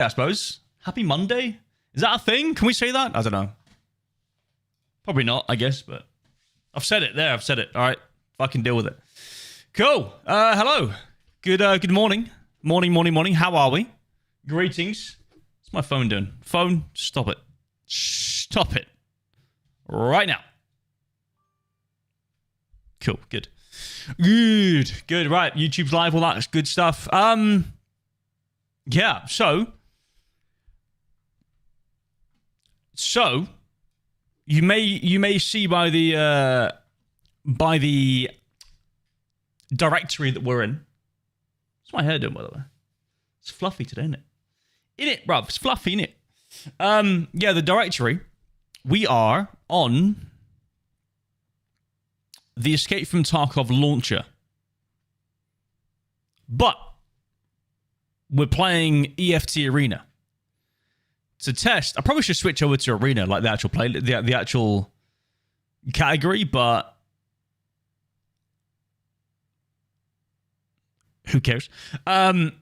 I suppose. Happy Monday? Is that a thing? Can we say that? I don't know. Probably not, I guess, but I've said it there. I've said it. All right. Fucking deal with it. Cool. Hello. Good morning. Morning. How are we? Greetings. What's my phone doing? Phone, stop it. Stop it. Right now. Cool. Good. Right. YouTube's live. All that good stuff. Yeah. So you may see by the directory that we're in. What's my hair doing, by the way? It's fluffy today, isn't it? Bruv. It's fluffy, innit? Yeah, the directory. We are on the Escape from Tarkov launcher. But we're playing EFT Arena. To test, I probably should switch over to Arena, like the actual play, the actual category, but who cares? I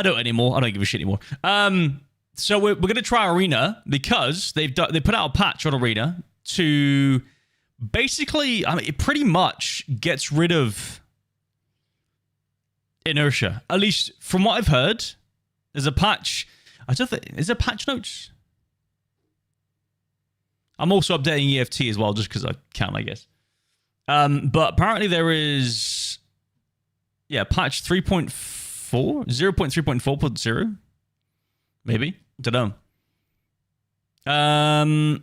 don't anymore. I don't give a shit anymore. So we're gonna try Arena because they put out a patch on Arena to basically, I mean, it pretty much gets rid of inertia. At least from what I've heard. There's a patch. I don't think... Is there patch notes? I'm also updating EFT as well, just because I can, I guess. But apparently there is... Yeah, patch 3.4? 0.3.4.0? Maybe? Don't know.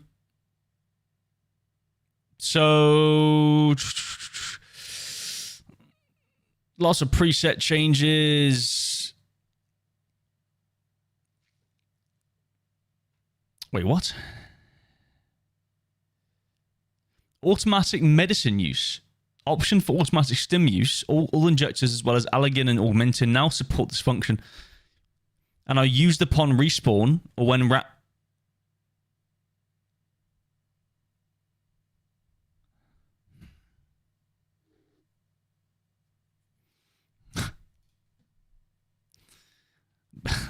So... Lots of preset changes... Wait, what? Automatic medicine use. Option for automatic stim use. All injectors as well as Allergen and Augmentin now support this function and are used upon respawn or when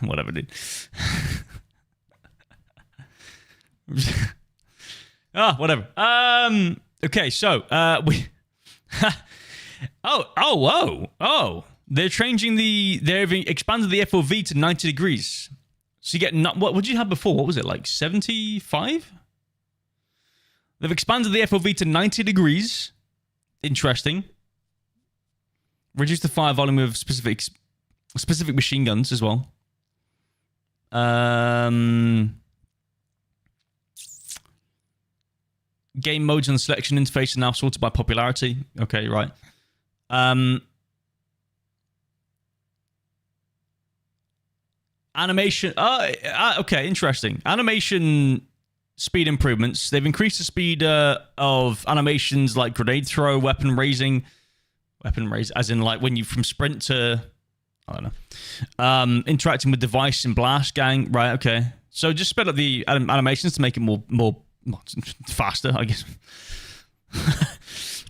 whatever, dude. Whatever. Okay, so we they've expanded the FOV to 90 degrees. So you get what did you have before? What was it, like 75? They've expanded the FOV to 90 degrees. Interesting. Reduce the fire volume of specific machine guns as well. Game modes and selection interface are now sorted by popularity. Okay, right. Animation. Okay, interesting. Animation speed improvements. They've increased the speed of animations like grenade throw, weapon raising, as in like when you from sprint to, I don't know, interacting with device and blast gang. Right. Okay. So just sped up the animations to make it more faster, I guess.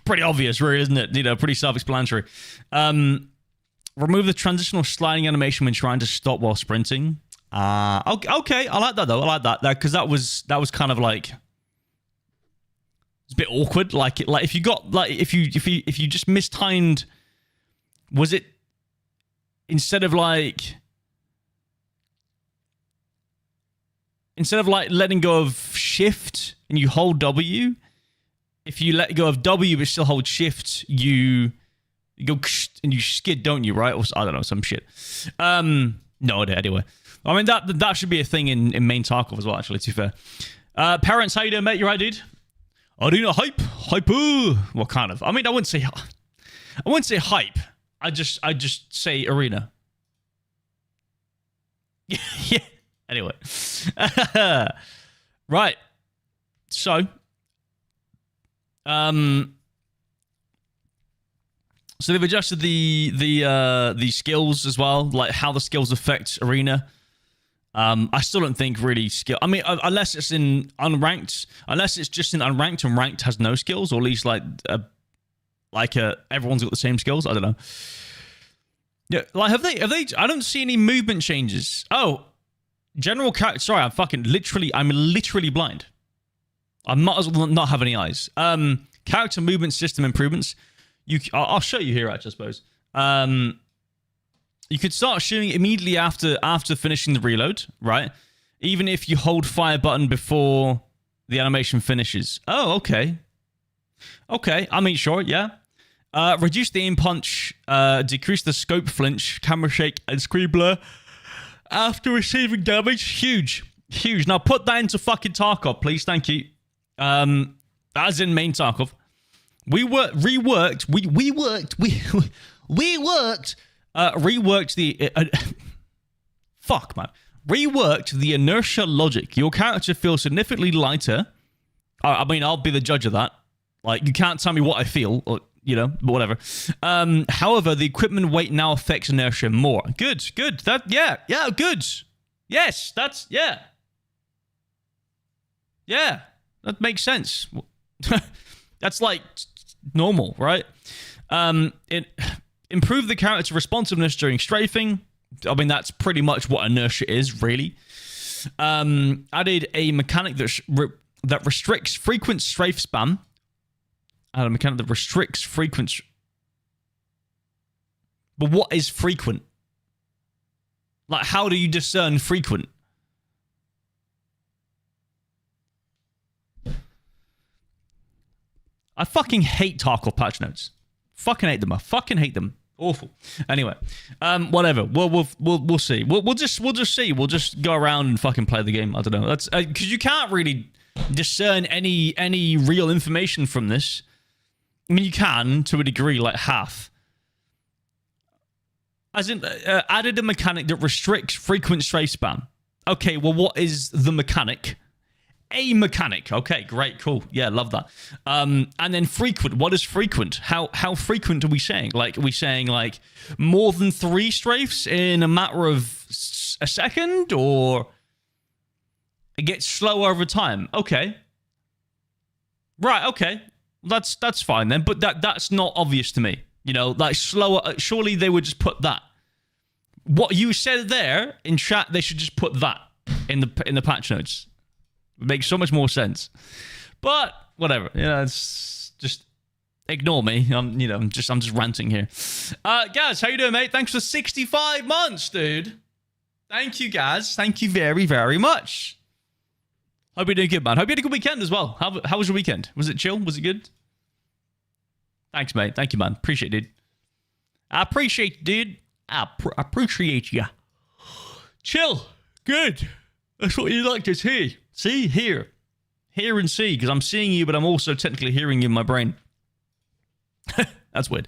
Pretty obvious, really, isn't it? You know, pretty self-explanatory. Remove the transitional sliding animation when trying to stop while sprinting. Okay, I like that though. I like that because that was kind of like it's a bit awkward. Like if you got like if you just mistimed, was it instead of like letting go of shift and you hold W, if you let go of W but still hold shift, you go and you skid, don't you? Right? Or I don't know, some shit. No idea. Anyway, I mean that should be a thing in main Tarkov as well. Actually, to be fair. Parents, how you doing, mate? You right, dude? Arena hype. What kind of? I mean, I wouldn't say hype. I just say arena. Yeah. Anyway, right. So, so they've adjusted the skills as well, like how the skills affect arena. I still don't think really skill. I mean, unless it's in unranked, unless it's just in unranked and ranked has no skills, or at least everyone's got the same skills. I don't know. Yeah, like have they? I don't see any movement changes. Oh, general character. Sorry, I'm literally blind. I might as well not have any eyes. Character movement system improvements. I'll show you here, actually, I suppose. You could start shooting immediately after finishing the reload, right? Even if you hold fire button before the animation finishes. Oh, okay. Okay, I mean, sure, yeah. Reduce the aim punch, decrease the scope flinch, camera shake, and screen blur after receiving damage. Huge. Huge. Now put that into fucking Tarkov, please. Thank you. As in main Tarkov. Reworked the inertia logic. Your character feels significantly lighter. I mean, I'll be the judge of that. Like, you can't tell me what I feel, or, you know, but whatever. However, the equipment weight now affects inertia more. Good. Yeah, good. Yes, yeah, that makes sense. That's like normal, right? Improve the character responsiveness during strafing. I mean, that's pretty much what inertia is, really. Added a mechanic that restricts frequent strafe spam. Added a mechanic that restricts frequent. But what is frequent? Like, how do you discern frequent? I fucking hate Tarkov patch notes. Fucking hate them. I fucking hate them. Awful. Anyway, whatever. We'll see. We'll just see. We'll just go around and fucking play the game. I don't know. That's because you can't really discern any real information from this. I mean, you can to a degree, like half. As in, added a mechanic that restricts frequent strafe spam. Okay, well, what is the mechanic? A mechanic. Okay, great, cool. Yeah, love that. And then frequent. What is frequent? How frequent are we saying? Like, are we saying like more than 3 strafes in a matter of a second, or it gets slower over time? Okay. Right. Okay. That's fine then. But that's not obvious to me. You know, like slower. Surely they would just put that. What you said there in chat, they should just put that in the patch notes. It makes so much more sense. But whatever. You know, it's just ignore me. I'm just ranting here. Gaz, how you doing, mate? Thanks for 65 months, dude. Thank you, Gaz. Thank you very, very much. Hope you're doing good, man. Hope you had a good weekend as well. How was your weekend? Was it chill? Was it good? Thanks, mate. Thank you, man. Appreciate it, dude. I appreciate it, dude. I appreciate you. Chill. Good. That's what you like to see. See? Hear and see, because I'm seeing you, but I'm also technically hearing you in my brain. That's weird.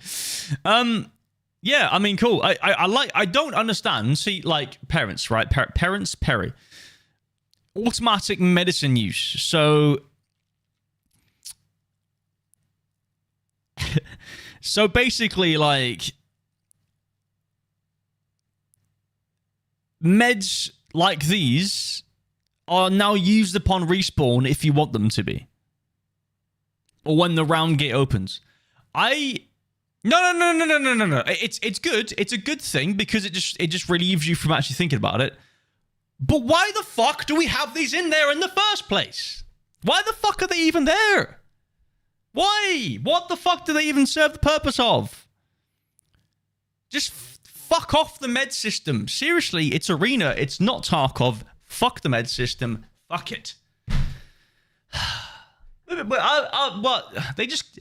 Yeah, I mean, cool. I don't understand. See, like, parents, right? Parents, Perry. Automatic medicine use. So... so basically, like... meds like these are now used upon respawn if you want them to be. Or when the round gate opens. No. It's good. It's a good thing because it just relieves you from actually thinking about it. But why the fuck do we have these in there in the first place? Why the fuck are they even there? Why? What the fuck do they even serve the purpose of? Just fuck off the med system. Seriously, it's Arena. It's not Tarkov. Fuck the med system. Fuck it. What? They just...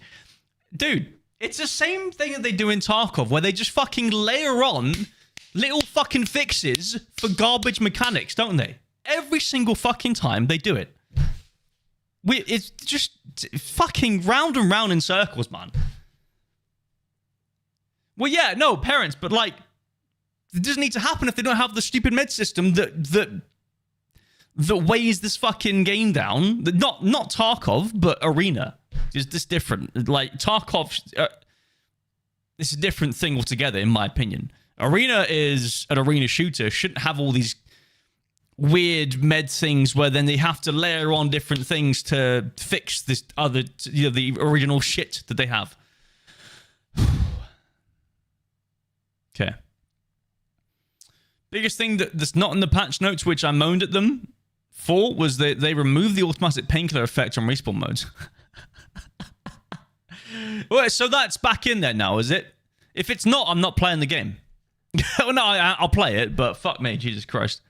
Dude, it's the same thing that they do in Tarkov, where they just fucking layer on little fucking fixes for garbage mechanics, don't they? Every single fucking time they do it. It's just fucking round and round in circles, man. Well, yeah, no, parents, but like... it doesn't need to happen if they don't have the stupid med system that weighs this fucking game down. Not Tarkov, but Arena. It's just different. Like, Tarkov... it's a different thing altogether, in my opinion. Arena is an arena shooter. Shouldn't have all these weird med things where then they have to layer on different things to fix this other... you know, the original shit that they have. Okay. Biggest thing that's not in the patch notes, which I moaned at them for, was that they removed the automatic painkiller effect on respawn modes. Wait, so that's back in there now, is it? If it's not, I'm not playing the game. Well, no, I'll play it, but fuck me, Jesus Christ.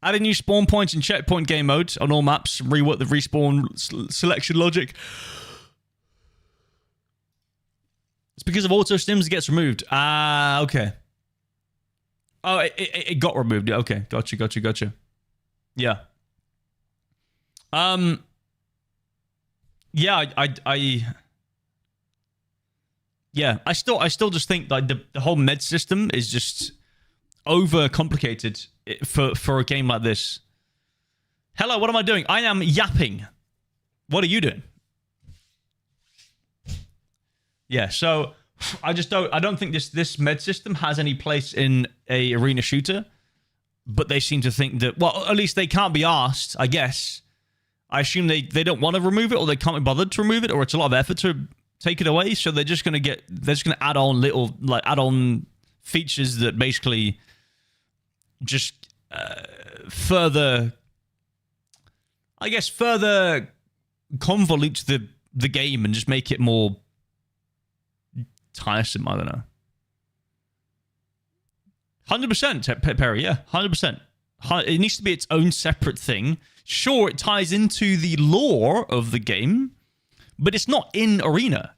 Adding new spawn points and checkpoint game modes on all maps. Rework the respawn selection logic. It's because of auto stims it gets removed. Ah, okay. Oh, it got removed. Okay, gotcha. Yeah. Yeah, I still just think like the whole med system is just over complicated for a game like this. Hello, what am I doing? I am yapping. What are you doing? Yeah, so I don't think this med system has any place in a arena shooter, but they seem to think that, well, at least they can't be asked, I guess. I assume they don't want to remove it, or they can't be bothered to remove it, or it's a lot of effort to take it away, so they're just gonna add on features that basically just further convolute the game and just make it more tiresome. I don't know. 100%, Perry. Yeah, 100%. It needs to be its own separate thing. Sure, it ties into the lore of the game, but it's not in Arena.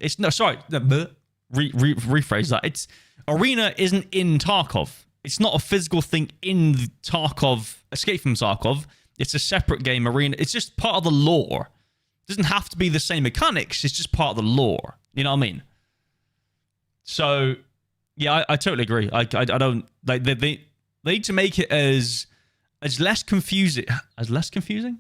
Rephrase that. It's Arena isn't in Tarkov. It's not a physical thing in Tarkov. Escape from Tarkov. It's a separate game. Arena. It's just part of the lore. It doesn't have to be the same mechanics. It's just part of the lore. You know what I mean? So, yeah, I totally agree. I don't like they need to make it as less confusing. As less confusing?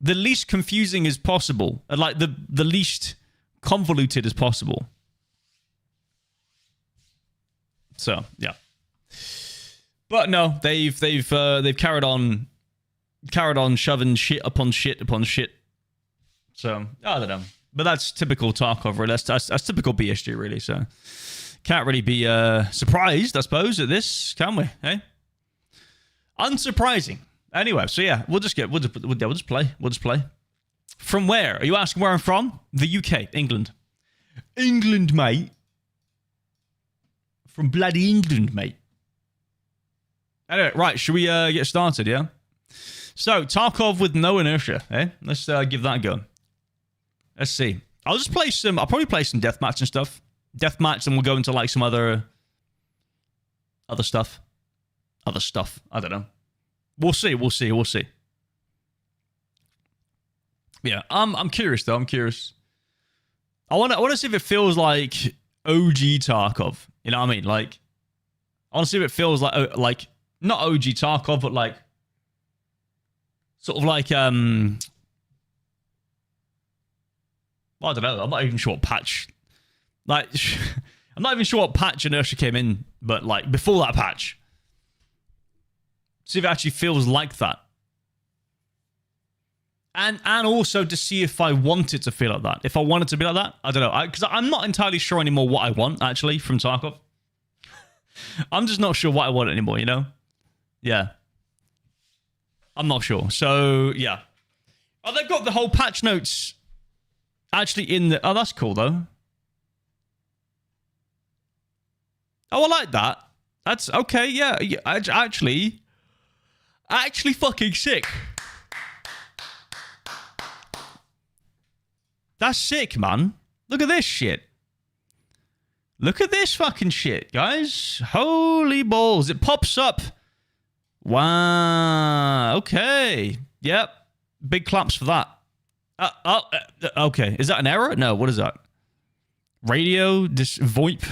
The least confusing as possible. And like the least convoluted as possible. So, yeah. But no, they've carried on shoving shit upon shit upon shit. So, I don't know. But that's typical Tarkov, really. That's typical BSG, really. So, can't really be surprised, I suppose, at this, can we? Hey, unsurprising. Anyway, so yeah, we'll just play. We'll just play. From where? Are you asking where I'm from? The UK, England, mate. From bloody England, mate. Anyway, right, should we get started? Yeah. So Tarkov with no inertia. Eh? Let's give that a go. Let's see. I'll probably play some deathmatch and stuff. Deathmatch, and we'll go into like some other stuff. I don't know. We'll see. Yeah, I'm curious though. I'm curious. I want to see if it feels like OG Tarkov. You know what I mean? Like, I want to see if it feels like not OG Tarkov, but like sort of like well, I don't know. I'm not even sure what patch. Like, I'm not even sure what patch inertia came in, but like before that patch. See if it actually feels like that. And also to see if I want it to feel like that. If I want it to be like that, I don't know. Because I'm not entirely sure anymore what I want, actually, from Tarkov. I'm just not sure what I want anymore, you know? Yeah. I'm not sure. So, yeah. Oh, they've got the whole patch notes actually in the... Oh, that's cool, though. Oh, I like that. That's... Okay, yeah. Actually fucking sick. That's sick, man. Look at this shit. Look at this fucking shit, guys. Holy balls. It pops up. Wow. Okay. Yep. Big claps for that. Okay. Is that an error? No. What is that? Radio? This VoIP?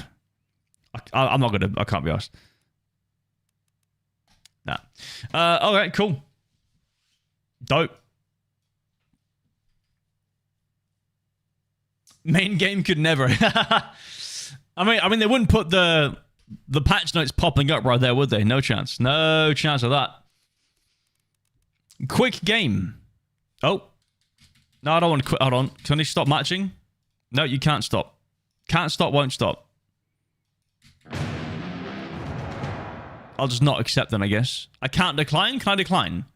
I'm not gonna... I can't be asked. Nah. All right. Cool. Dope. Main game could never. I mean, they wouldn't put the patch notes popping up right there, would they? No chance. No chance of that. Quick game. Oh. No, I don't want to quit. Hold on. Can you stop matching? No, you can't stop. Can't stop, won't stop. I'll just not accept them, I guess. I can't decline? Can I decline?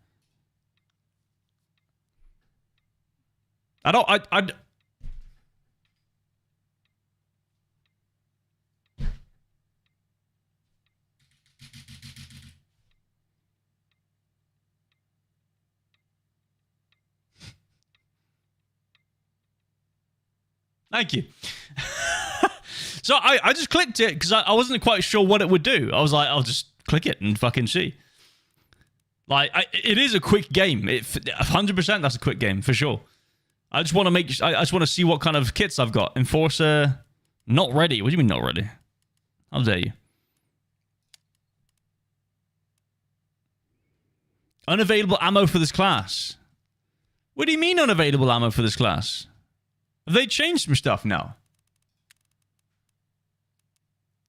I don't... I Thank you. So I just clicked it because I wasn't quite sure what it would do. I was like, I'll just click it and fucking see. Like, it is a quick game. 100% that's a quick game, for sure. I just want to I just want to see what kind of kits I've got. Enforcer, not ready. What do you mean not ready? How dare you? Unavailable ammo for this class. What do you mean unavailable ammo for this class? Have they changed some stuff now?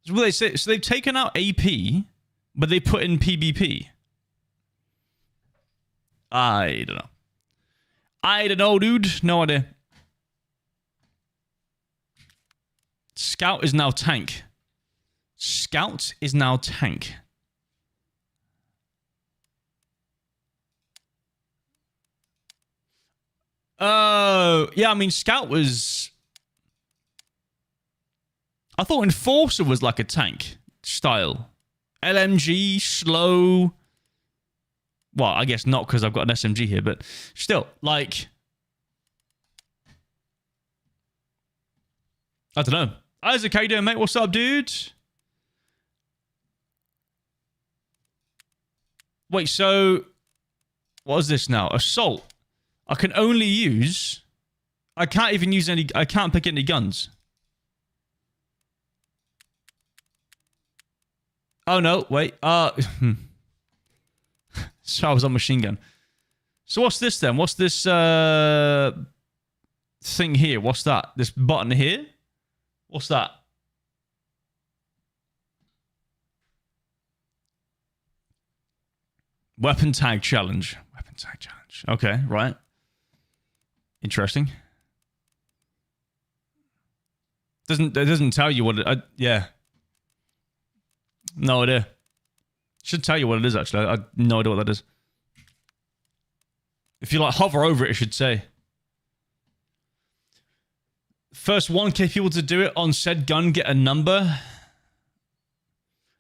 So what they say, so they've taken out AP, but they put in PvP. I don't know. I don't know, dude. No idea. Scout is now tank. Scout is now tank. Yeah, I mean, Scout was... I thought Enforcer was like a tank style. LMG, slow... Well, I guess not because I've got an SMG here, but still, like... I don't know. Isaac, how you doing, mate? What's up, dude? Wait, so... What is this now? Assault. I can only use... I can't even use any... I can't pick any guns. Oh, no. Wait. So I was on machine gun. So what's this then? What's this thing here? What's that? This button here? What's that? Weapon tag challenge. Weapon tag challenge. Okay, right. Interesting. It doesn't tell you what it... yeah. No idea. Should tell you what it is, actually. I have no idea what that is. If you, like, hover over it, it should say. First 1K people to do it on said gun get a number.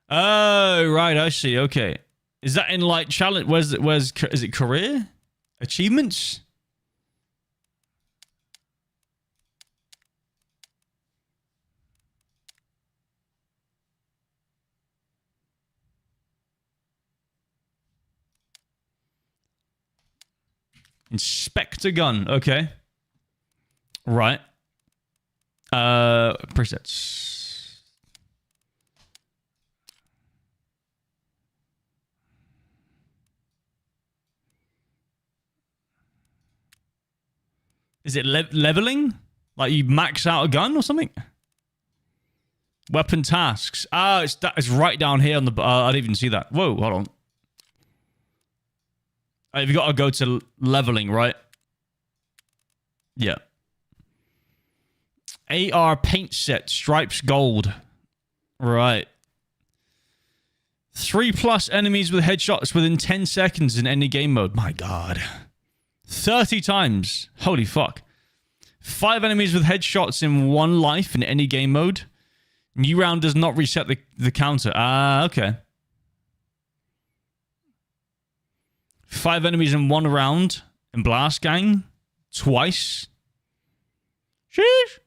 Oh, right, I see. Okay. Is that in, like, challenge? Is it career? Achievements? Inspector gun. Okay. Right. Presets. Is it leveling? Like you max out a gun or something? Weapon tasks. Ah, it's right down here on the... I didn't even see that. Whoa, hold on. You've got to go to leveling, right? Yeah. AR paint set, stripes gold. Right. 3+ enemies with headshots within 10 seconds in any game mode. My God. 30 times. Holy fuck. 5 enemies with headshots in 1 life in any game mode. New round does not reset the counter. Ah, okay. 5 enemies in 1 round in Blast Gang. Twice. Sheesh.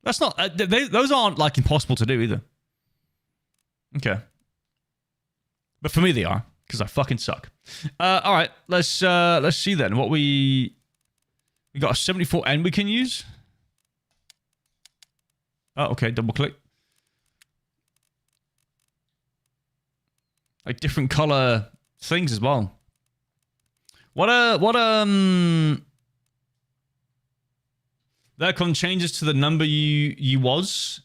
That's not... those aren't, like, impossible to do either. Okay. But for me, they are. Because I fucking suck. Alright. Let's see then. What we got a 74N we can use. Oh, okay. Double click. Like, different color... things as well. There come changes to the number you was,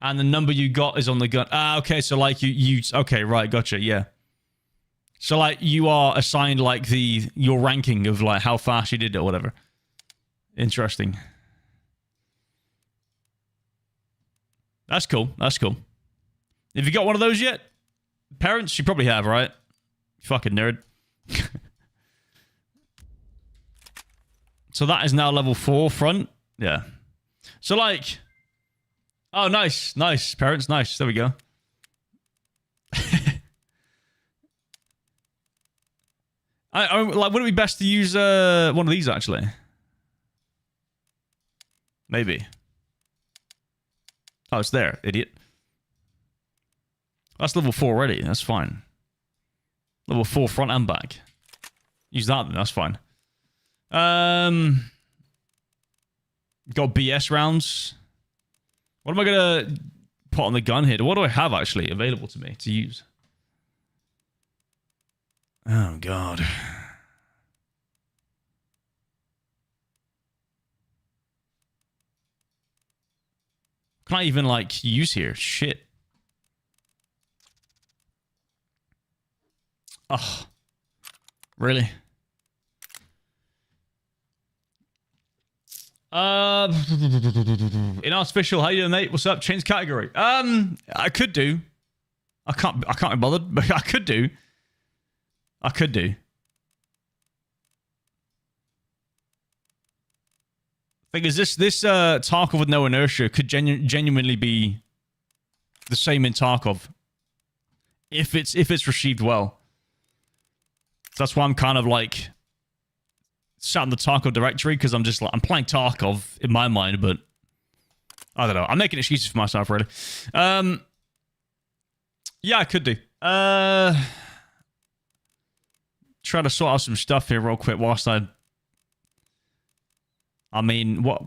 and the number you got is on the gun. Ah, okay. So like you okay, right? Gotcha. Yeah. So like you are assigned like your ranking of like how fast you did it or whatever. Interesting. That's cool. That's cool. Have you got one of those yet? Parents? You probably have, right? You fucking nerd. So that is now level 4 front. Yeah. So like... Oh, nice. Nice. Parents, nice. There we go. Like, would it be best to use one of these, actually? Maybe. Oh, it's there, idiot. That's level 4 already. That's fine. Level 4 front and back. Use that then. That's fine. Got BS rounds. What am I going to put on the gun here? What do I have, actually, available to me to use? Oh, God. Can I even, like, use here? Shit. Oh. Really? Inauspicial, how you doing, mate? What's up? Change category. I could do. I can't be bothered, but I could do. I could do. Thing is, this Tarkov with no inertia could genuinely be the same in Tarkov if it's received well. That's why I'm kind of like sat in the Tarkov directory, because I'm just like, I'm playing Tarkov in my mind, but I don't know. I'm making excuses for myself, really. Yeah, I could do. Try to sort out some stuff here real quick whilst I mean, what?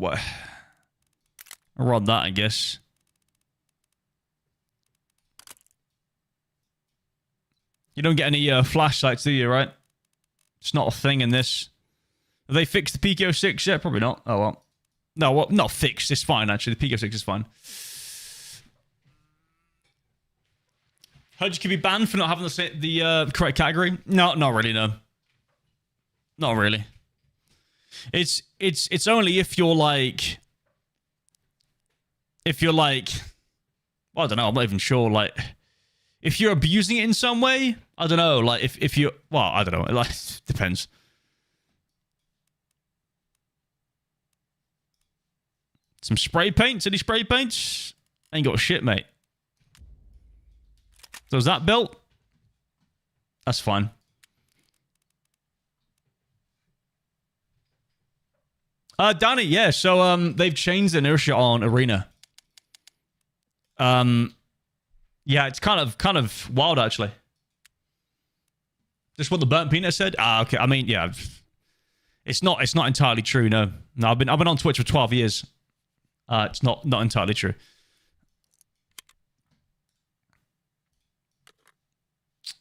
I'll run that, I guess. You don't get any flash sights, do you, right? It's not a thing in this. Have they fixed the PK06 yet? Probably not. Oh, well. No, well, not fixed. It's fine, actually. The PK06 is fine. Heard you could be banned for not having the correct category. No, not really, no. Not really. It's only if you're like... Well, I don't know. I'm not even sure. Like, if you're abusing it in some way, I don't know. Like, if you... Well, I don't know. It like, depends. Some spray paints? Any spray paints? Ain't got shit, mate. So is that built? That's fine. Danny, yeah. So they've changed the inertia on Arena. Yeah, it's kind of wild, actually. Just what the burnt peanut said. Ah, okay. I mean, yeah, it's not entirely true. No, I've been on Twitch for 12 years. It's not entirely true.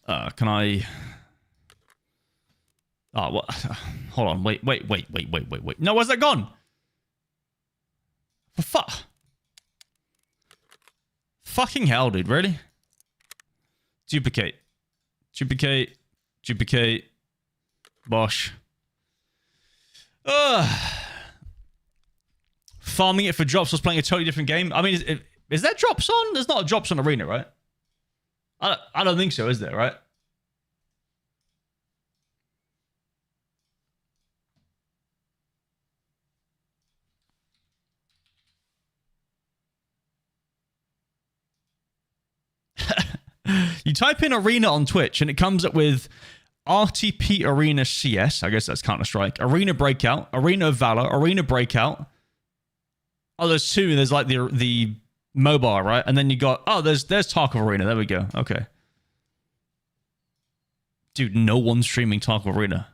Can I? Oh, what? Hold on. Wait. No, where's that gone? For fuck. Fucking hell, dude. Really? Duplicate. Bosh. Farming it for drops was playing a totally different game. I mean, is there drops on? There's not a drops on Arena, right? I don't think so, is there, right? You type in Arena on Twitch and it comes up with RTP Arena CS. I guess that's Counter-Strike. Arena Breakout. Arena of Valor. Arena Breakout. Oh, there's two. There's like the mobile, right? And then you got... Oh, there's Tarkov Arena. There we go. Okay. Dude, no one's streaming Tarkov Arena.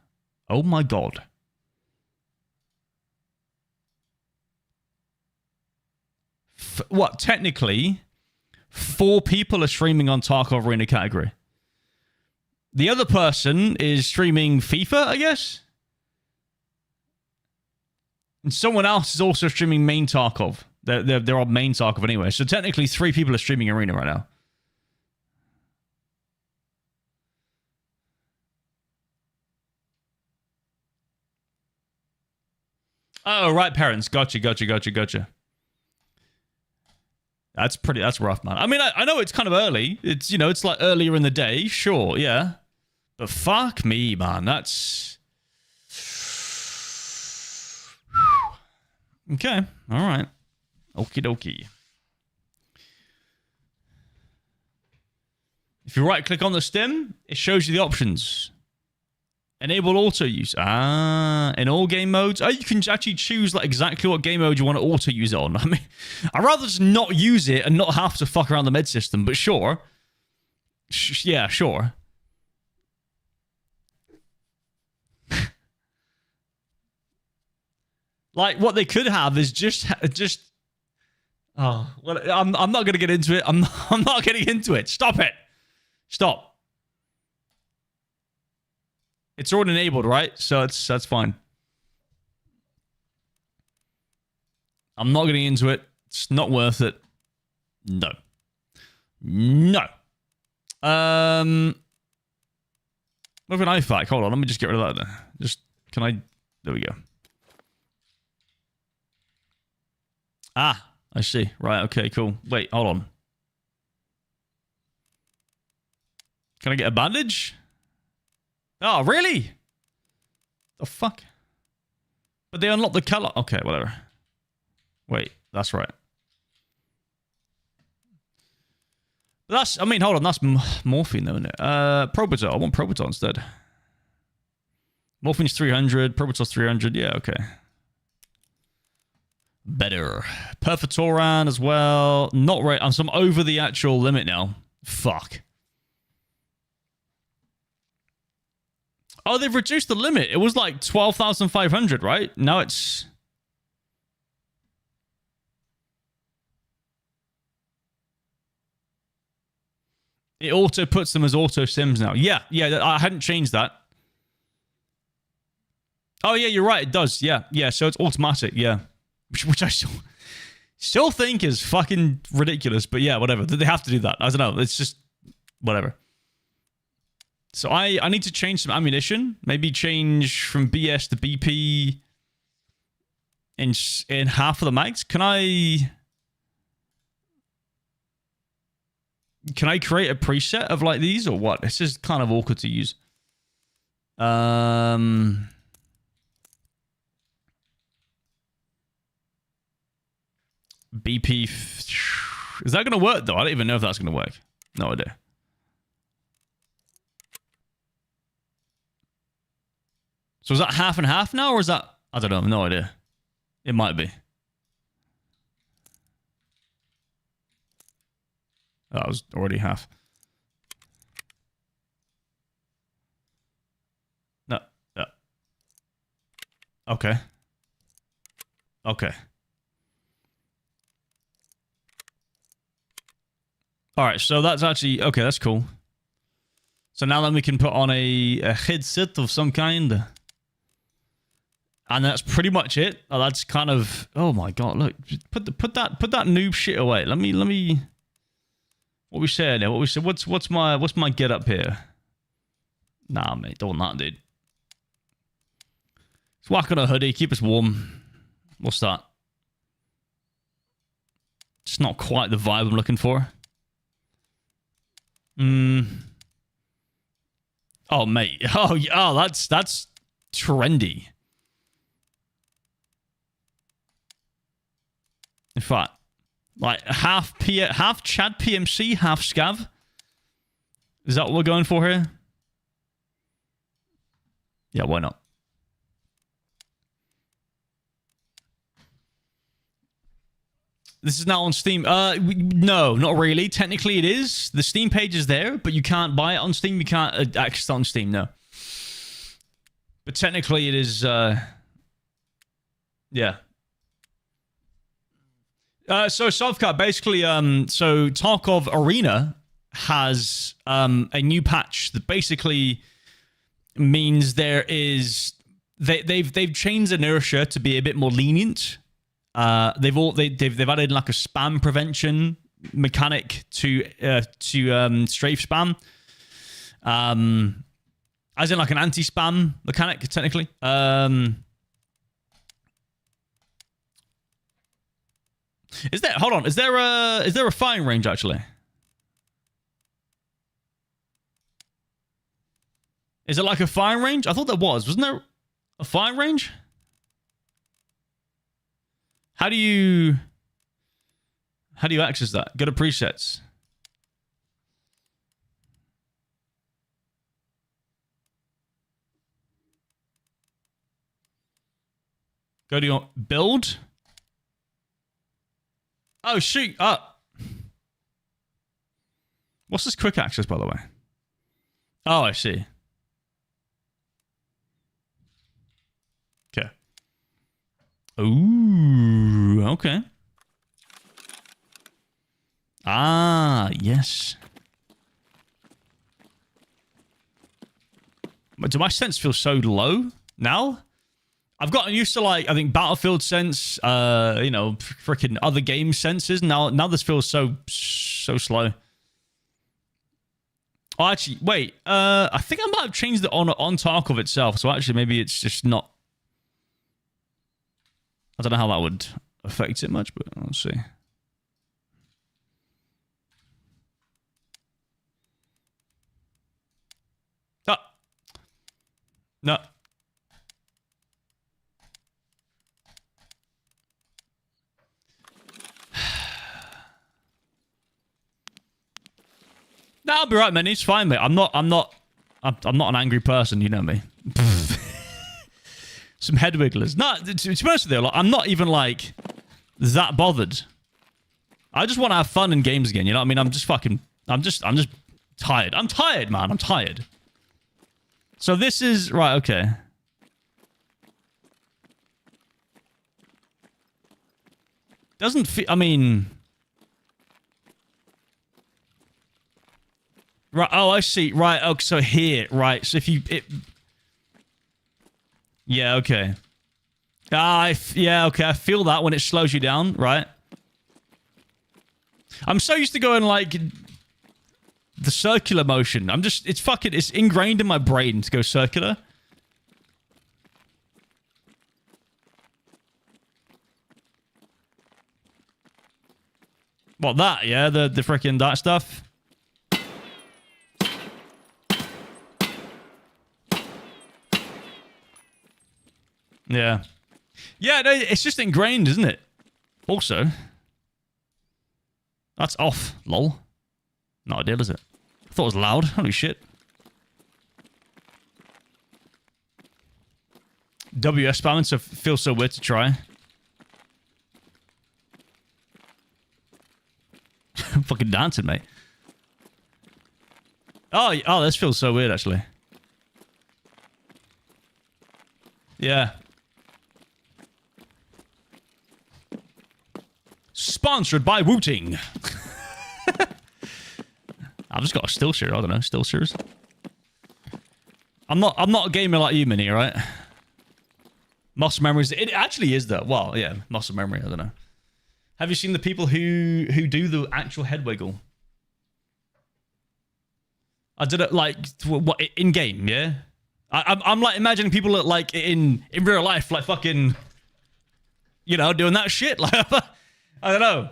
Oh my god. What? Technically... 4 people are streaming on Tarkov Arena category. The other person is streaming FIFA, I guess? And someone else is also streaming main Tarkov. They're on main Tarkov anyway. So technically 3 people are streaming Arena right now. Oh, right, parents. Gotcha. That's rough, man. I mean, I know it's kind of early. It's, you know, it's like earlier in the day. Sure, yeah. But fuck me, man. That's... Okay. All right. Okie dokie. If you right-click on the stem, it shows you the options. Enable auto use. In all game modes. Oh, you can actually choose like exactly what game mode you want to auto use it on. I mean, I'd rather just not use it and not have to fuck around the med system, but sure. Yeah, sure. Like, what they could have is just... Oh, well, I'm not going to get into it. I'm not getting into it. Stop it. Stop. It's already enabled, right? So that's fine. I'm not getting into it. It's not worth it. No. No. What an IFAC? Hold on, let me just get rid of that. Just, can I... There we go. Ah, I see. Right, okay, cool. Wait, hold on. Can I get a bandage? Oh, really? The fuck? But they unlock the color. Okay, whatever. Wait, that's right. But that's, I mean, hold on, that's morphine though, isn't it? Probital. I want Probital instead. Morphine's 300, Probital's 300. Yeah, okay. Better. Perfotoran as well. Not right. I'm over the actual limit now. Fuck. Oh, they've reduced the limit. It was like 12,500, right? Now it's... It auto puts them as auto sims now. Yeah, I hadn't changed that. Oh, yeah, you're right. It does. Yeah, so it's automatic. Yeah. Which I still think is fucking ridiculous. But yeah, whatever. They have to do that. I don't know. It's just... Whatever. So I need to change some ammunition. Maybe change from BS to BP in half of the mags. Can I create a preset of like these or what? This is kind of awkward to use. BP. Is that going to work though? I don't even know if that's going to work. No idea. So is that half and half now, or is that... I don't know, I have no idea. It might be. Oh, it was already half. No. Yeah. Okay. Okay. Alright, so that's actually... Okay, that's cool. So now then we can put on a headset of some kind. And that's pretty much it. Oh, that's kind of... Oh my god, look. Put that noob shit away. Let me... What we said there? What we said? What's my get up here? Nah, mate, don't want that, dude. Let's whack on a hoodie, keep us warm. What's that? It's not quite the vibe I'm looking for. Oh, mate. Oh, that's trendy. In fact, like half Chad PMC, half Scav. Is that what we're going for here? Yeah, why not? This is now on Steam. No, not really. Technically, it is. The Steam page is there, but you can't buy it on Steam. You can't access it on Steam, no. But technically, it is... Yeah. So Sovka, basically, so Tarkov Arena has a new patch that basically means there is they've changed inertia to be a bit more lenient. They've added like a spam prevention mechanic to strafe spam, as in like an anti-spam mechanic technically. Is there? Hold on. Is there a firing range actually? Is it like a firing range? I thought there was. Wasn't there a firing range? How do you access that? Go to presets. Go to your build. Oh, shoot. What's this quick access, by the way? Oh, I see. Okay. Ooh, okay. Ah, yes. But do my sense feel so low now? I've gotten used to, like, I think Battlefield sense, you know, freaking other game senses. Now this feels so slow. Oh, actually, wait. I think I might have changed it on Tarkov itself. So actually, maybe it's just not. I don't know how that would affect it much, but let's see. Ah. No. No, I'll be right, man. It's fine, mate. I'm not an angry person. You know me. Some head wigglers. No, to be honest with you, I'm not even like that bothered. I just want to have fun in games again. You know what I mean? I'm just tired. I'm tired, man. I'm tired. So this is right. Okay. Doesn't feel. I mean. Right. Oh, I see. Right. Oh, so here. Right. So if you... Yeah, okay. Yeah, okay. I feel that when it slows you down, right? I'm so used to going, like, the circular motion. It's ingrained in my brain to go circular. What, that? Yeah, the freaking that stuff? Yeah. Yeah, no, it's just ingrained, isn't it? Also. That's off, lol. Not ideal, is it? I thought it was loud. Holy shit. WS spamming, so feels so weird to try. I'm fucking dancing, mate. Oh, this feels so weird, actually. Yeah. Sponsored by Wooting. I've just got a still share. I don't know, still shares. I'm not a gamer like you, Mini, right? Muscle memories. It actually is though. Well, yeah, muscle memory. I don't know. Have you seen the people who do the actual head wiggle? I did it like what in game, yeah. I'm like imagining people that, like in real life, like fucking, you know, doing that shit. Like I don't know.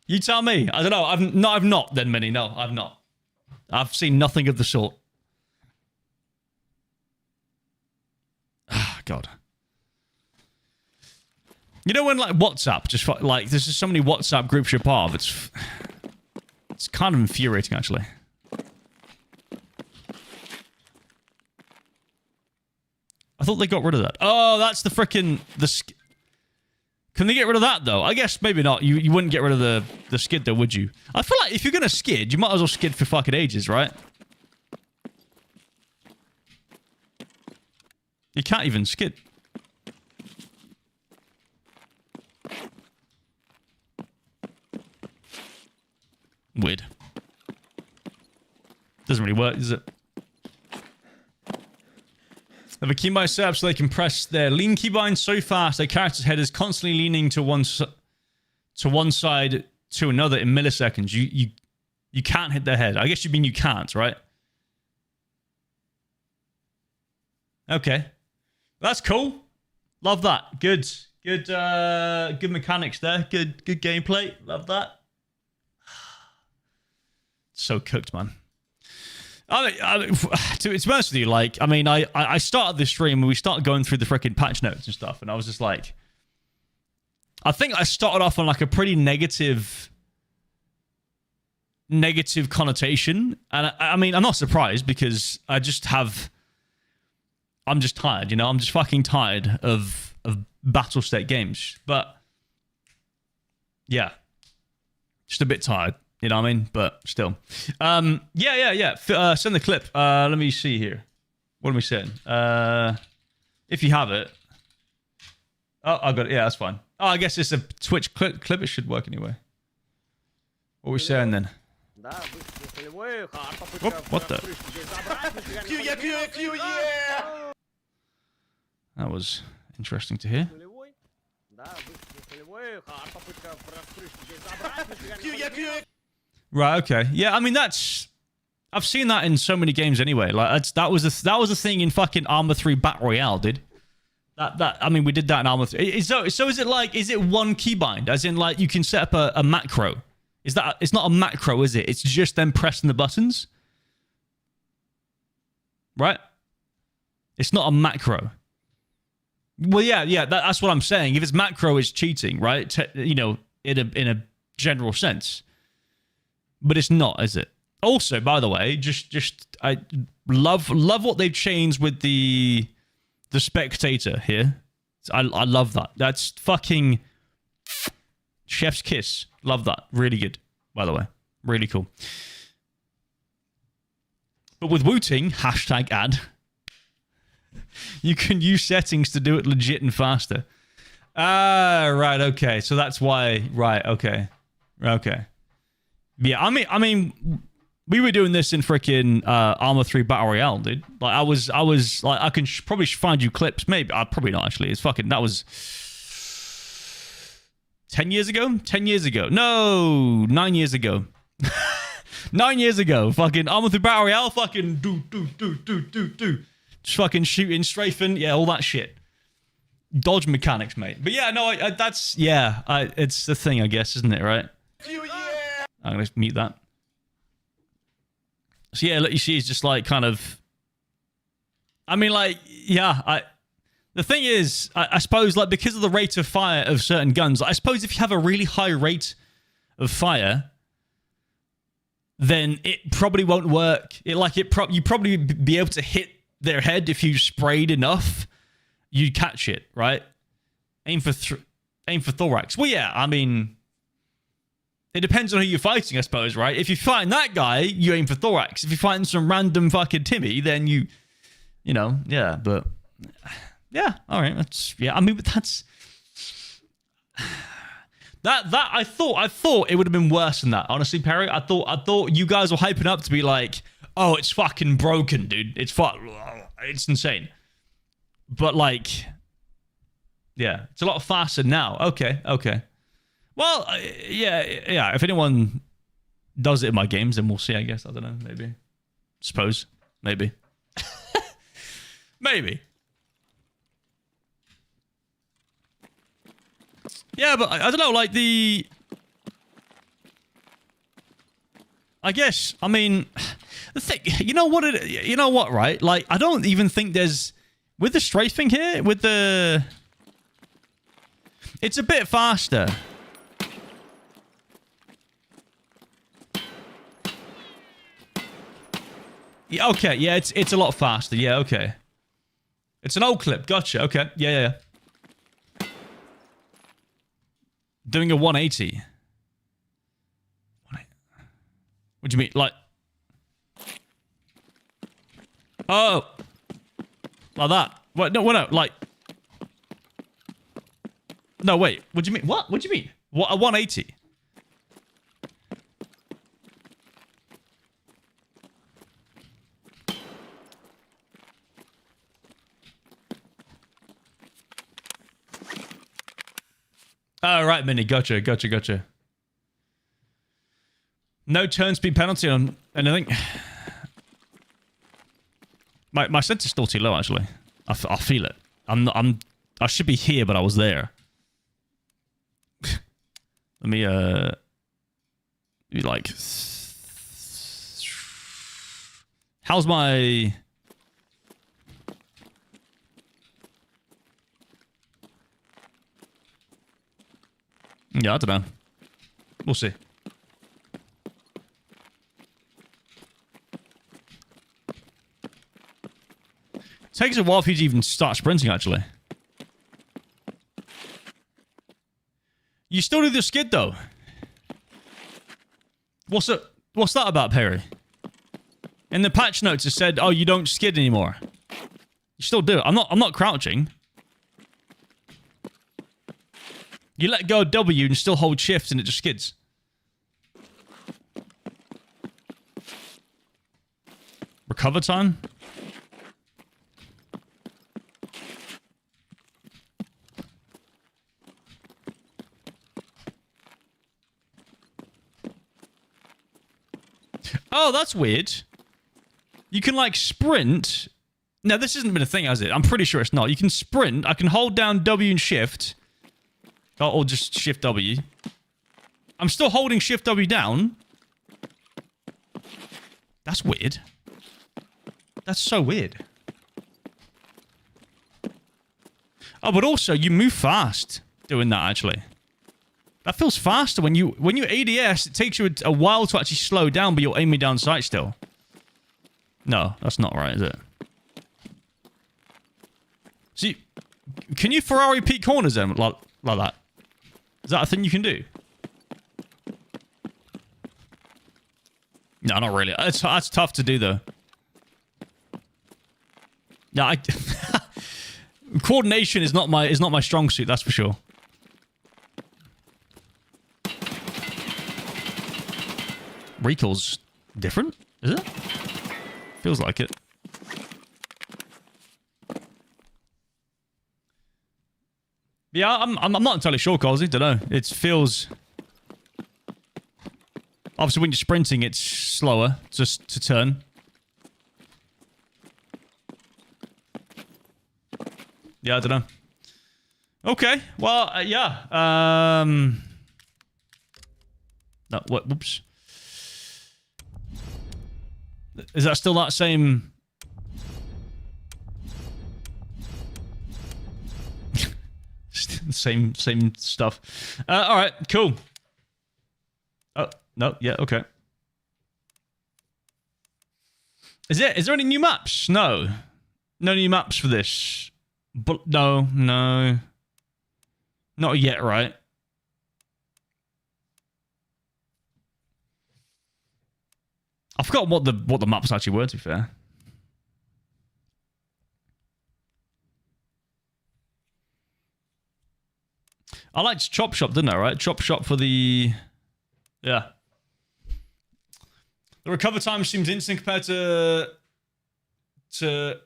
You tell me. I don't know. I've not then, Mini. No, I've not. I've seen nothing of the sort. Ah, God. You know when like WhatsApp just like there's just so many WhatsApp groups you're part of. It's kind of infuriating actually. I thought they got rid of that. Oh, that's the frickin' Can they get rid of that though? I guess maybe not. You wouldn't get rid of the skid though, would you? I feel like if you're gonna skid, you might as well skid for fucking ages, right? You can't even skid. Weird. Doesn't really work, does it? They have a keybind set up so they can press their lean keybind so fast their character's head is constantly leaning to one side to another in milliseconds. You can't hit their head. I guess you mean you can't, right? Okay. That's cool. Love that. Good. Good mechanics there. Good gameplay. Love that. So cooked, man. To be honest with you, like, I mean, I started this stream and we started going through the freaking patch notes and stuff, and I was just like, I think I started off on like a pretty negative connotation, and I mean, I'm not surprised because I'm just tired, you know. I'm just fucking tired of battle state games, but yeah, just a bit tired. You know what I mean? But still. Yeah. Send the clip. Let me see here. What am we saying? If you have it. Oh, I got it. Yeah, that's fine. Oh, I guess it's a Twitch clip. It should work anyway. What are we saying then? What the? That was interesting to hear. Right, okay. Yeah, I mean, I've seen that in so many games anyway. Like that was a thing in fucking Arma 3 Battle Royale, dude. I mean, we did that in Arma 3. So is it like, is it one keybind? As in, like, you can set up a macro. It's not a macro, is it? It's just them pressing the buttons. Right? It's not a macro. Well, yeah, that's what I'm saying. If it's macro, it's cheating, right? You know, in a general sense. But it's not, is it? Also, by the way, just I love what they've changed with the spectator here. I love that. That's fucking chef's kiss. Love that. Really good, by the way. Really cool. But with Wooting, #ad, you can use settings to do it legit and faster. Right, okay. So that's why, right, okay. Okay. Yeah, I mean, we were doing this in freaking Arma 3 Battle Royale, dude. Like, I was like, I can probably find you clips. Maybe, probably not, actually. It's fucking, that was 10 years ago? 10 years ago. No, 9 years ago. 9 years ago. Fucking Arma 3 Battle Royale, fucking do. Just fucking shooting, strafing, yeah, all that shit. Dodge mechanics, mate. But yeah, no, that's, yeah, it's the thing, I guess, isn't it, right? I'm going to mute that. So yeah, let you see, it's just like kind of... I mean, like, yeah, the thing is, I suppose, like, because of the rate of fire of certain guns, I suppose if you have a really high rate of fire, then it probably won't work. You'd probably be able to hit their head if you sprayed enough. You'd catch it, right? Aim for thorax. Well, yeah, I mean... It depends on who you're fighting, I suppose, right? If you're fighting that guy, you aim for thorax. If you're fighting some random fucking Timmy, then you know, yeah, but... Yeah, all right, that's... Yeah, I mean, but that's... I thought it would have been worse than that, honestly, Perry. I thought you guys were hyping up to be like, oh, it's fucking broken, dude. It's insane. But, like... Yeah, it's a lot faster now. Okay. Well, yeah. If anyone does it in my games, then we'll see, I guess. I don't know. Maybe. Suppose. Maybe. Maybe. Yeah, but I don't know, like I guess, I mean, the thing, you know what, right? Like, I don't even think there's... With the strafing here, it's a bit faster. Yeah, okay, yeah, it's a lot faster. Yeah, okay. It's an old clip. Gotcha. Okay. Yeah. Doing a 180. What do you mean? Like... Oh! Like that. What? No, like... No, wait. What do you mean? What? What do you mean? What? A 180? Oh, right, Mini. Gotcha. No turn speed penalty on anything. My sense is still too low, actually. I feel it. I should be here, but I was there. Let me be like, how's my? Yeah, I don't know. We'll see. Takes a while for you to even start sprinting, actually. You still do the skid, though. What's that about, Perry? In the patch notes, it said, "Oh, you don't skid anymore." You still do it. I'm not crouching. You let go of W and still hold shift, and it just skids. Recover time. Oh, that's weird. You can, like, sprint. No, this hasn't been a thing, has it? I'm pretty sure it's not. You can sprint. I can hold down W and shift. Or just shift W. I'm still holding shift W down. That's weird. That's so weird. Oh, but also, you move fast doing that, actually. That feels faster when you ADS. It takes you a while to actually slow down, but you're aiming down sight still. No, that's not right, is it? See, can you Ferrari peak corners then like that? Is that a thing you can do? No, not really. That's tough to do though. Yeah, coordination is not my strong suit. That's for sure. Recoil's different, is it? Feels like it. Yeah, I'm not entirely sure, Cosy. Don't know. It feels. Obviously, when you're sprinting, it's slower just to turn. Yeah, I don't know. Okay, well, yeah. No, what? Whoops. Is that still that same? same stuff. All right, cool. Oh no, yeah, okay. Is there any new maps? No new maps for this. But no, not yet, right? I forgot what the maps actually were, to be fair. I liked Chop Shop, didn't I, right? Chop Shop for the... Yeah. The recover time seems instant compared to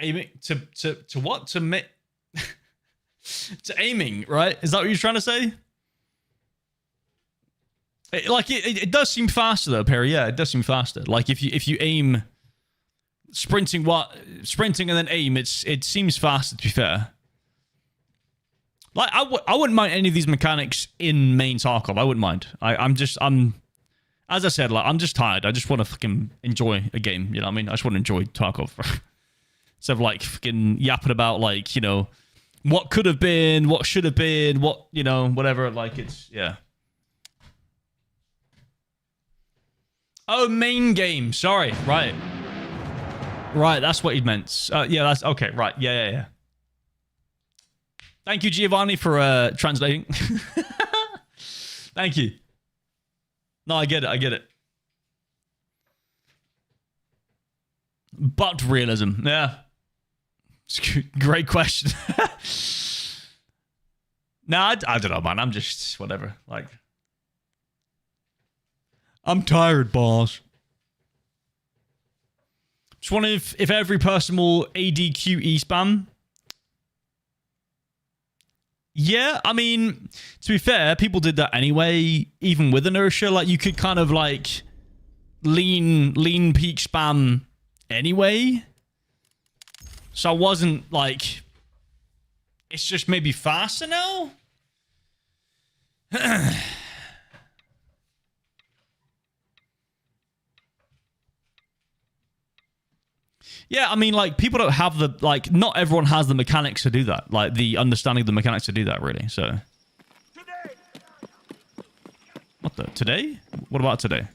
aiming... To what? To aiming, right? Is that what you're trying to say? It does seem faster though, Perry. Yeah, it does seem faster. Like if you aim, sprinting and then aim, it seems faster. To be fair, like I wouldn't mind any of these mechanics in main Tarkov. I wouldn't mind. I'm as I said, like I'm just tired. I just want to fucking enjoy a game. You know what I mean? I just want to enjoy Tarkov. Instead of like fucking yapping about like, you know, what could have been, what should have been, what, you know, whatever. Like it's, yeah. Oh, main game. Sorry. Right. Right, that's what he meant. Yeah, that's... Okay, right. Yeah. Thank you, Giovanni, for translating. Thank you. No, I get it. But realism. Yeah. Great question. Nah, I don't know, man. I'm just... Whatever. Like... I'm tired, boss. Just wondering if every person will ADQE spam. Yeah, I mean, to be fair, people did that anyway, even with inertia. Like, you could kind of, like, lean peak spam anyway. So I wasn't, like... It's just maybe faster now? Yeah, I mean, like, people don't have the, like, not everyone has the mechanics to do that. Like, the understanding of the mechanics to do that, really, so. What the? Today? What about today?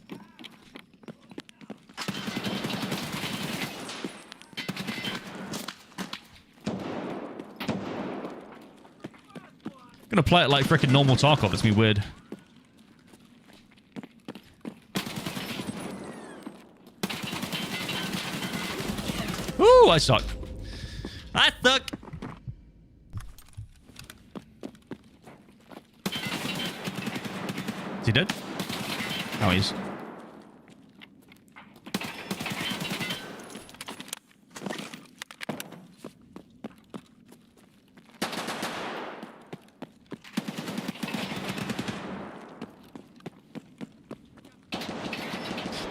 I'm gonna play it like freaking normal Tarkov. It's gonna be weird. Ooh, I suck. I suck. Is he dead? Oh, he is.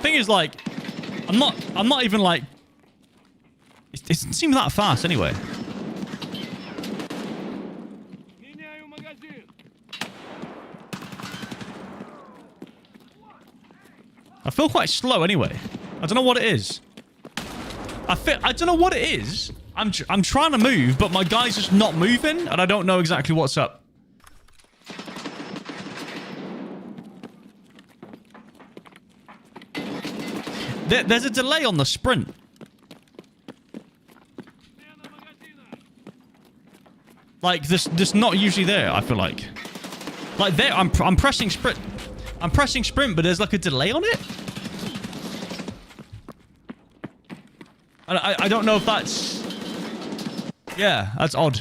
Thing is, like, I'm not even like. It doesn't seem that fast anyway. I feel quite slow anyway. I don't know what it is. I don't know what it is. I'm trying to move, but my guy's just not moving, and I don't know exactly what's up. There's a delay on the sprint. Like, this not usually there, I feel like. Like, there, I'm pressing sprint. I'm pressing sprint, but there's like a delay on it. And I don't know if that's... Yeah, that's odd.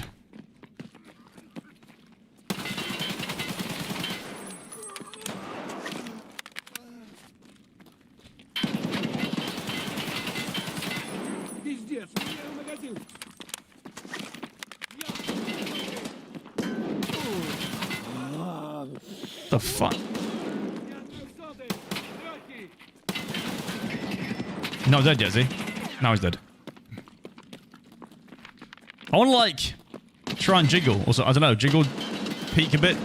The fuck? No, dead yet, is he? Now he's dead. I want to, like, try and jiggle. Also, I don't know, jiggle, peek a bit.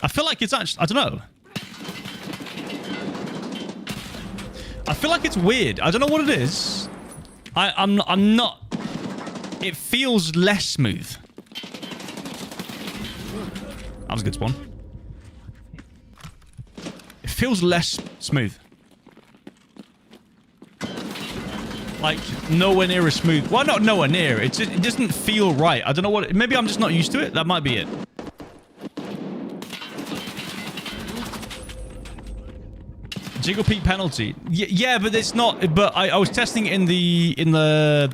I feel like it's actually... I don't know. I feel like it's weird. I don't know what it is. I'm not... It feels less smooth. That was a good spawn. It feels less smooth. Like, nowhere near as smooth. Well, not nowhere near. It doesn't feel right. I don't know what... Maybe I'm just not used to it. That might be it. Jiggle peak penalty. Yeah, but it's not... But I was testing it in the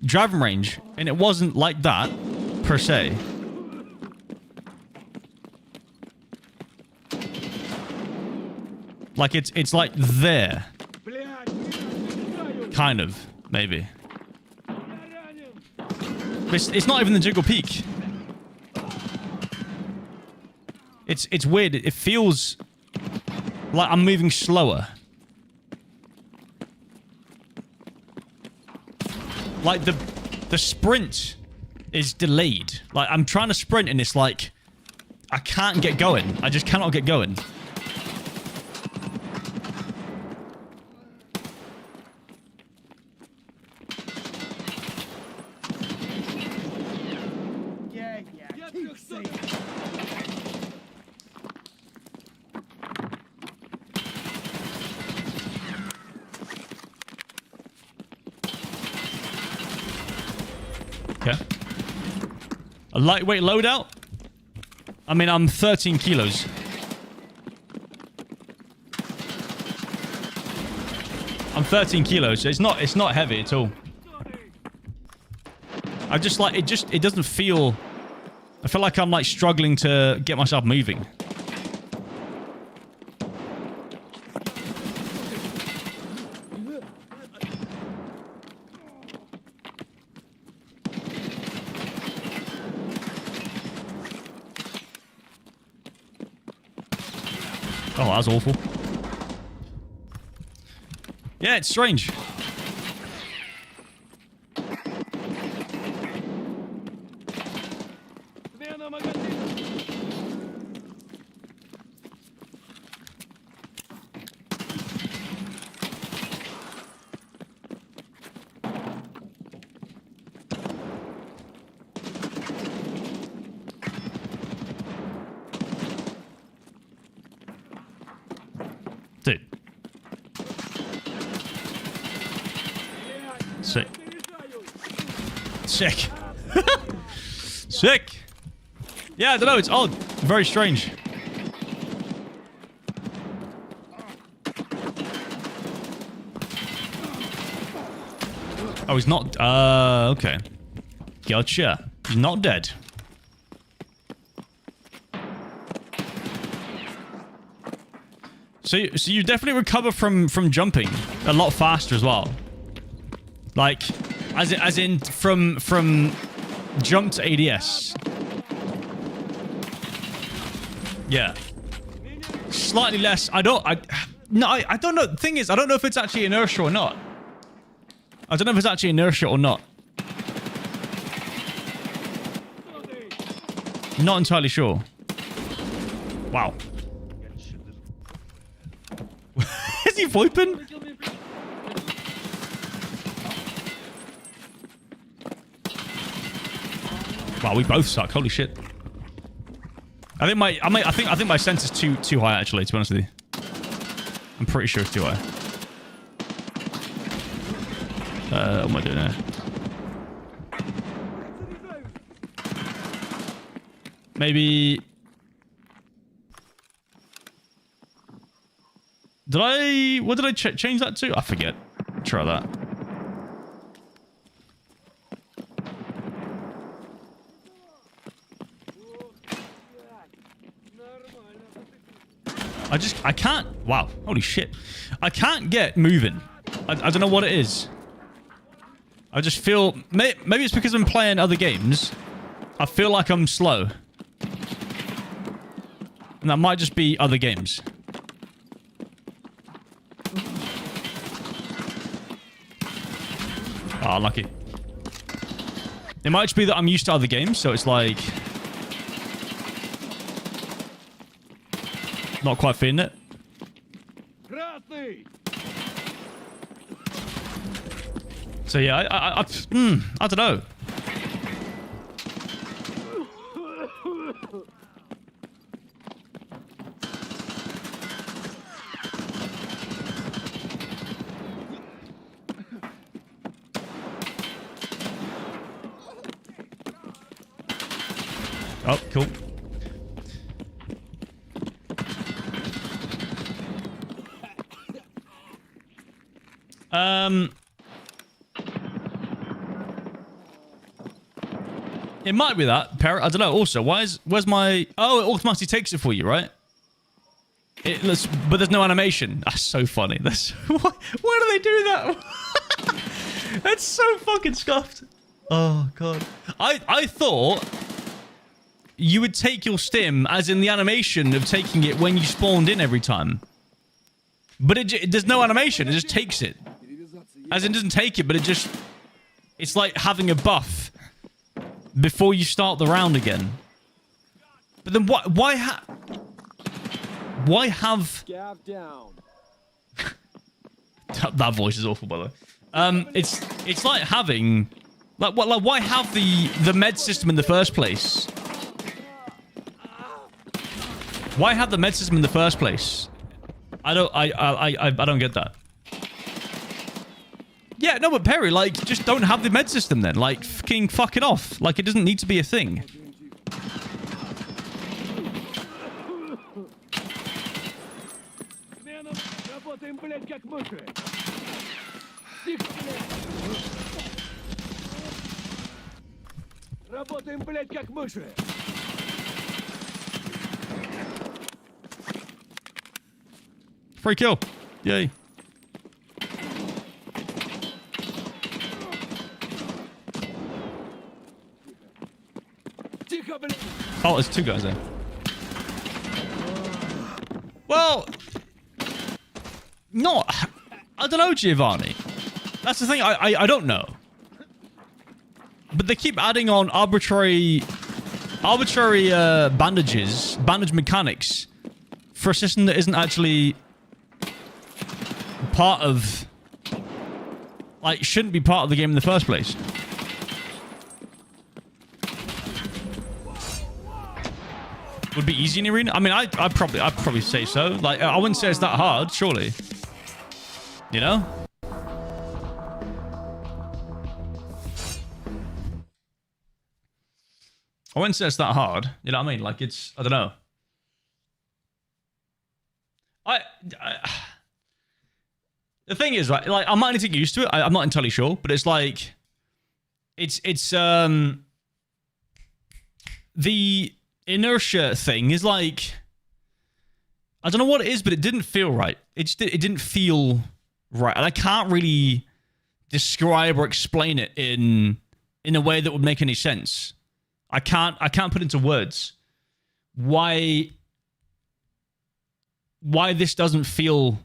driving range, and it wasn't like that, per se. Like, it's like there. Kind of, maybe. It's not even the jiggle peak. It's weird. It feels like I'm moving slower. Like the sprint is delayed. Like, I'm trying to sprint and it's like I can't get going. I just cannot get going. Okay. A lightweight loadout? I mean, I'm 13 kilos. I'm 13 kilos. So it's not heavy at all. I just like it doesn't feel... I feel like I'm like struggling to get myself moving. Oh, that was awful. Yeah, it's strange. Sick. Sick. Yeah, I don't know. It's odd. Very strange. Oh, he's not... okay. Gotcha. He's not dead. So you definitely recover from jumping a lot faster as well. Like, as in from jump to ADS. Yeah. Slightly less. I don't know. The thing is, I don't know if it's actually inertia or not. I don't know if it's actually inertia or not. Not entirely sure. Wow. Is he VoIPing? Wow, we both suck. Holy shit. I think my sense is too high actually, to be honest with you. I'm pretty sure it's too high. What am I doing there? Maybe... What did I change that to? I forget. Try that. I can't... Wow. Holy shit. I can't get moving. I don't know what it is. I just feel... Maybe it's because I'm playing other games. I feel like I'm slow. And that might just be other games. Oh, lucky. It might just be that I'm used to other games, so it's like... Not quite feeling it. So yeah, I don't know. Oh, cool. It might be that, Parrot. I don't know. Also, where's my... Oh, it automatically takes it for you, right? But there's no animation. That's so funny. That's... Why do they do that? That's so fucking scuffed. Oh, God. I thought you would take your stim as in the animation of taking it when you spawned in every time. But there's no animation. It just takes it. As in, it doesn't take it, but it just... It's like having a buff before you start the round again. But then why have... That voice is awful, by the way. It's like having... Like why have the med system in the first place? Why have the med system in the first place? I don't get that. Yeah, no, but Perry, like, just don't have the med system then. Like, fuck it off. Like, it doesn't need to be a thing. Free kill. Yay. Oh, there's two guys there. Well, no, I don't know, Giovanni. That's the thing. I don't know. But they keep adding on arbitrary bandage mechanics for a system that isn't actually part of, like, shouldn't be part of the game in the first place. Would be easy in arena? I mean, I'd probably say so. Like, I wouldn't say it's that hard, surely. You know? I wouldn't say it's that hard. You know what I mean? Like, it's, I don't know. The thing is, right, like, I might need to get used to it. I'm not entirely sure, but it's like, it's the inertia thing is like, I don't know what it is, but it didn't feel right. It didn't feel right. And I can't really describe or explain it in a way that would make any sense. I can't put into words why this doesn't feel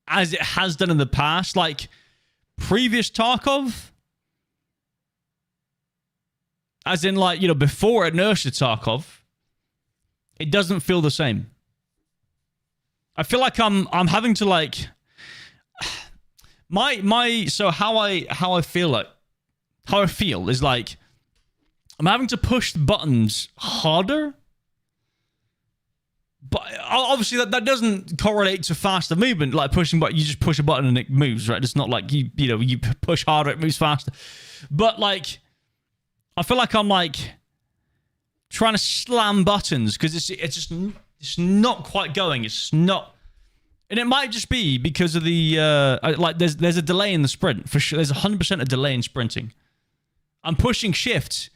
as it has done in the past. Like, previous Tarkov, as in, like, you know, before inertia Tarkov, it doesn't feel the same. I feel like I'm having to, like, so how I feel is like I'm having to push the buttons harder. But obviously that doesn't correlate to faster movement. Like, pushing button, you just push a button and it moves, right? It's not like you push harder, it moves faster. But, like, I feel like I'm, like, trying to slam buttons because it's not quite going. It's not, and it might just be because of the like, there's a delay in the sprint for sure. There's 100% a delay in sprinting. I'm pushing shift,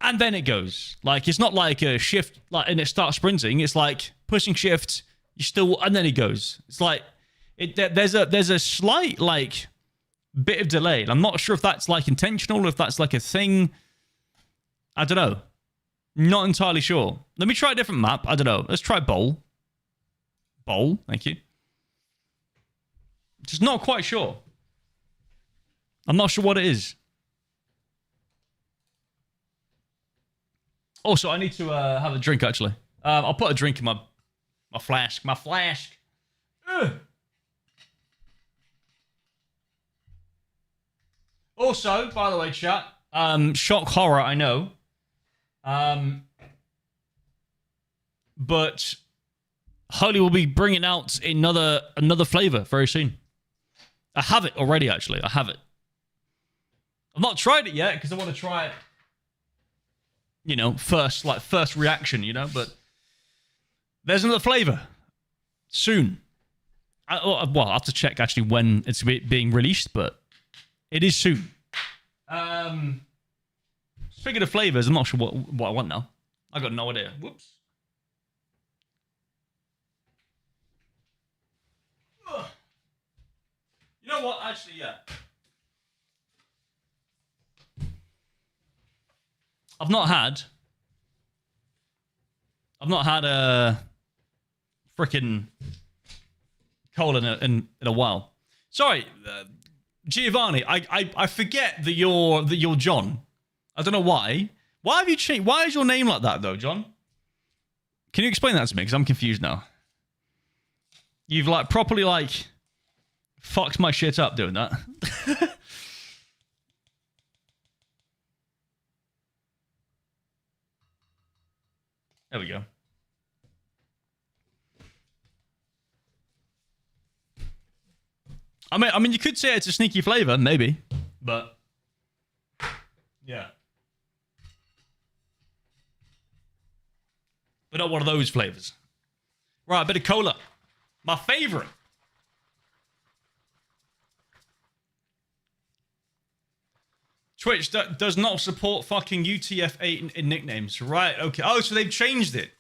and then it goes. Like, it's not like a shift, like, and it starts sprinting. It's like pushing shift, you still, and then it goes. It's like there's a slight, like, bit of delay. And I'm not sure if that's, like, intentional or if that's, like, a thing. I don't know. Not entirely sure. Let me try a different map. I don't know. Let's try bowl. Bowl. Thank you. Just not quite sure. I'm not sure what it is. Also, I need to have a drink, actually. I'll put a drink in my flask. My flask. Ugh. Also, by the way, chat, shock horror, I know. But Holy will be bringing out another flavor very soon. I have it already, actually. I have it. I've not tried it yet because I want to try it, you know, first reaction, you know, but there's another flavor soon. Well, I'll have to check actually when it's being released, but it is soon. Speaking of flavors, I'm not sure what I want now. I got no idea. Whoops. Ugh. You know what? Actually, yeah. I've not had a freaking cola in a while. Sorry, Giovanni. I forget that you're John. I don't know why. Why have you changed? Why is your name like that, though, John? Can you explain that to me? Because I'm confused now. You've, like, properly, like, fucked my shit up doing that. There we go. I mean, you could say it's a sneaky flavor, maybe, but yeah. But not one of those flavors. Right, a bit of cola. My favorite. Twitch does not support fucking UTF-8 in nicknames. Right, okay. Oh, so they've changed it.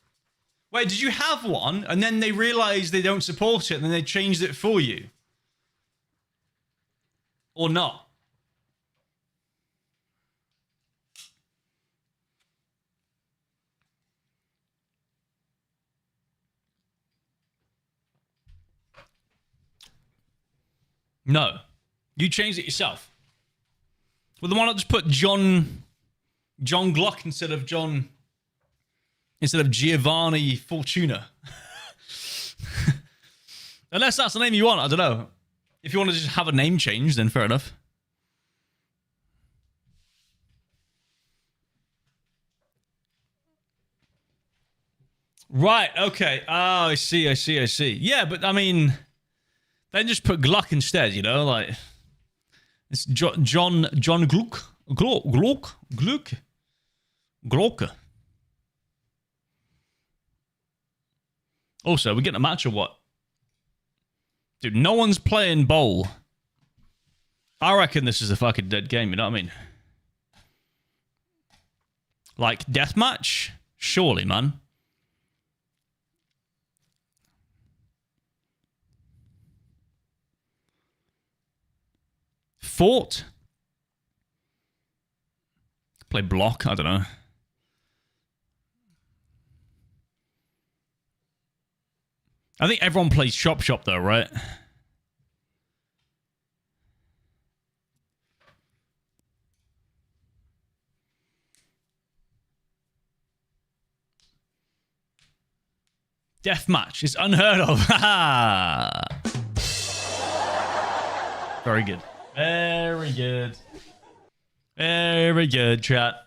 Wait, did you have one and then they realized they don't support it and then they changed it for you? Or not? No. You changed it yourself. Well, the one that just put John Glock instead of Giovanni Fortuna. Unless that's the name you want, I don't know. If you want to just have a name change, then fair enough. Right, okay. Oh, I see. Yeah, but I mean, then just put Gluck instead, you know, like it's John Gluck. Glock. Also, we getting a match or what? Dude, no one's playing bowl. I reckon this is a fucking dead game, you know what I mean? Like, deathmatch? Surely, man. Fort? Play block? I don't know. I think everyone plays Chop Shop though, right? Deathmatch is unheard of. Very good. Very good. Very good, chat.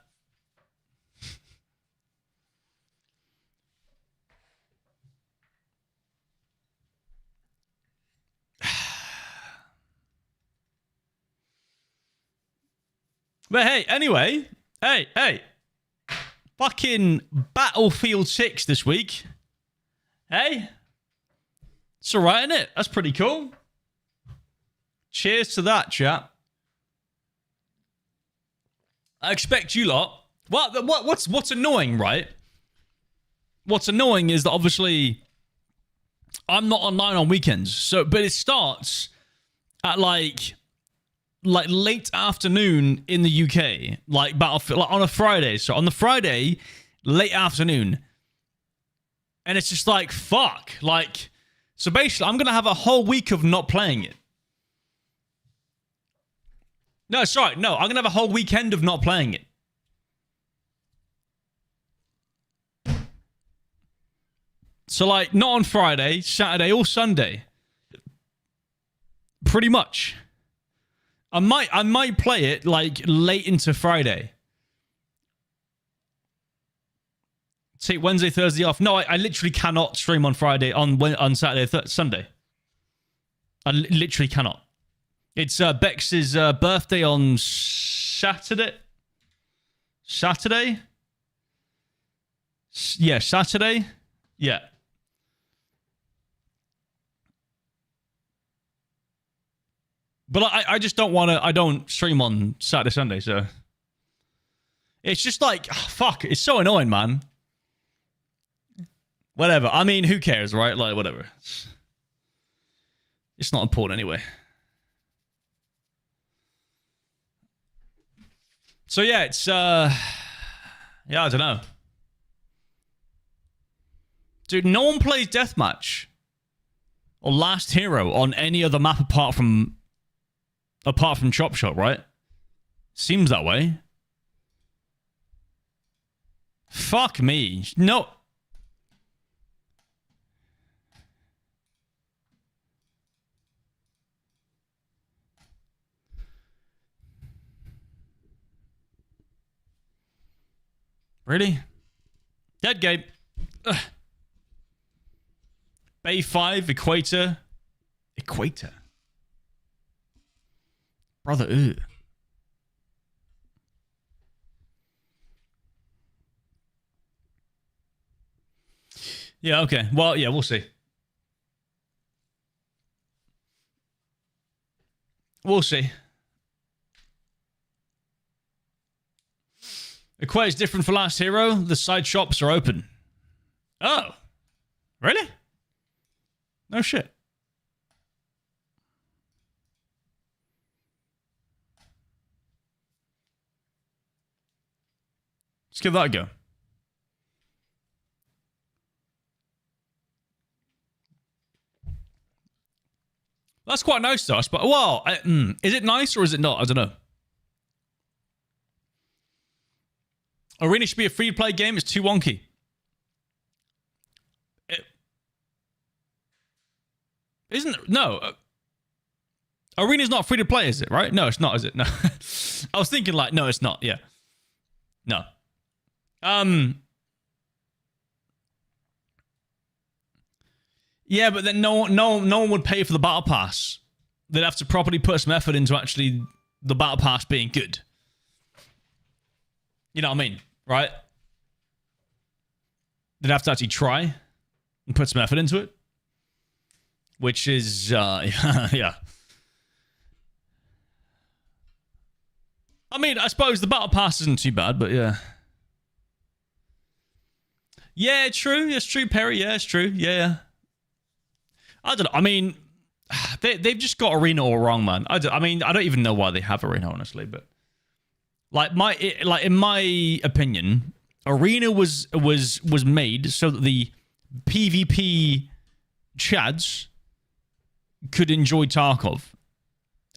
But hey, anyway, hey. Fucking Battlefield 6 this week. Hey? It's alright, isn't it? That's pretty cool. Cheers to that, chat. I expect you lot. What's annoying, right? What's annoying is that obviously I'm not online on weekends. So, but it starts at like late afternoon in the UK, like Battlefield, like on a Friday. So on the Friday, late afternoon, and it's just like fuck. Like, so basically, I'm gonna have a whole week of not playing it. No, sorry, no, I'm gonna have a whole weekend of not playing it. So like, not on Friday, Saturday, or Sunday. Pretty much. I might play it like late into Friday. Take Wednesday, Thursday off. No, I literally cannot stream on Friday, on Saturday, Sunday. I literally cannot. It's Bex's birthday on Saturday. Saturday? Yeah, Saturday. Yeah. But I just don't want to... I don't stream on Saturday, Sunday, so... It's just like... Oh, fuck, it's so annoying, man. Whatever. I mean, who cares, right? Like, whatever. It's not important anyway. So, yeah, it's... Yeah, I don't know. Dude, no one plays Deathmatch or Last Hero on any other map apart from Chop Shop, right? Seems that way. Fuck me. No. Really? Dead game. Ugh. Bay 5, Equator. Equator. Brother, ew. Yeah, okay. Well, yeah, we'll see. We'll see. Equator's different for Last Hero. The side shops are open. Oh. Really? No shit. Let's give that a go. That's quite nice to us, but well, is it nice or is it not? I don't know. Arena should be a free-to-play game. It's too wonky. Isn't no? Arena's not free to play, is it? Right? No, it's not, is it? No. I was thinking like, no, it's not. Yeah. No. Yeah, but then no one would pay for the battle pass. They'd have to properly put some effort into actually the battle pass being good. You know what I mean? Right? They'd have to actually try and put some effort into it. Which is, yeah. I mean, I suppose the battle pass isn't too bad, but yeah. Yeah, true. It's true, Perry. Yeah, it's true. Yeah. I don't know. I mean, they've just got Arena all wrong, man. I mean, I don't even know why they have Arena, honestly, but like in my opinion, Arena was made so that the PvP chads could enjoy Tarkov,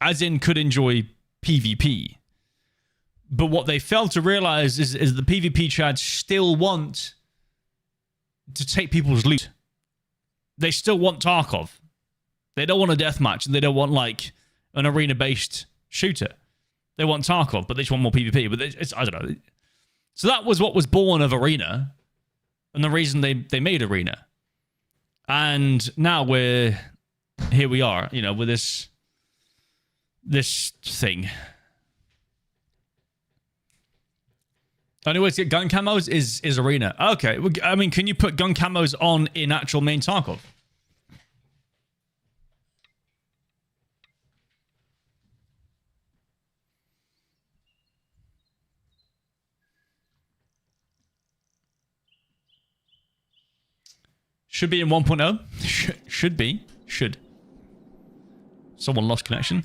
as in could enjoy PvP. But what they failed to realize is the PvP chads still want to take people's loot. They still want Tarkov. They don't want a deathmatch, and they don't want like an arena-based shooter. They want Tarkov, but they just want more PvP. But it's, I don't know. So that was what was born of Arena, and the reason they made Arena. And now here we are, you know, with this thing. Only way to get gun camos is Arena. Okay, I mean, can you put gun camos on in actual main Tarkov? Should be in 1.0. Should be. Should. Someone lost connection.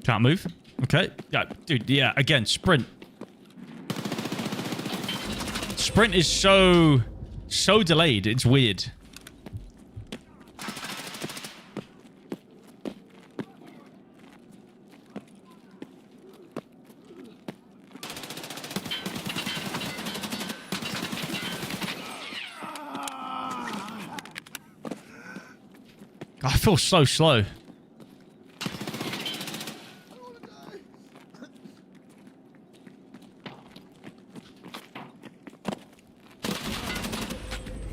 Can't move. Okay. Yeah, dude, yeah, again, sprint. Sprint is so delayed. It's weird. I feel so slow.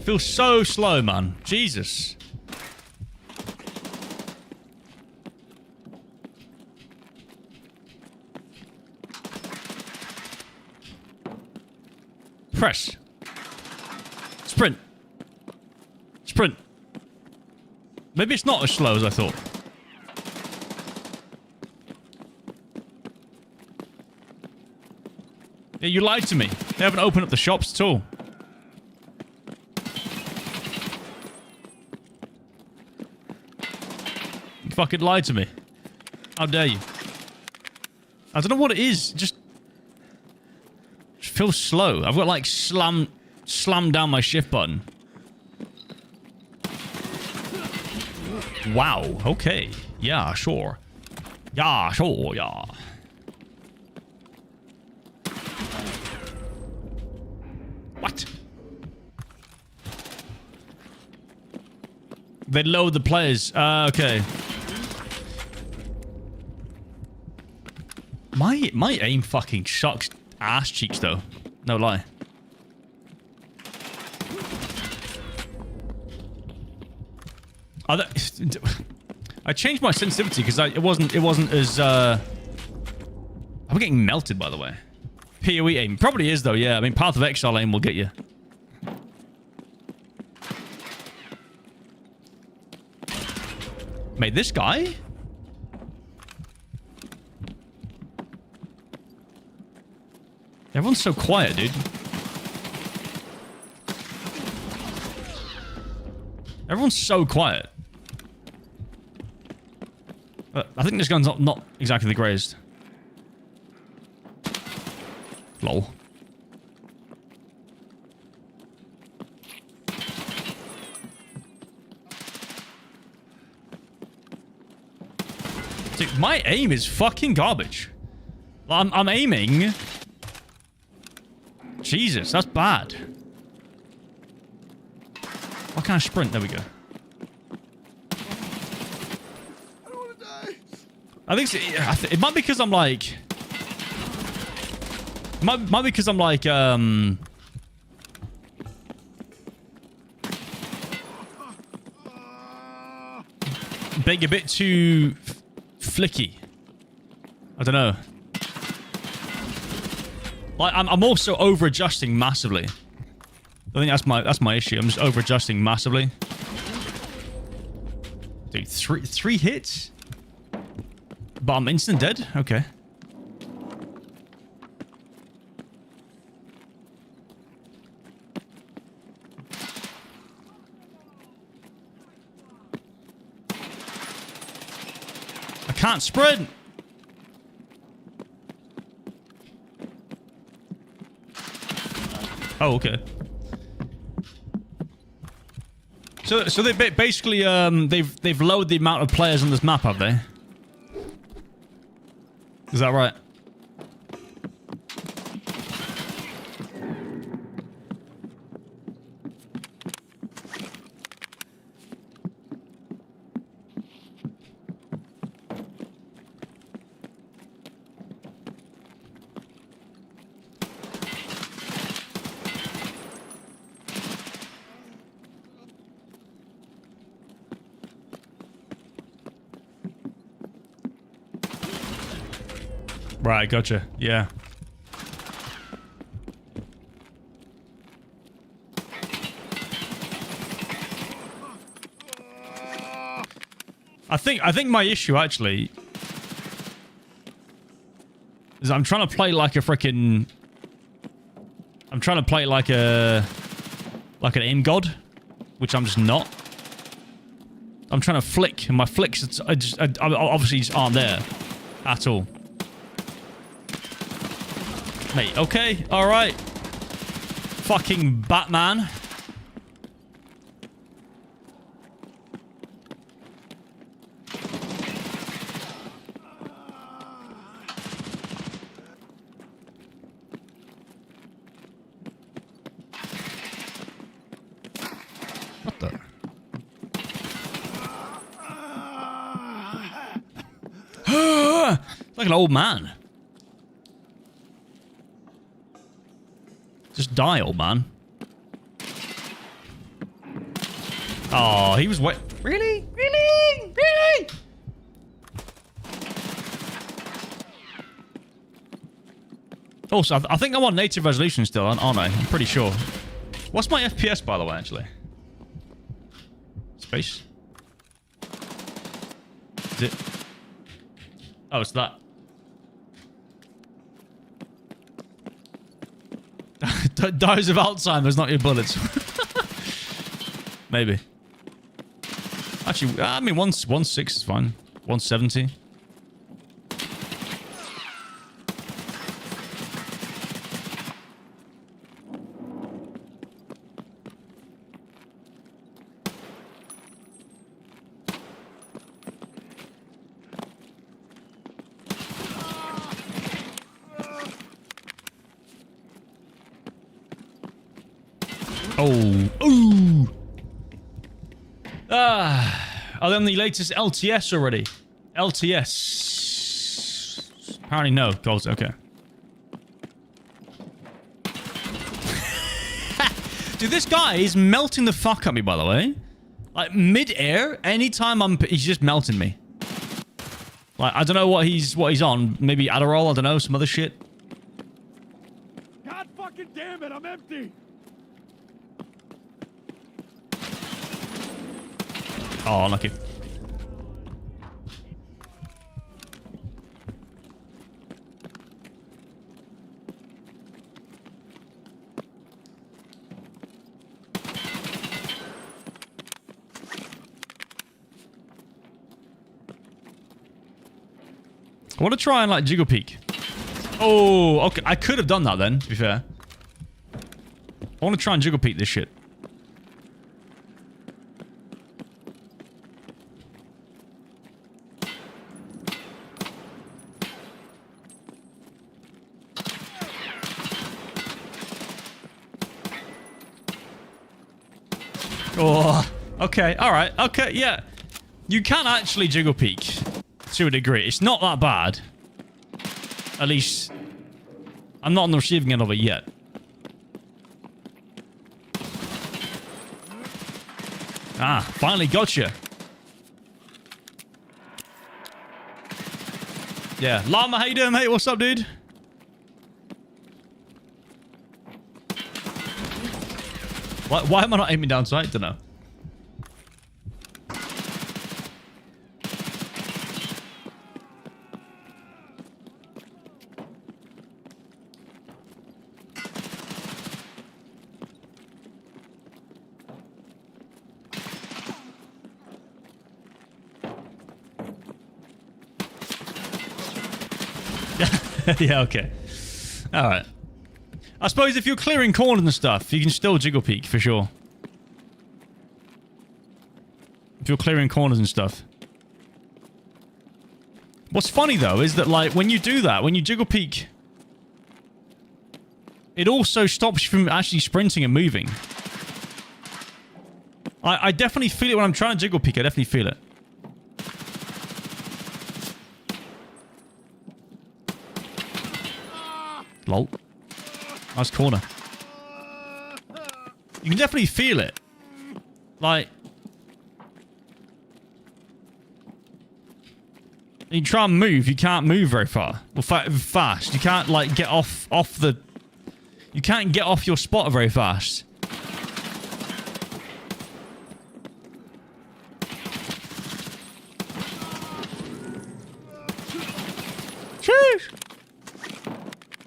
Feel so slow, man. Jesus. Press. Sprint. Sprint. Maybe it's not as slow as I thought. Yeah, you lied to me. They haven't opened up the shops at all. You fucking lied to me. How dare you? I don't know what it is. Just feels slow. I've got like slam down my shift button. Wow. Okay. Yeah, sure. Yeah, sure. Yeah. What? They load the players. Okay. My aim fucking sucks ass cheeks though. No lie. I changed my sensitivity because it wasn't as I'm getting melted, by the way. PoE aim probably is though. Yeah, I mean Path of Exile aim will get you. Mate, this guy. Everyone's so quiet, dude. Everyone's so quiet. I think this gun's not exactly the greatest. Lol. Dude, my aim is fucking garbage. I'm aiming. Jesus, that's bad. Why can't I sprint? There we go. I think it might be because I'm like... Might be because I'm like, big, a bit too flicky. I don't know. Like, I'm also over-adjusting massively. I think that's my issue. I'm just over-adjusting massively. Dude, three hits? But I'm instant dead? Okay. I can't sprint! Oh, okay. So they basically they've lowered the amount of players on this map, have they? Is that right? Right, gotcha. Yeah. I think my issue actually is I'm trying to play like a freaking. I'm trying to play like an aim god, which I'm just not. I'm trying to flick, and my flicks obviously just aren't there at all. Mate, okay, alright. Fucking Batman. What the? Like an old man. Just die, old man. Oh, he was wet. Really? Really? Really? Also, I think I'm on native resolution still, aren't I? I'm pretty sure. What's my FPS, by the way, actually? Space? Is it? Oh, it's that. Dies of Alzheimer's, not your bullets. Maybe. Actually, I mean, 1.6 is fine. 170. Oh. Ooh. Are they on the latest LTS already? LTS. Apparently no. Goals. Okay. Dude, this guy is melting the fuck out of me, by the way. Like, mid-air, anytime he's just melting me. Like, I don't know what he's on. Maybe Adderall, I don't know, some other shit. God fucking damn it, I'm empty. Oh, unlucky. I want to try and, like, jiggle peek. Oh, okay. I could have done that then, to be fair. I want to try and jiggle peek this shit. Oh, okay, alright, okay, yeah. You can actually jiggle peek to a degree. It's not that bad. At least, I'm not on the receiving end of it yet. Ah, finally got you. Yeah. Llama, how you doing, mate? What's up, dude? Why am I not aiming down sight? Don't know. Yeah, okay. Alright. I suppose if you're clearing corners and stuff, you can still jiggle peek, for sure. If you're clearing corners and stuff. What's funny, though, is that, like, when you do that, when you jiggle peek, it also stops you from actually sprinting and moving. I definitely feel it when I'm trying to jiggle peek. I definitely feel it. Lol. Nice corner. You can definitely feel it. Like... you try and move, you can't move very far. Well, fast. You can't, like, get off the... you can't get off your spot very fast.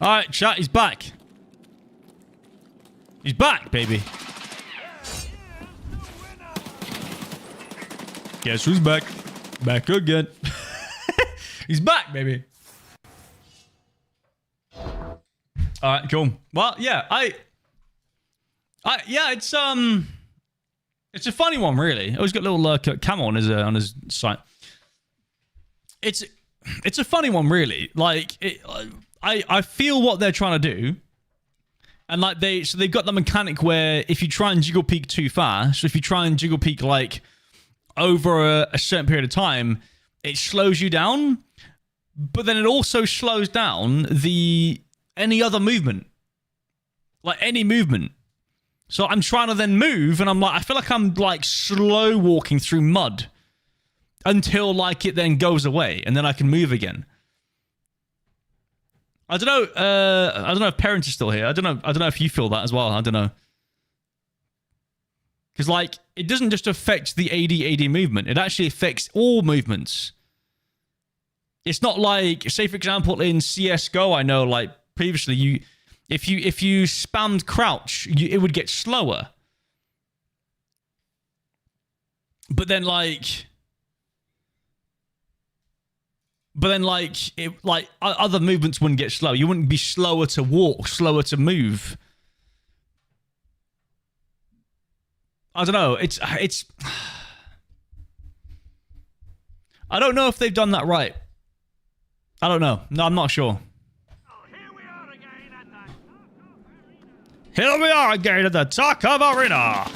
Alright, chat, he's back. He's back, baby. Guess who's back? Back again. He's back, baby. Alright, cool. Well, yeah, yeah, it's a funny one, really. Oh, he's got a little cam on his site. It's a funny one, really. Like, I feel what they're trying to do. And like they've got the mechanic where if you try and jiggle peek too fast, if you try and jiggle peek like over a certain period of time, it slows you down. But then it also slows down any other movement. Like any movement. So I'm trying to then move and I'm like, I feel like I'm like slow walking through mud until like it then goes away and then I can move again. I don't know if parents are still here. I don't know if you feel that as well. I don't know. Because, like, it doesn't just affect the AD movement. It actually affects all movements. It's not like, say, for example, in CSGO, I know, like, previously, if you spammed crouch, it would get slower. But then, like... but then, like other movements wouldn't get slow. You wouldn't be slower to walk, slower to move. I don't know. It's. I don't know if they've done that right. I don't know. No, I'm not sure. Here we are again at the Here we are again at the Tarkov Arena.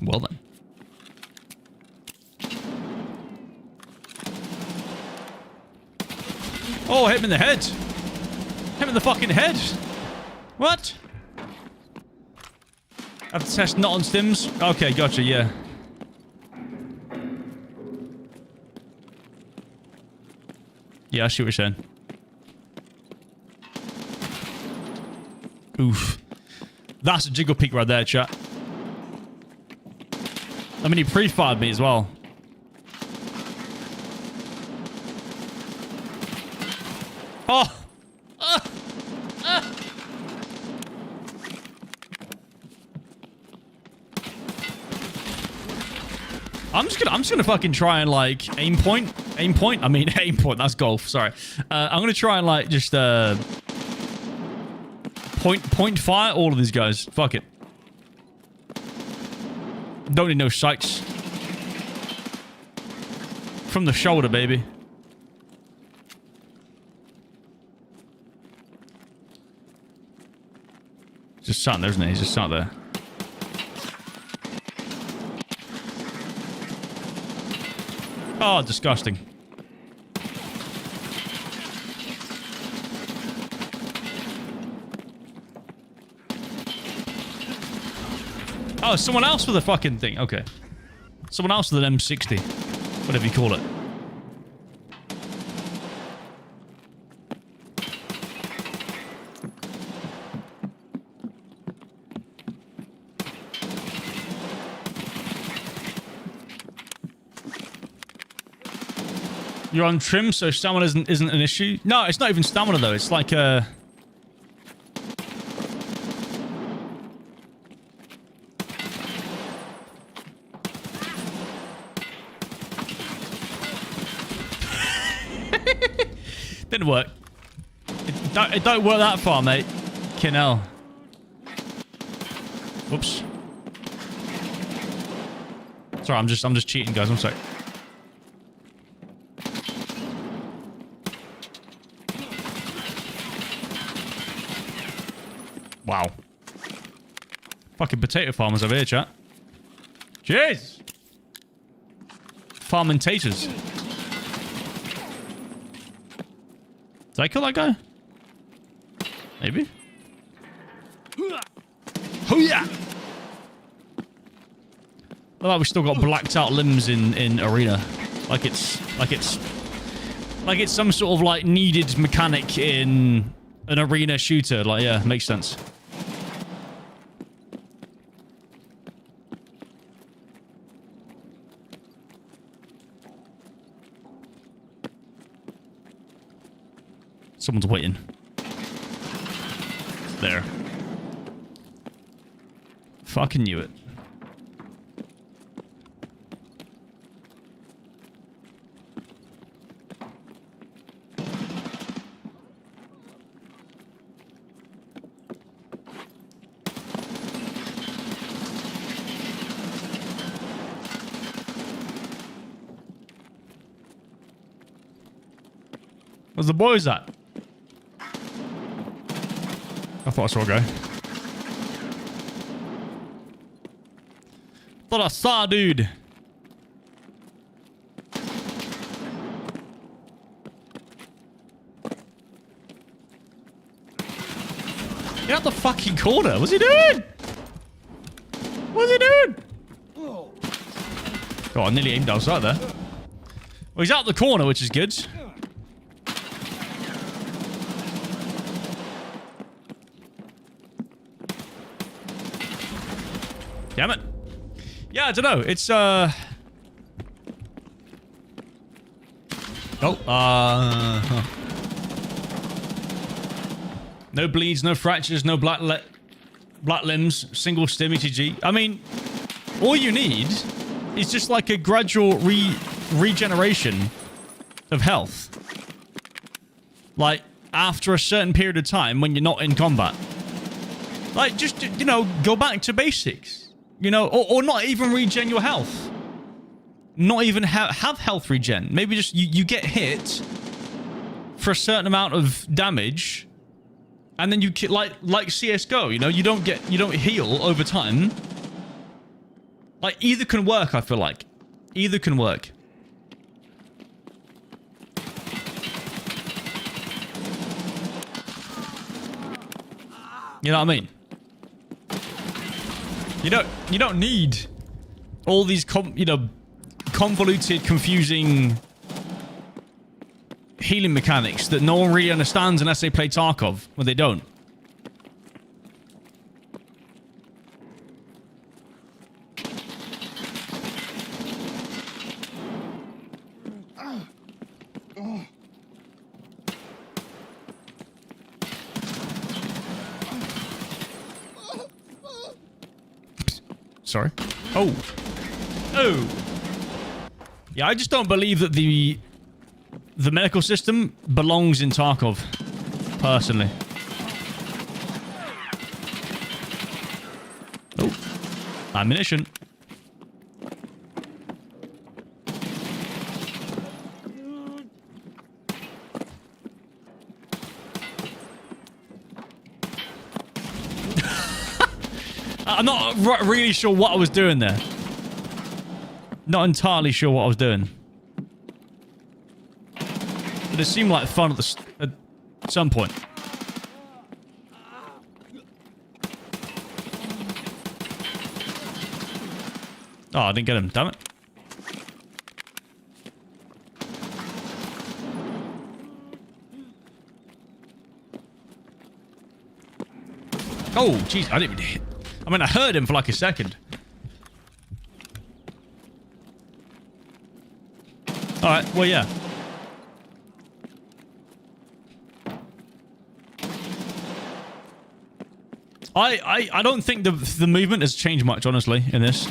Well then. Oh, hit him in the head. Hit him in the fucking head. What? I have to test not on stims. Okay, gotcha, yeah. Yeah, I see what you're saying. Oof. That's a jiggle peek right there, chat. I mean, he pre-fired me as well. Oh! I'm just gonna fucking try and like aim point. I mean aim point. That's golf. Sorry. I'm gonna try and like just point fire all of these guys. Fuck it. Don't need no sights. from the shoulder, baby. Just sat there, isn't he? He's just sat there. Oh, disgusting. Oh, someone else with a fucking thing. Okay. Someone else with an M60. Whatever you call it. You're on trim, so stamina isn't an issue. No, it's not even stamina though. It's like a... Didn't work. It don't work that far, mate. Kinel. Whoops. Sorry, I'm just cheating, guys. I'm sorry. Wow. Fucking potato farmers over here, chat. Jeez. Farming taters. Did I kill that guy? Maybe. Oh yeah. Well, we still got blacked out limbs in arena, like it's some sort of like needed mechanic in an arena shooter. Like, yeah, makes sense. Someone's waiting. There. Fucking knew it. Where's the boys at? I thought I saw a guy. Thought I saw a dude. Get out the fucking corner. What's he doing? What's he doing? Oh, I nearly aimed outside there. Well, he's out the corner, which is good. Damn it. Yeah, I don't know. It's, Oh, No bleeds, no fractures, no black limbs, single stim ETG. I mean, all you need is just like a gradual regeneration of health. Like, after a certain period of time when you're not in combat. Like, just, you know, go back to basics. You know, or not even regen your health. Not even have health regen. Maybe just you get hit for a certain amount of damage, and then you like CS:GO. You know, you don't heal over time. Like, either can work. I feel like either can work. You know what I mean? You don't need all these convoluted, confusing healing mechanics that no one really understands unless they play Tarkov, when they don't. Sorry. Oh. Oh. Yeah, I just don't believe that the medical system belongs in Tarkov, personally. Oh. Ammunition. I'm not really sure what I was doing there. Not entirely sure what I was doing. But it seemed like fun at some point. Oh, I didn't get him. Damn it. Oh, jeez. I didn't even hit. I mean, I heard him for like a second. Alright, well, yeah. I don't think the movement has changed much, honestly, in this.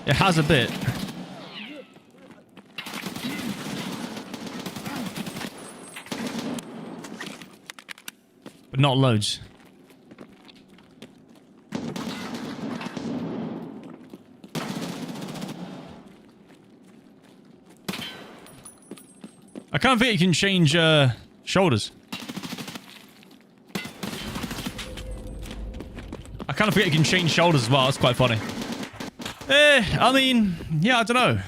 It has a bit. But not loads. I kind of think you can change shoulders. I kind of forget you can change shoulders as well. That's quite funny. I mean, yeah, I don't know.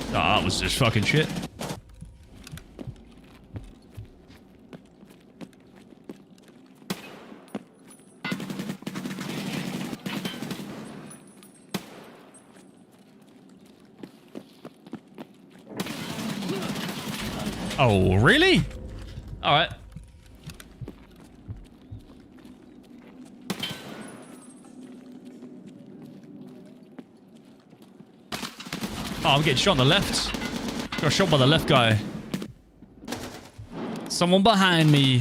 Oh, that was just fucking shit. Oh, really? All right. Oh, I'm getting shot on the left. Got shot by the left guy. Someone behind me.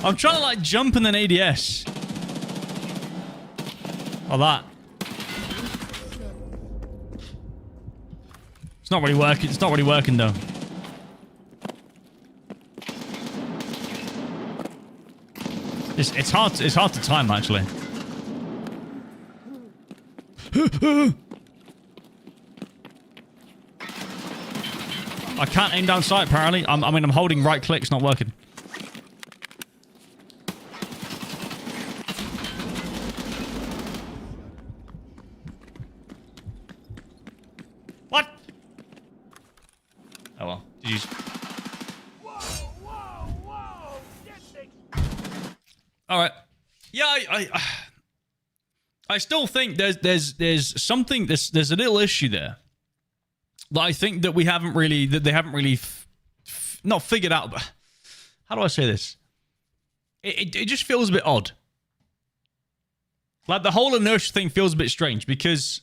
I'm trying to like jump and then ADS. Oh, that. It's not really working. It's not really working though. It's hard. It's hard to time actually. I can't aim down sight apparently. I mean, I'm holding right click. It's not working. What? Oh well. GG's. All right. Yeah, I still think there's something there's a little issue there that I think that we haven't really they haven't really not figured out. But how do I say this? It just feels a bit odd. Like the whole inertia thing feels a bit strange because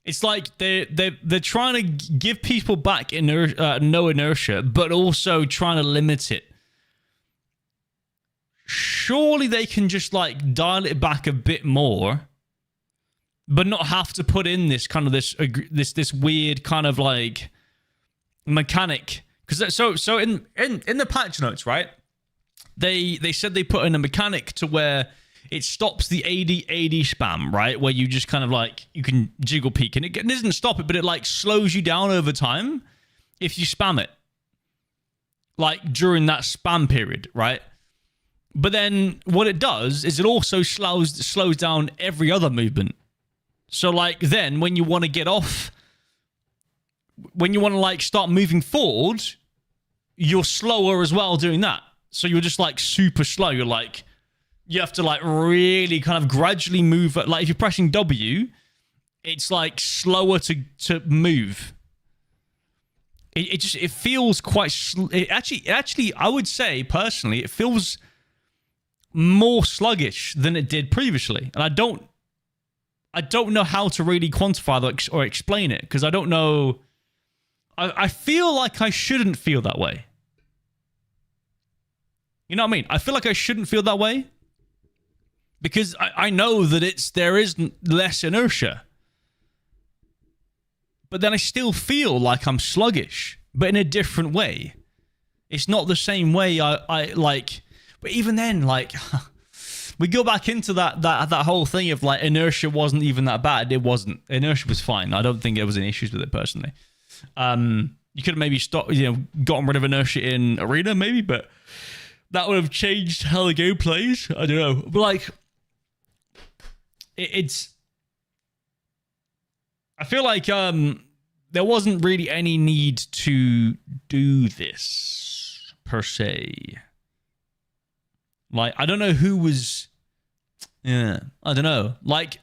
it's like they're trying to give people back no inertia, but also trying to limit it. Surely they can just like dial it back a bit more, but not have to put in this kind of this weird kind of like mechanic. Because so in the patch notes, right? They said they put in a mechanic to where it stops the AD spam, right? Where you just kind of like you can jiggle peek, and it doesn't stop it, but it like slows you down over time if you spam it, like during that spam period, right? But then what it does is it also slows down every other movement. So like then when you want to get off, when you want to like start moving forward, you're slower as well doing that. So you're just like super slow. You're like, you have to like really kind of gradually move. Like if you're pressing W, it's like slower to move. It feels quite, actually, I would say personally, it feels more sluggish than it did previously. And I don't know how to really quantify that or explain it because I don't know. I feel like I shouldn't feel that way. You know what I mean? I feel like I shouldn't feel that way. because I know that there is less inertia. But then I still feel like I'm sluggish, but in a different way. It's not the same way I like. But even then, like, we go back into that whole thing of like inertia wasn't even that bad. It wasn't. Inertia was fine. I don't think there was any issues with it personally. You could have maybe gotten rid of inertia in Arena, maybe, but that would have changed how the game plays. I don't know. But like, it's. I feel like there wasn't really any need to do this per se. Like, I don't know who was. Yeah, I don't know. Like,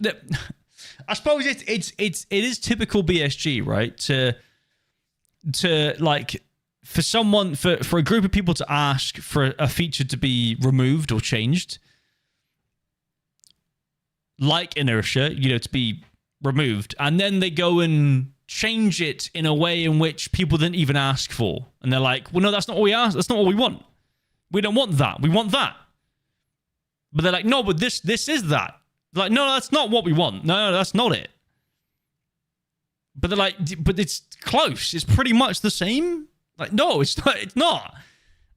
I suppose it is typical BSG, right? To like for a group of people to ask for a feature to be removed or changed, like inertia, to be removed, and then they go and change it in a way in which people didn't even ask for, and they're like, well, no, that's not what we asked, that's not what we want, we don't want that, we want that. But they're like, no, but this is that. They're like, no, that's not what we want, no, that's not it. But they're like, but it's close, it's pretty much the same. Like, no, it's not.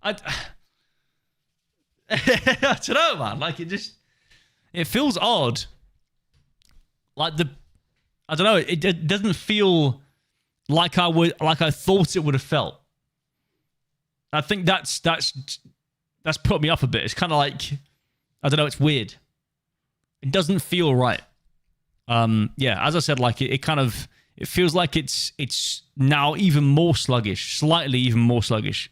I don't know, man. Like, it feels odd. Like I don't know. It doesn't feel like I thought it would have felt. I think that's put me off a bit. It's kind of like, I don't know. It's weird. It doesn't feel right. Yeah. As I said, like it feels like it's now even more sluggish, slightly even more sluggish.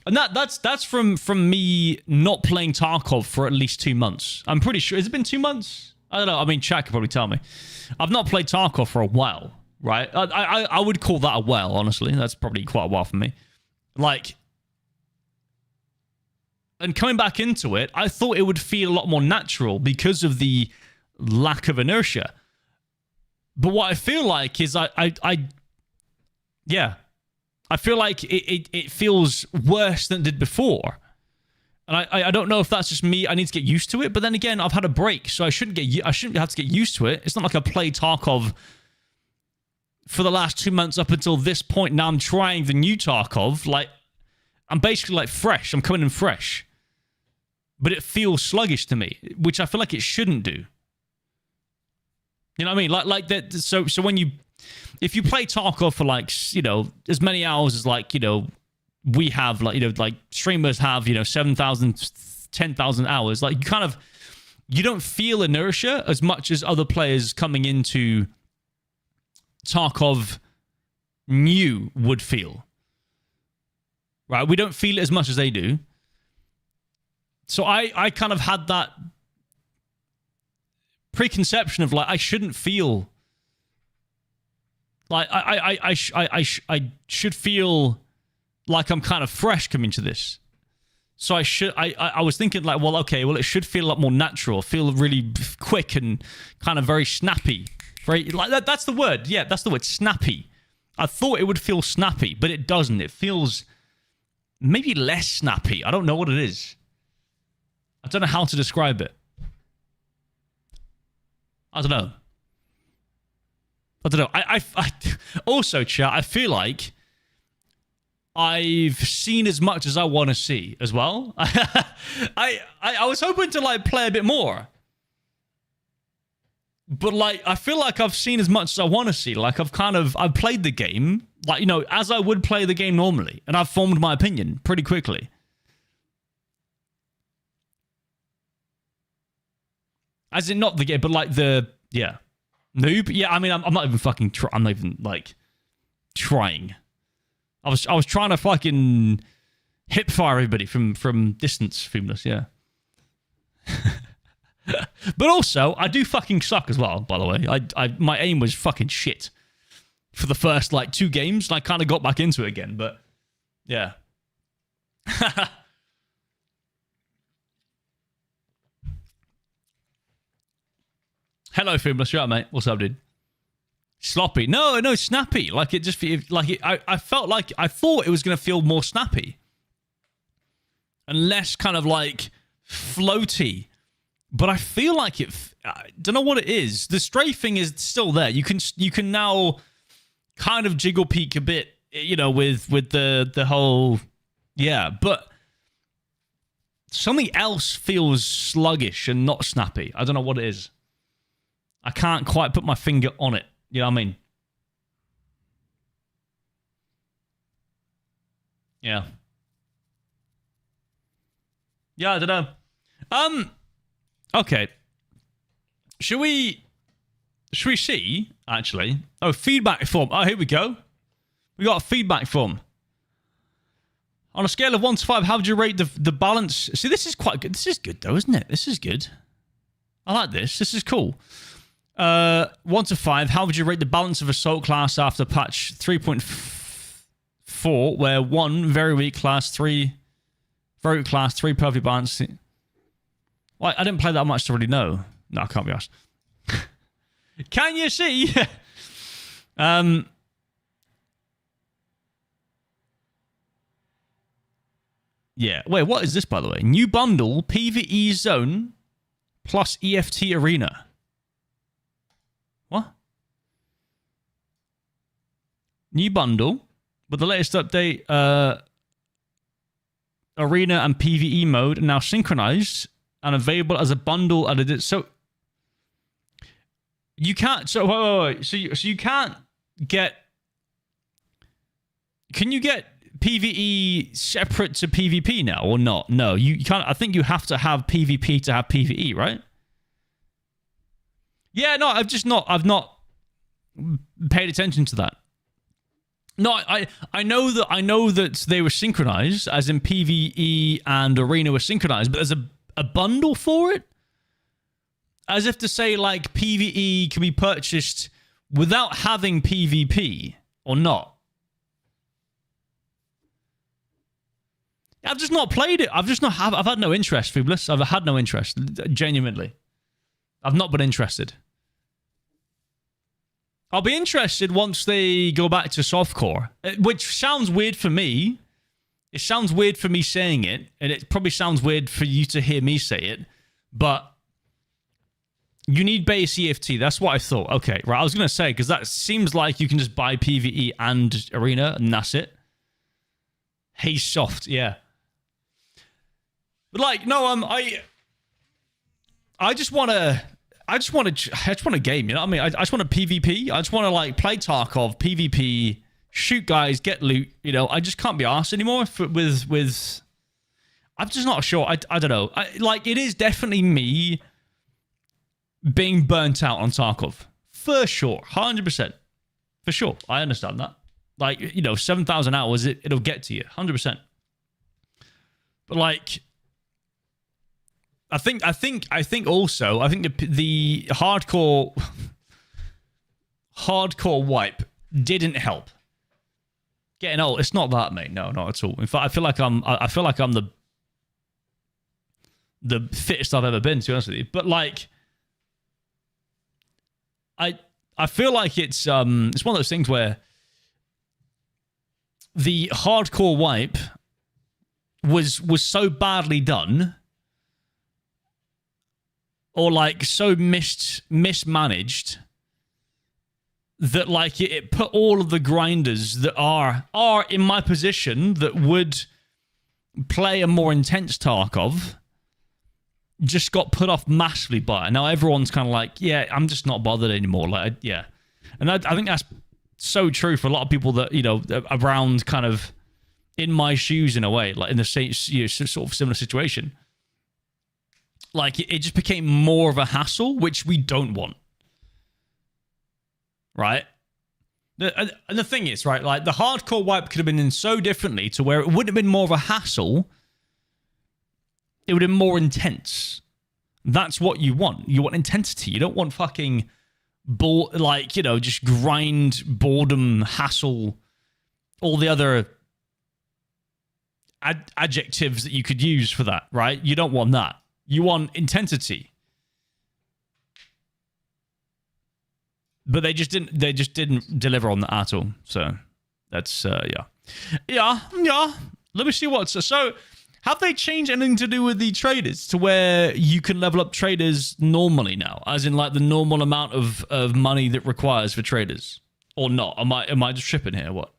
And that's from me not playing Tarkov for at least 2 months. I'm pretty sure. Has it been 2 months? I don't know. I mean, chat could probably tell me. I've not played Tarkov for a while, right? I would call that a while, honestly. That's probably quite a while for me. Like, and coming back into it, I thought it would feel a lot more natural because of the lack of inertia. But what I feel like is I feel like it feels worse than it did before. And I don't know if that's just me. I need to get used to it. But then again, I've had a break, so I shouldn't have to get used to it. It's not like I played Tarkov for the last 2 months up until this point. Now I'm trying the new Tarkov. Like, I'm basically like fresh. I'm coming in fresh. But it feels sluggish to me, which I feel like it shouldn't do. You know what I mean? Like that. So if you play Tarkov for like, as many hours as like, we have, like, like streamers have, 7,000, 10,000 hours, like you don't feel inertia as much as other players coming into Tarkov new would feel. Right? We don't feel it as much as they do. So I kind of had that preconception of like, I shouldn't feel like I should feel like I'm kind of fresh coming to this. So I was thinking like, well, okay, well, it should feel a lot more natural, feel really quick and kind of very snappy. Very, like that's the word. Yeah, that's the word, snappy. I thought it would feel snappy, but it doesn't. It feels maybe less snappy. I don't know what it is. I don't know how to describe it. I don't know. I also, chat, I feel like I've seen as much as I want to see as well. I was hoping to like play a bit more. But like, I feel like I've seen as much as I want to see. Like I've played the game, like, as I would play the game normally. And I've formed my opinion pretty quickly. As in not the game, but like yeah. Noob? Yeah, I mean, I'm not even fucking I'm not even like trying. I was trying to fucking hip fire everybody from distance, Fumless, yeah. But also, I do fucking suck as well, by the way. My aim was fucking shit for the first like 2 games, and I kind of got back into it again, but yeah. Hello, Fumless, you alright, mate? What's up, dude? Sloppy. No, snappy. Like it just I felt like I thought it was going to feel more snappy and less kind of like floaty but I feel like I don't know what it is. The strafing is still there. You can now kind of jiggle peek a bit, you know, with the whole, yeah, but something else feels sluggish and not snappy. I don't know what it is. I can't quite put my finger on it. You know what I mean? Yeah. Yeah, I don't know. Okay. Should we see, actually? Oh, feedback form. Oh, here we go. We got a feedback form. On a scale of 1 to 5, how would you rate the balance? See, this is quite good. This is good, though, isn't it? This is good. I like this. This is cool. 1 to 5, how would you rate the balance of Assault class after patch 3.4, where 1, very weak class, 3, very weak class, 3, perfectly balanced? Well, I didn't play that much to really know. No, I can't be asked. Can you see? Yeah. Wait, what is this, by the way? New bundle, PvE zone, plus EFT arena. What? New bundle, with the latest update, arena and PvE mode are now synchronized and available as a bundle. So you can't. So wait. So you can't get. Can you get PvE separate to PvP now or not? No, you can't. I think you have to have PvP to have PvE, right? Yeah, no, I've not paid attention to that. No, I know that they were synchronized, as in PvE and arena were synchronized, but there's a bundle for it? As if to say, like, PvE can be purchased without having PvP, or not? I've just not played it. I've had no interest, Feebless. I've had no interest, genuinely. I've not been interested. I'll be interested once they go back to softcore, which sounds weird for me. It sounds weird for me saying it, and it probably sounds weird for you to hear me say it, but you need base EFT. That's what I thought. Okay, right. I was going to say, because that seems like you can just buy PvE and arena, and that's it. Hayz soft, yeah. But like, no, I just want a game, you know what I mean? I just want a PvP. I just want to, like, play Tarkov, PvP, shoot guys, get loot, you know? I just can't be arsed anymore with... I'm just not sure. I don't know. Like, it is definitely me being burnt out on Tarkov. For sure. 100%. For sure. I understand that. Like, you know, 7,000 hours, it'll get to you. 100%. But, like... I think also the hardcore wipe didn't help. Getting old, it's not that, mate. No, not at all. In fact, I feel like I'm the fittest I've ever been, to be honest with you. But like, I feel like it's one of those things where the hardcore wipe was so badly done, or like so mismanaged, that like it put all of the grinders that are in my position that would play a more intense Tarkov just got put off massively by it. Now everyone's kind of like, yeah, I'm just not bothered anymore. Like, yeah. And I think that's so true for a lot of people that, you know, around kind of in my shoes in a way, like in the same, you know, sort of similar situation. Like, it just became more of a hassle, which we don't want. Right? And the thing is, right, like, the hardcore wipe could have been in so differently to where it wouldn't have been more of a hassle. It would have been more intense. That's what you want. You want intensity. You don't want fucking, like, you know, just grind, boredom, hassle, all the other adjectives that you could use for that, right? You don't want that. You want intensity. But they just didn't deliver on that at all. So that's yeah. Let me see what's so Have they changed anything to do with the traders to where you can level up traders normally now, as in like the normal amount of money that requires for traders, or not? Am I just tripping here? What?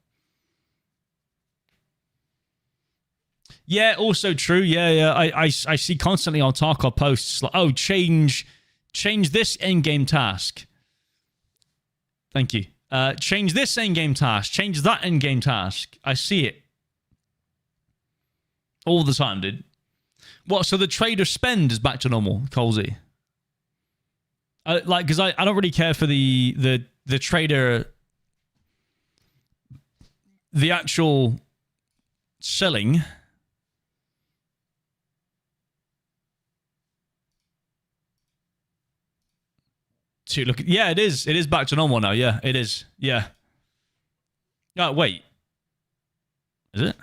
Yeah, also true. Yeah. I see constantly on Tarkov posts like, oh, change this in-game task. Thank you. Change this in-game task. Change that in-game task. I see it all the time, dude. What? So the trader spend is back to normal, Colsey? Like, because I don't really care for the trader, the actual selling. To look at, yeah, it is back to normal now. Yeah, it is. Yeah. Oh, wait. Is it?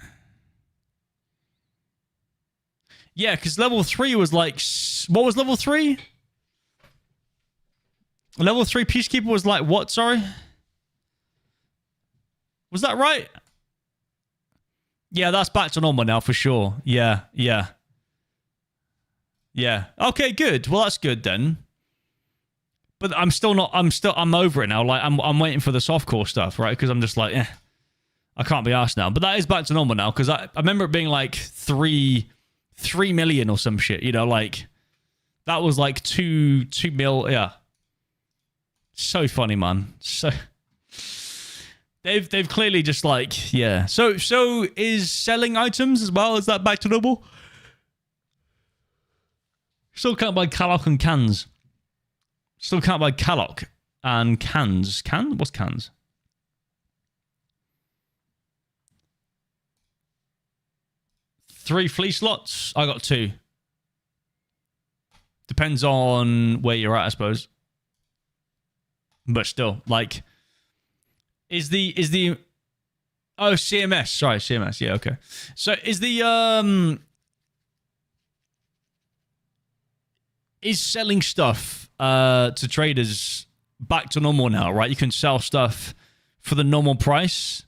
Yeah, because level 3 was like, what was level 3? Level 3 Peacekeeper was like what, sorry? Was that right? Yeah, that's back to normal now for sure. Yeah. Okay, good. Well, that's good then. But I'm over it now. Like, I'm waiting for the softcore stuff, right? Because I'm just like, I can't be arsed now. But that is back to normal now, because I remember it being like 3 million or some shit, you know, like that was like 2 mil. Yeah. So funny, man. So they've clearly just like, yeah. So is selling items as well, is that back to normal? Still can't buy Calloc and cans. Still can't buy Calloc and cans. What's cans? Three flea slots. I got 2. Depends on where you're at, I suppose. But still, like, is the oh, CMS. Sorry, CMS. Yeah, okay. So is the is selling stuff to traders back to normal now, right? You can sell stuff for the normal price.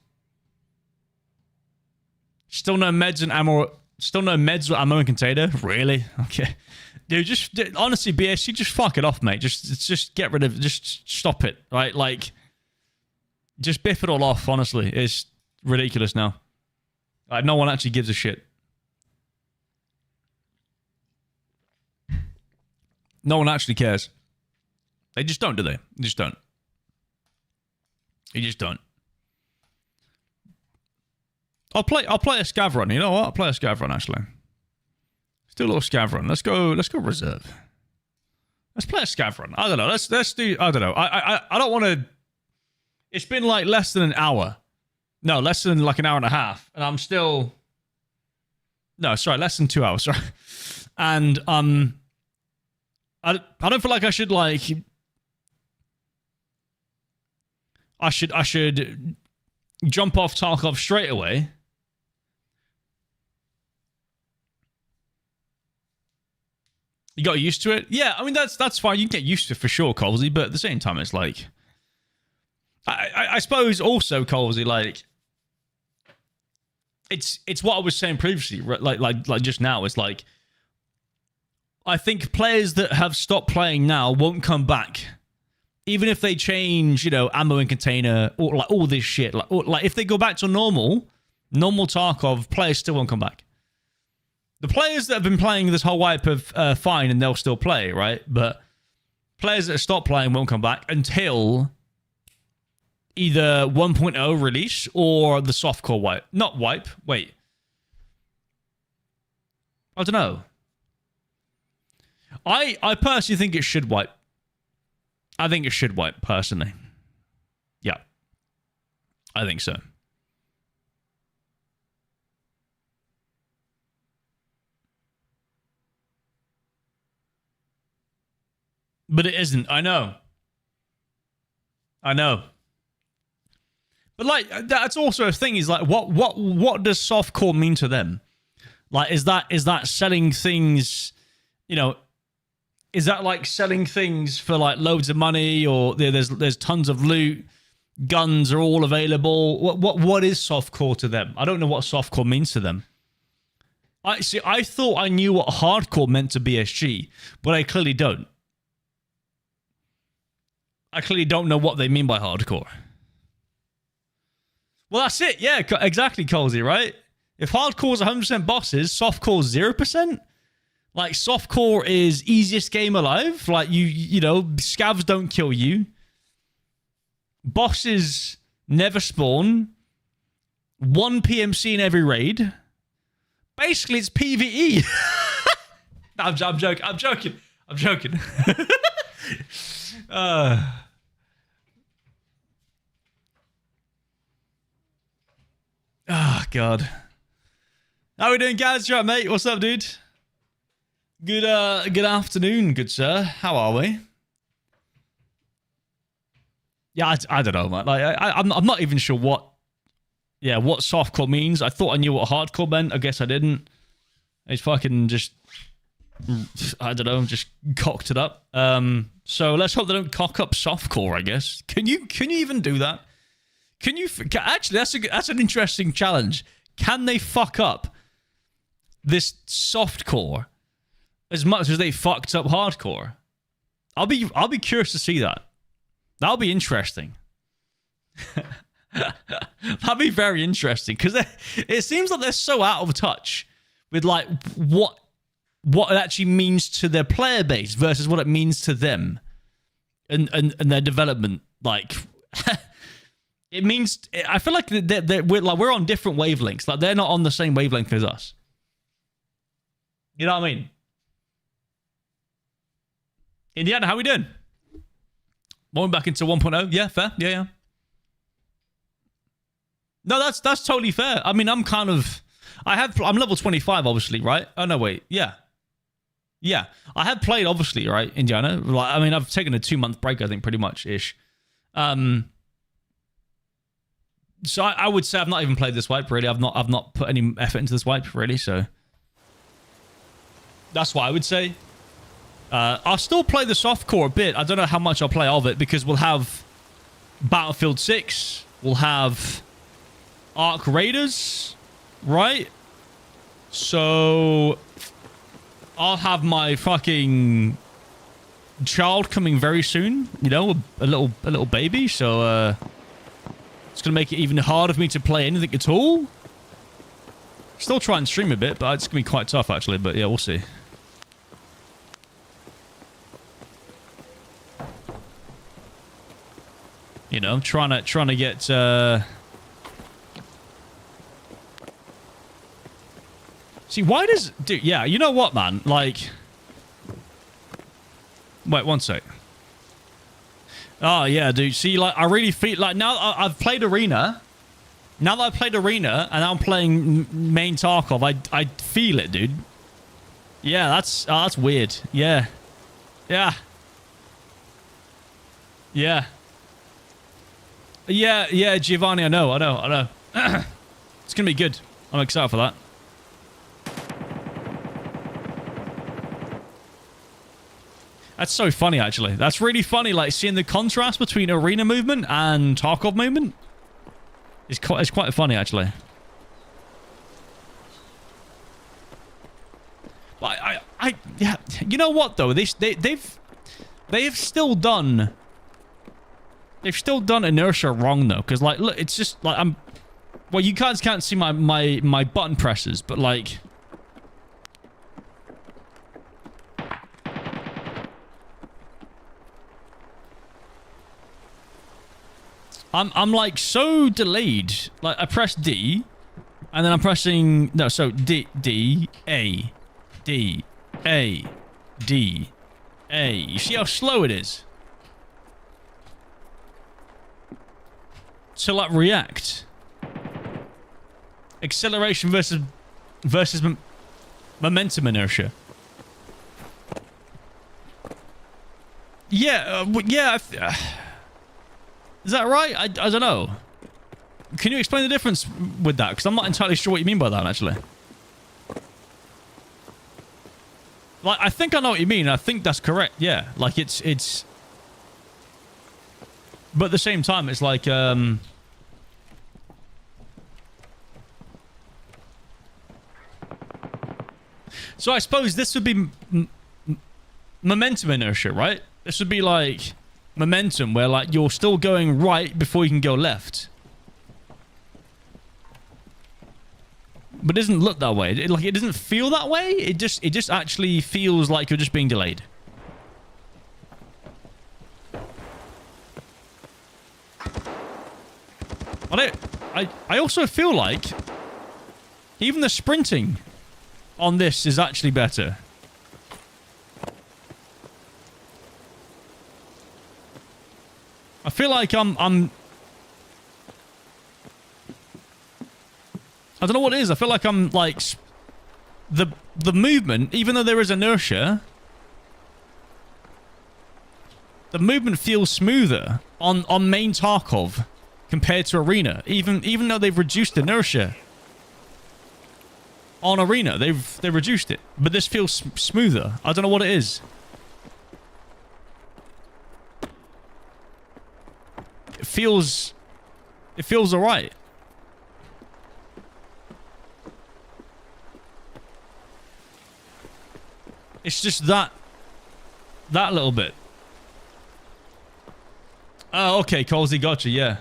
Still no meds and ammo. Still no meds or ammo and container. Really? Okay, dude. Honestly, BSC, just fuck it off, mate. Just get rid of. Just stop it, right? Like, just biff it all off. Honestly, it's ridiculous now. Like, no one actually gives a shit. No one actually cares. They just don't, do they? They just don't. They just don't. I'll play a scav run. You know what? I'll play a scav run, actually. Let's do a little scav run. Let's go reserve. Let's play a scav run. I don't know. Let's do. I don't know. I don't want to. It's been like less than an hour. No, less than like an hour and a half, and I'm still. No, sorry, less than 2 hours. Sorry, and I don't feel like I should like. I should jump off Tarkov straight away. You got used to it? Yeah, I mean, that's fine. You can get used to it for sure, Colsey, but at the same time, it's like... I suppose also, Colsey, like... It's what I was saying previously, like just now. It's like... I think players that have stopped playing now won't come back. Even if they change, you know, ammo and container, or like all this shit. Like if they go back to normal Tarkov, players still won't come back. The players that have been playing this whole wipe of fine, and they'll still play, right? But players that have stopped playing won't come back until either 1.0 release or the softcore wipe. Not wipe. Wait. I don't know. I personally think it should wipe. I think it should wipe, personally. Yeah. I think so. But it isn't. I know. But like, that's also a thing. Is like, what does softcore mean to them? Like, is that selling things? You know, is that like selling things for like loads of money, or there's tons of loot, guns are all available? What is softcore to them? I don't know what softcore means to them. I see. I thought I knew what hardcore meant to BSG, but I clearly don't. I clearly don't know what they mean by hardcore. Well, that's it. Yeah, exactly, Colsey, right? If hardcore is 100% bosses, softcore is 0%. Like, softcore is easiest game alive. Like, you know, scavs don't kill you. Bosses never spawn. 1 PMC in every raid. Basically, it's PvE. I'm joking. I'm joking. I'm joking. Oh, God. How we doing, guys? You all right, mate? What's up, dude? Good afternoon, good sir. How are we? Yeah, I don't know, man. Like, I'm not even sure what softcore means. I thought I knew what hardcore meant. I guess I didn't. It's fucking just, I don't know, just cocked it up. So let's hope they don't cock up softcore, I guess. Can you even do that? Can you... Actually, that's an interesting challenge. Can they fuck up this softcore as much as they fucked up hardcore? I'll be curious to see that. That'll be interesting. That'd be very interesting, because it seems like they're so out of touch with like what it actually means to their player base versus what it means to them and their development. Like, it means, I feel like we're on different wavelengths. Like, they're not on the same wavelength as us. You know what I mean? Indiana, how we doing? Going back into 1.0? Yeah, fair. Yeah. No, that's totally fair. I mean, I'm level 25, obviously, right? Oh, no, wait. Yeah. I have played, obviously, right, Indiana? Like, I mean, I've taken a 2-month break, I think, pretty much-ish. So I would say I've not even played this wipe, really. I've not put any effort into this wipe, really, so... That's what I would say. I'll still play the softcore a bit. I don't know how much I'll play of it, because we'll have Battlefield 6. We'll have Ark Raiders, right? So I'll have my fucking child coming very soon. You know, a little baby. So it's gonna make it even harder for me to play anything at all. Still try and stream a bit, but it's gonna be quite tough actually. But yeah, we'll see. You know, trying to get see, why does... Dude, yeah, you know what, man? Like... Wait, one sec. Oh, yeah, dude. See, like, I really feel... Like, now I've played Arena. Now that I've played Arena, and I'm playing main Tarkov, I feel it, dude. Yeah, that's weird. Yeah. Yeah. Yeah. Yeah, Giovanni, I know. It's gonna be good. I'm excited for that. That's so funny, actually. That's really funny, like, seeing the contrast between Arena movement and Tarkov movement. It's quite funny, actually. But yeah, you know what, though? They've still done... They've still done inertia wrong, though, because, like, look, it's just, like, well, you guys can't see my button presses, but, like... I'm, like, so delayed. Like, I press D, and then I'm pressing... No, so D, A, D, A, D, A. You see how slow it is? To, like, react. Acceleration versus momentum inertia. Yeah, yeah. Is that right? I don't know. Can you explain the difference with that? Because I'm not entirely sure what you mean by that, actually. Like, I think I know what you mean. I think that's correct. Yeah. Like, it's... But at the same time, it's like, So I suppose this would be momentum inertia, right? This would be like momentum where like you're still going right before you can go left. But it doesn't look that way. It doesn't feel that way. It just actually feels like you're just being delayed. I also feel like even the sprinting on this is actually better. I feel like I'm I don't know what it is. I feel like I'm like the movement, even though there is inertia, the movement feels smoother on main Tarkov compared to Arena. Even though they've reduced inertia on Arena, they've reduced it, but this feels smoother. I don't know what it is. It feels alright. It's just that little bit. Oh, okay, Colsey, gotcha, yeah.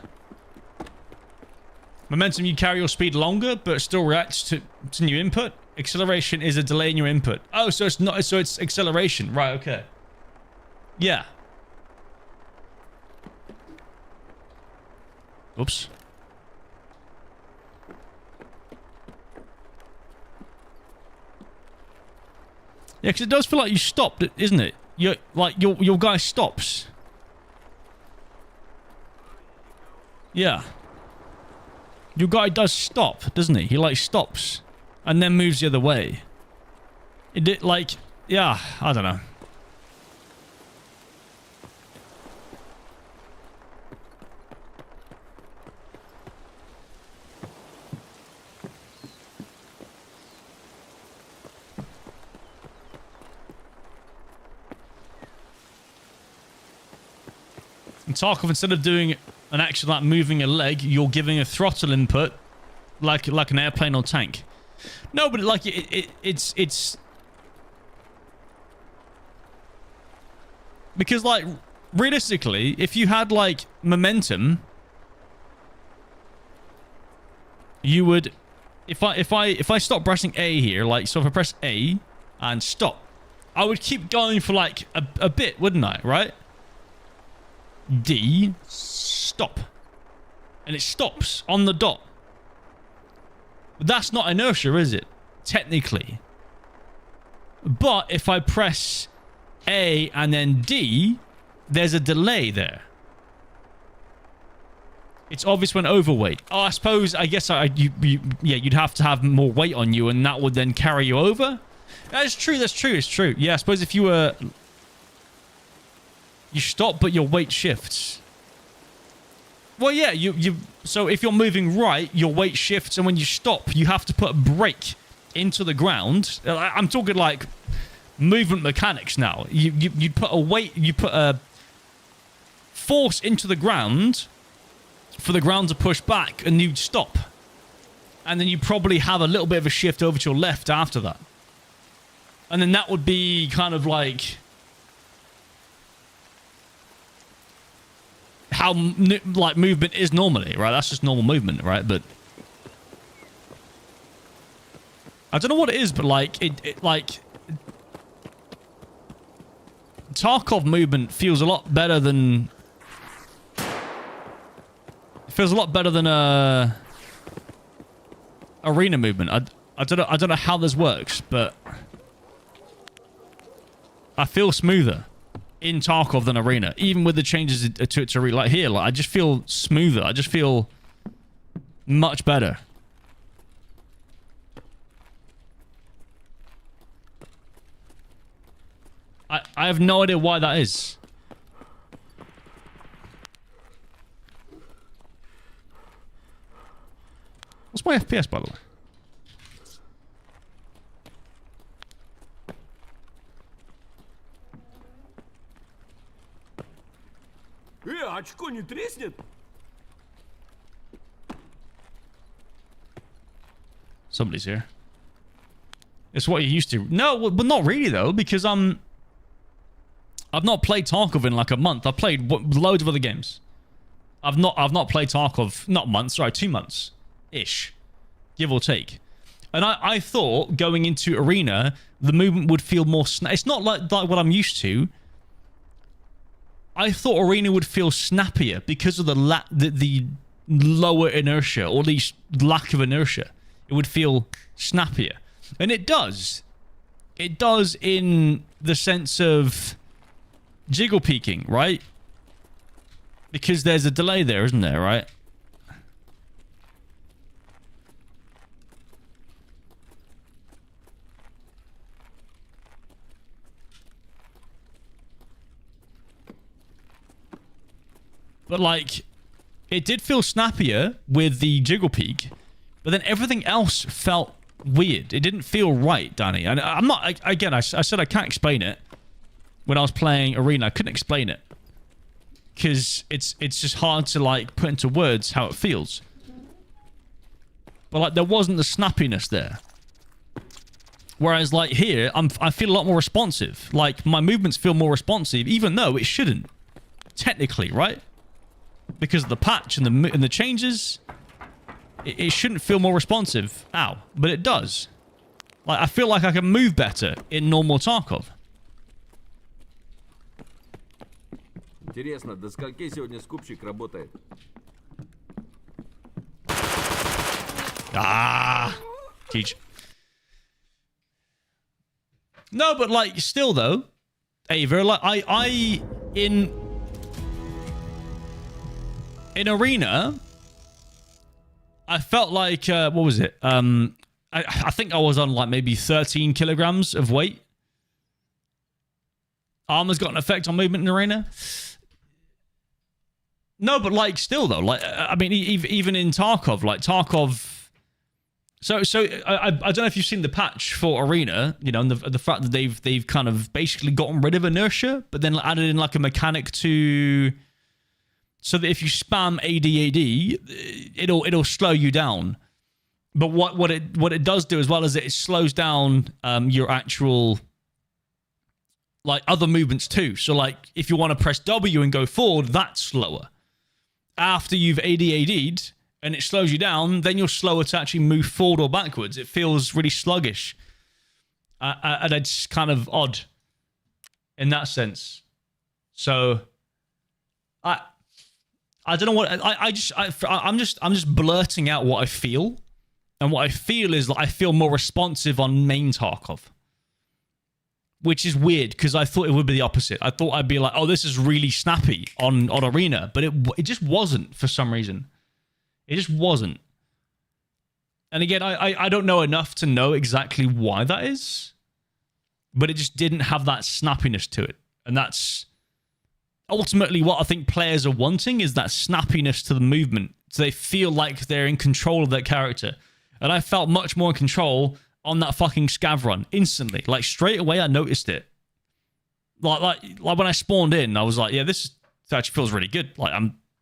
Momentum, you carry your speed longer, but still reacts to new input. Acceleration is a delay in your input. Oh, so it's not, so it's acceleration. Right, okay. Yeah. Oops. Yeah, because it does feel like you stopped, isn't it? You're, like, your guy stops. Yeah. Your guy does stop, doesn't he? He, like, stops. And then moves the other way. It like... Yeah, I don't know. In Tarkov, instead of doing an action like moving a leg, you're giving a throttle input like an airplane or tank. No, but like it's because like realistically, if you had like momentum, you would if I stop pressing A here, like so if I press A and stop, I would keep going for like a bit, wouldn't I? Right? D, stop. And it stops on the dot. But that's not inertia, is it? Technically. But if I press A and then D, there's a delay there. It's obvious when overweight. Oh, I suppose, I guess you'd have to have more weight on you and that would then carry you over. That's true, it's true. Yeah, I suppose if you were... You stop, but your weight shifts. Well, yeah, so if you're moving right, your weight shifts, and when you stop, you have to put a brake into the ground. I'm talking like movement mechanics now. You put a weight, you put a force into the ground for the ground to push back, and you'd stop. And then you probably have a little bit of a shift over to your left after that. And then that would be kind of like... how like movement is normally, right? That's just normal movement, right? But I don't know what it is, but like it like Tarkov movement feels a lot better than arena movement. I don't know how this works, but I feel smoother in Tarkov than Arena, even with the changes to Arena. Like here, like I just feel smoother. I just feel much better. I have no idea why that is. What's my FPS, by the way? Очко не треснет? Somebody's here. It's what you're used to. No, but not really though, because I've not played Tarkov in like a month. I've played loads of other games. I've not played Tarkov, not months, sorry, 2 months ish, give or take. And I thought going into Arena, the movement would feel more. It's not like what I'm used to. I thought Arena would feel snappier because of the lower inertia, or at least lack of inertia. It would feel snappier. And it does. It does in the sense of jiggle peeking, right? Because there's a delay there, isn't there, right? But like, it did feel snappier with the jiggle peak, but then everything else felt weird. It didn't feel right, Danny. And I'm not, again, I said I can't explain it. When I was playing Arena, I couldn't explain it. Because it's just hard to like put into words how it feels. But like, there wasn't the snappiness there. Whereas like here, I feel a lot more responsive. Like, my movements feel more responsive, even though it shouldn't. Technically, right? Because of the patch and the changes, it shouldn't feel more responsive. Ow. But it does. Like, I feel like I can move better in normal Tarkov. Интересно, до скольки сегодня скупщик работает? Ah. Teach. No, but like, still though, Ava, like, in Arena, I felt like, what was it? I think I was on like maybe 13 kilograms of weight. Armor's got an effect on movement in Arena. No, but like, still though, like, I mean, even in Tarkov, like Tarkov. So I don't know if you've seen the patch for Arena, you know, and the fact that they've kind of basically gotten rid of inertia, but then added in like a mechanic to, so that if you spam ADAD, it'll slow you down. But what it does do as well is it slows down your actual like other movements too. So like if you want to press W and go forward, that's slower. After you've ADAD'd and it slows you down, then you're slower to actually move forward or backwards. It feels really sluggish. And it's kind of odd in that sense. So I don't know what I'm just blurting out what I feel. And what I feel is like I feel more responsive on main Tarkov. Which is weird, because I thought it would be the opposite. I thought I'd be like, oh, this is really snappy on Arena. But it just wasn't for some reason. It just wasn't. And again, I don't know enough to know exactly why that is. But it just didn't have that snappiness to it. And that's ultimately what I think players are wanting, is that snappiness to the movement. So they feel like they're in control of their character. And I felt much more in control on that fucking scav run instantly. Like, straight away, I noticed it. Like when I spawned in, I was like, yeah, this actually feels really good. Like,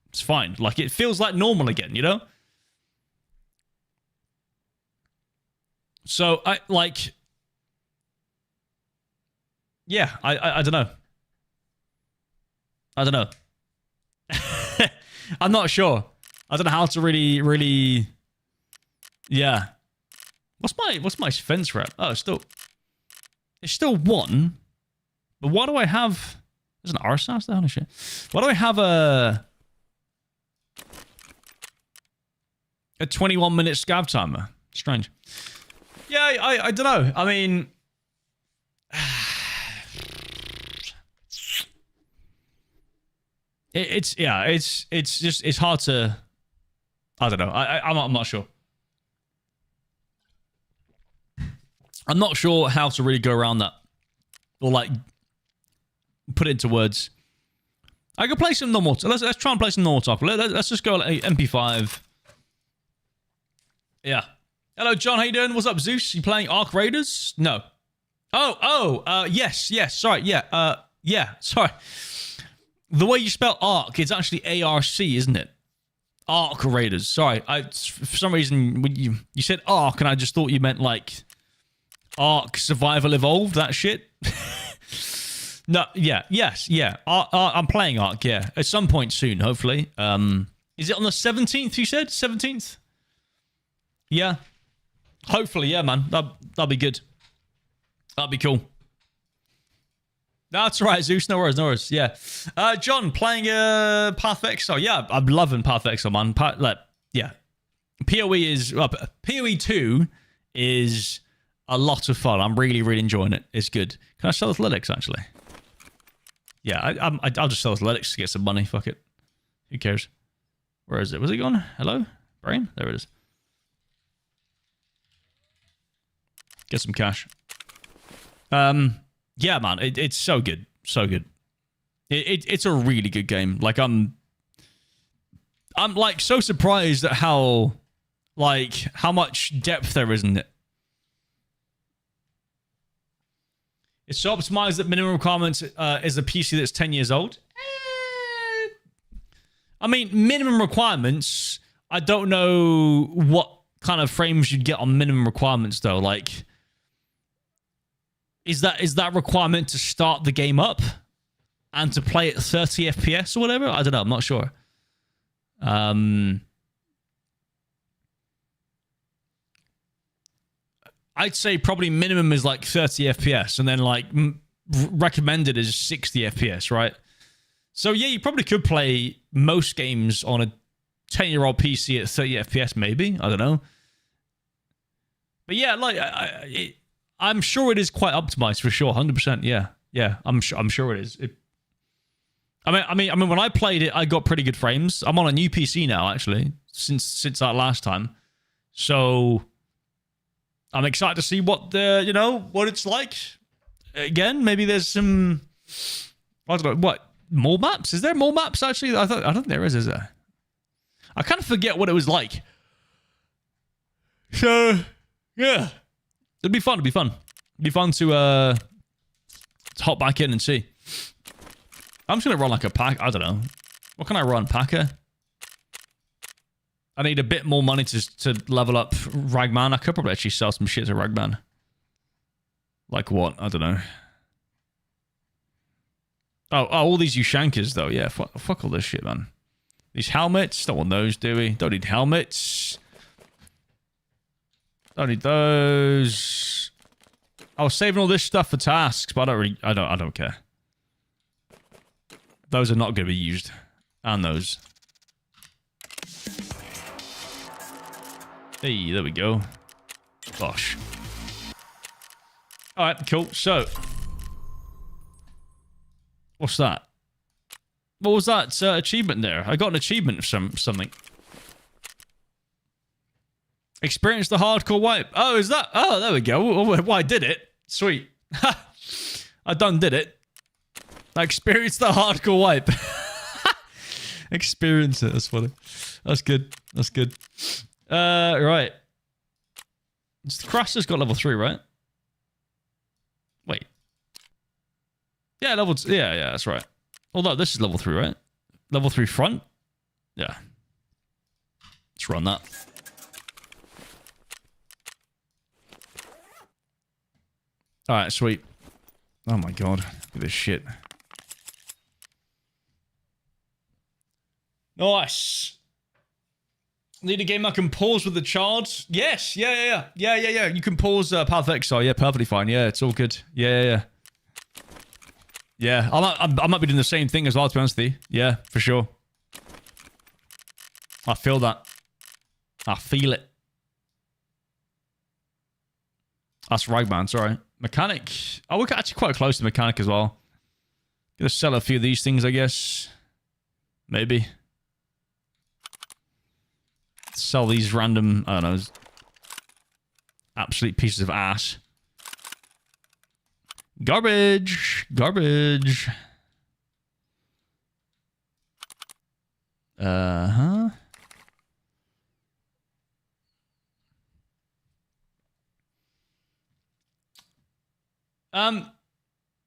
it's fine. Like, it feels like normal again, you know? So, I don't know. I don't know. I'm not sure. I don't know how to really, yeah. What's my fence rep? Oh, it's still 1. But why do I have? There's an RSAS there, holy shit. Why do I have a 21-minute scav timer? Strange. Yeah, I don't know. I mean, it's hard to. I don't know. I'm not sure. I'm not sure how to really go around that, or like put it into words. I could play some normal. Let's try and play some normal talk. Let's just go like MP5. Yeah. Hello, John. How you doing? What's up, Zeus? You playing Ark Raiders? No. Yes. Sorry. Yeah. Sorry. The way you spell Ark, it's actually ARC, isn't it? Ark Raiders. Sorry. For some reason when you said Ark, and I just thought you meant like Ark Survival Evolved, that shit. No, yeah, yes, yeah. I'm playing Ark, yeah. At some point soon, hopefully. Is it on the 17th, you said? 17th? Yeah. Hopefully, yeah, man. That'll be good. That'll be cool. That's right, Zeus. No worries, no worries. Yeah. John, playing Path of Exile. Yeah, I'm loving Path of Exile, man. Yeah. PoE is... PoE 2 is a lot of fun. I'm really, really enjoying it. It's good. Can I sell athletics, actually? Yeah, I'll just sell athletics to get some money. Fuck it. Who cares? Where is it? Was it gone? Hello? Brain? There it is. Get some cash. Yeah, man. It's so good. So good. It's a really good game. Like, I'm like so surprised at how much depth there is in it. It's so optimized that minimum requirements is a PC that's 10 years old. I mean, minimum requirements, I don't know what kind of frames you'd get on minimum requirements, though. Like, is that requirement to start the game up and to play at 30 FPS or whatever? I don't know. I'm not sure. I'd say probably minimum is like 30 FPS, and then like recommended is 60 FPS, right? So yeah, you probably could play most games on a 10-year-old PC at 30 FPS, maybe. I don't know. But yeah, like I'm sure it is quite optimized for sure, 100%. Yeah, I'm sure it is. I mean, when I played it, I got pretty good frames. I'm on a new PC now, actually, since that last time. So I'm excited to see what what it's like. Again, maybe there's some, I don't know, what, more maps? Is there more maps, actually? I don't think there is there? I kind of forget what it was like. So, yeah. It'd be fun. It'd be fun to hop back in and see. I'm just going to run like a pack. I don't know. What can I run? Packer? I need a bit more money to level up Ragman. I could probably actually sell some shit to Ragman. Like what? I don't know. Oh, all these Ushankers, though. Yeah, fuck all this shit, man. These helmets. Don't want those, do we? Don't need helmets. Don't need those. I was saving all this stuff for tasks, but I don't care. Those are not going to be used. And those. Hey, there we go. Gosh. Alright, cool. So. What's that? What was that achievement there? I got an achievement for something. Experience the hardcore wipe. Oh, is that? Oh, there we go. Well, I did it. Sweet. I done did it. I experienced the hardcore wipe. Experience it. That's funny. That's good. That's good. Right. The Crasher's got level 3, right? Wait. Yeah, level 2. Yeah, that's right. Although this is level 3, right? Level 3 front? Yeah. Let's run that. Alright, sweet. Oh my god. Look at this shit. Nice. Need a game I can pause with the charge? Yes. Yeah. You can pause Path of Exile. Yeah, perfectly fine. Yeah, it's all good. Yeah. Yeah, I might be doing the same thing as well, to be honest with you. Yeah, for sure. I feel that. I feel it. That's Ragman, sorry. Mechanic. Oh, we're actually quite close to Mechanic as well. Gonna sell a few of these things, I guess. Maybe. Sell these random, I don't know, absolute pieces of ass. Garbage. Uh-huh.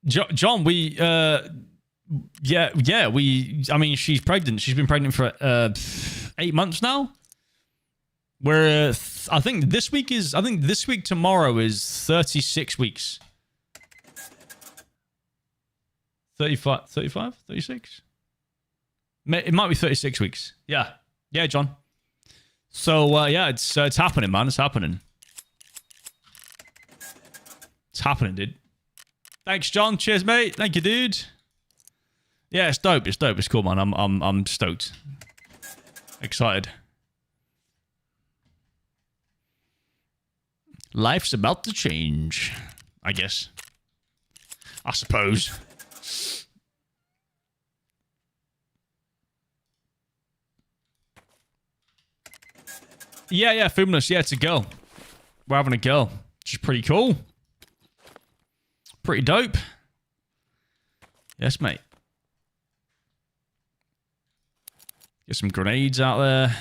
John, we, I mean, she's pregnant. She's been pregnant for 8 months now. We're, I think this week tomorrow is 36 weeks. 35, 36? It might be 36 weeks. Yeah. Yeah, John. So, yeah, it's happening, man. It's happening. It's happening, dude. Thanks, John. Cheers, mate. Thank you, dude. Yeah, it's dope. It's dope. It's cool, man. I'm stoked. Excited. Life's about to change, I guess. I suppose. Yeah, Fumless. Yeah, it's a girl. We're having a girl. Which is pretty cool. Pretty dope. Yes, mate. Get some grenades out there.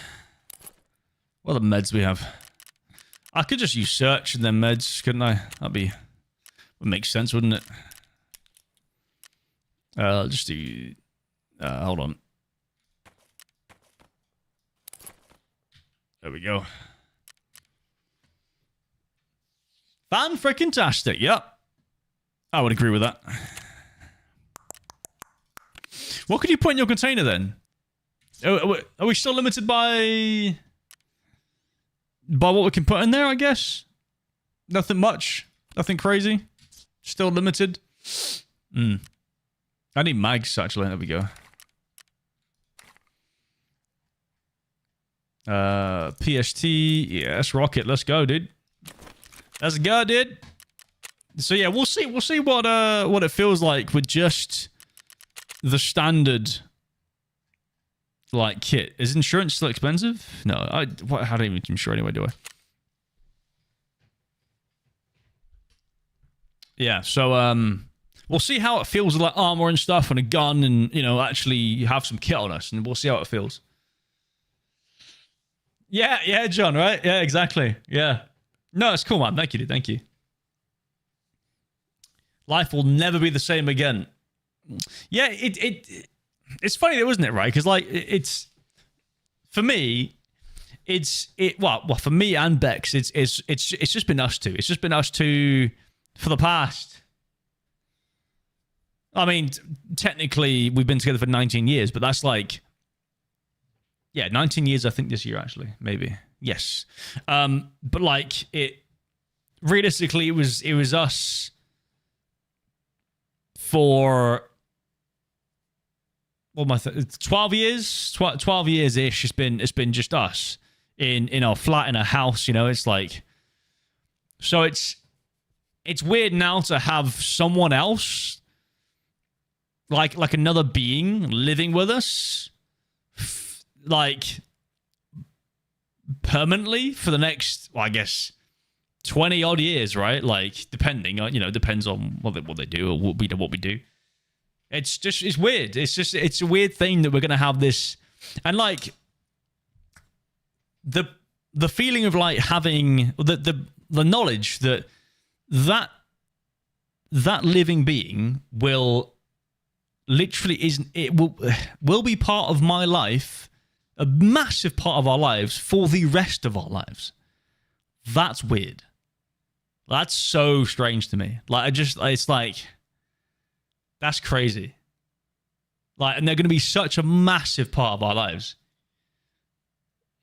What are the meds we have? I could just use search and then meds, couldn't I? Would make sense, wouldn't it? I'll just do... hold on. There we go. Fan-frickin-tastic, yep. I would agree with that. What could you put in your container then? Are we still limited by what we can put in there, I guess? Nothing much. Nothing crazy. Still limited. I need mags, actually. There we go. PST. Yes, rocket. Let's go, dude. Let's go, dude. So yeah, we'll see what it feels like with just the standard like kit. Is insurance still expensive? No, I don't even insure anyway, do I? Yeah, so we'll see how it feels with like armor and stuff and a gun and, you know, actually have some kit on us, and we'll see how it feels. Yeah, John, right? Yeah, exactly. Yeah. No, it's cool, man. Thank you, dude. Thank you. Life will never be the same again. Yeah, it's funny though, isn't it, right? Because like it's for me, well for me and Bex, it's just been us two. It's just been us two for the past. I mean, technically we've been together for 19 years, but that's like, yeah, 19 years I think this year actually, maybe. Yes. But like it realistically it was us for 12 years, 12 years ish. It's been just us in our flat in a house, you know. It's like, so it's weird now to have someone else like another being living with us like permanently for the next, well, I guess 20 odd years, right? Like depending on, you know, depends on what they do or what we do. It's weird. It's a weird thing that we're going to have this, and like the feeling of like having the knowledge that living being will literally will be part of my life, a massive part of our lives for the rest of our lives. That's weird. That's so strange to me. Like it's like, that's crazy. Like, and they're going to be such a massive part of our lives.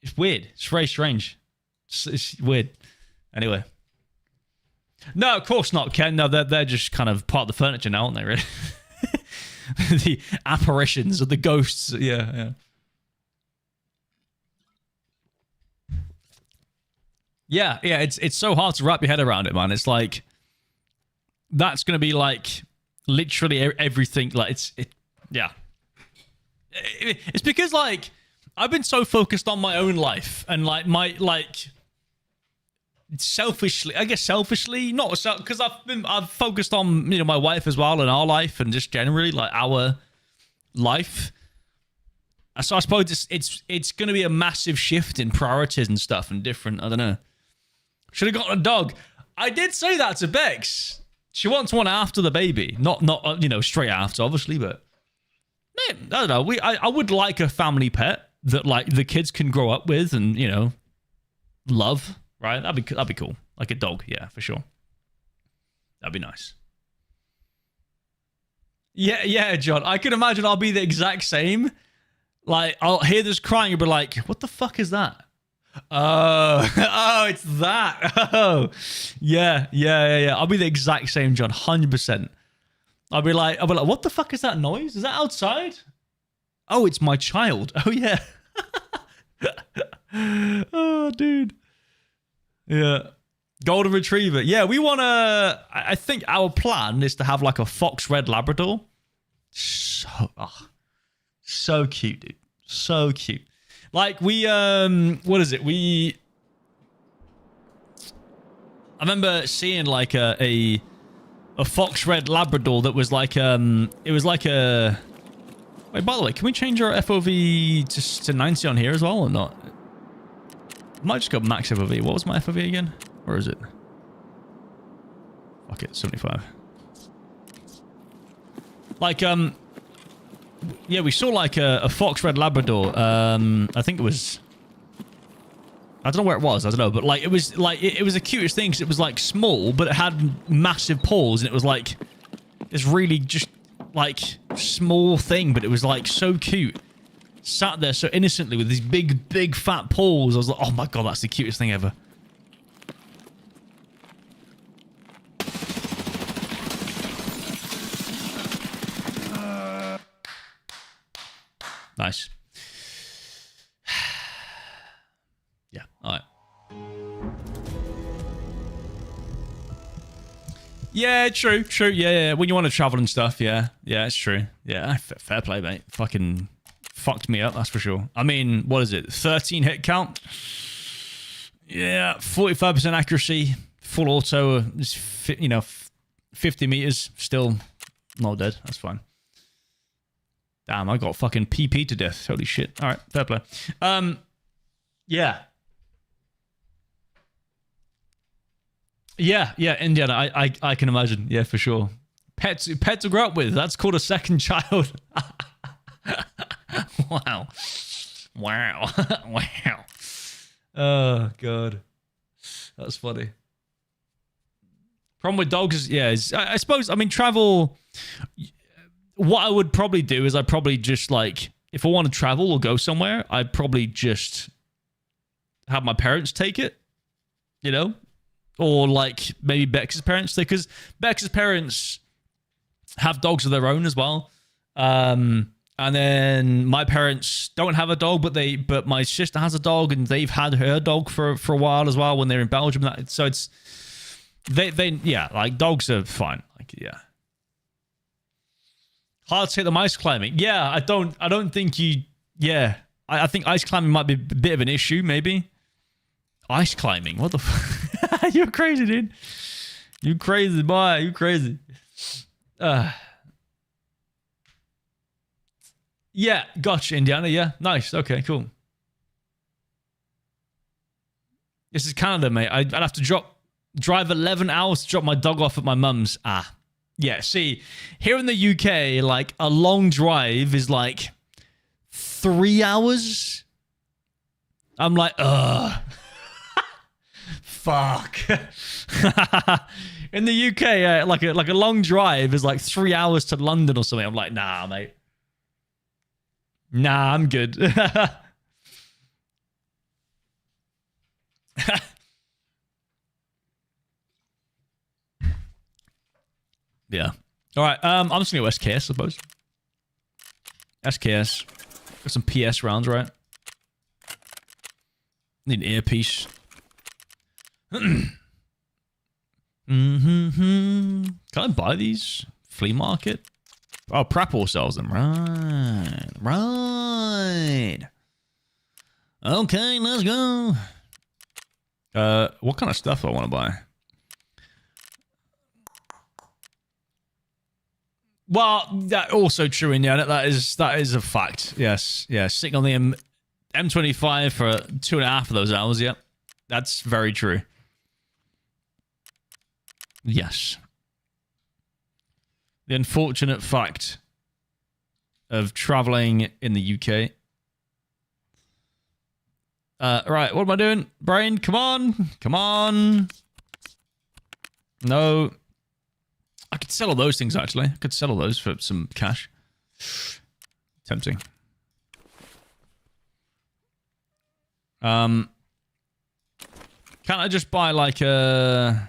It's weird. It's very strange. It's weird. Anyway. No, of course not, Ken. No, they're just kind of part of the furniture now, aren't they, really? The apparitions of the ghosts. Yeah. Yeah, it's so hard to wrap your head around it, man. It's like, that's going to be like literally everything. Like, yeah. It's because, like, I've been so focused on my own life and, like, selfishly, not because I've focused on, you know, my wife as well and our life and just generally, like, our life. So I suppose it's going to be a massive shift in priorities and stuff and different, I don't know. Should have gotten a dog. I did say that to Bex. She wants one after the baby. Not you know, straight after, obviously, but man, I don't know. I would like a family pet that, like, the kids can grow up with and, you know, love, right? That'd be cool. Like a dog, yeah, for sure. That'd be nice. Yeah, John. I can imagine I'll be the exact same. Like, I'll hear this crying and be like, what the fuck is that? Oh, it's that. Oh, yeah. I'll be the exact same, John. 100%. I'll be like, what the fuck is that noise? Is that outside? Oh, it's my child. Oh, yeah. Oh, dude. Yeah. Golden Retriever. Yeah, we want to... I think our plan is to have like a Fox Red Labrador. So cute, dude. So cute. Like we... what is it? I remember seeing like a Fox Red Labrador that was like... it was like a... Wait, by the way, can we change our FOV to 90 on here as well or not? I might just go max FOV. What was my FOV again? Or is it? Fuck it, 75. Like, yeah, we saw like a Fox Red Labrador. I think it was... I don't know where it was. I don't know. But like, it was like, it was the cutest thing because it was like small, but it had massive paws. And it was like this really just like small thing, but it was like so cute. Sat there so innocently with these big fat paws. I was like, oh my God, that's the cutest thing ever. Nice. Yeah, all right. Yeah, true. Yeah. When you want to travel and stuff, yeah, it's true. Yeah, fair play, mate. Fucking fucked me up, that's for sure. I mean, what is it? 13 hit count? Yeah, 45% accuracy, full auto, you know, 50 meters, still not dead. That's fine. Damn, I got fucking PP to death. Holy shit. All right, fair play. Yeah. Yeah, Indiana. I can imagine. Yeah, for sure. Pet to grow up with. That's called a second child. Wow. Oh God, that's funny. Problem with dogs is, yeah, I suppose. I mean, travel. What I would probably do is I'd probably just like, if I want to travel or go somewhere, I'd probably just have my parents take it, you know? Or like maybe Bex's parents, because Bex's parents have dogs of their own as well. And then my parents don't have a dog, but my sister has a dog and they've had her dog for a while as well when they're in Belgium. So it's, yeah, like dogs are fine. Like, yeah. Hard to take them ice climbing. Yeah, I don't think you... Yeah, I think ice climbing might be a bit of an issue, maybe. Ice climbing? What the fuck? You're crazy, dude. You crazy, boy. You crazy. Yeah, gotcha, Indiana. Yeah, nice. Okay, cool. This is Canada, mate. I'd have to drive 11 hours to drop my dog off at my mum's. Ah. Yeah, see, here in the UK, like, a long drive is like 3 hours. I'm like, ugh. Fuck. In the UK, like a long drive is like 3 hours to London or something. I'm like, nah, mate. Nah, I'm good. Yeah. All right. I'm just gonna go SKS, I suppose. SKS. Got some PS rounds, right? Need an earpiece. Can I buy these? Flea market? Oh, Prapor sells them. Right. Okay, let's go. What kind of stuff do I want to buy? Well, that also true, Indiana. That is a fact. Yes. Yeah. Sitting on the M25 for 2.5 of those hours. Yep. That's very true. Yes. The unfortunate fact of traveling in the UK. Right, what am I doing? Brain, come on. Come on. No. I could sell all those things, actually. I could sell all those for some cash. Tempting. Can't I just buy, like, a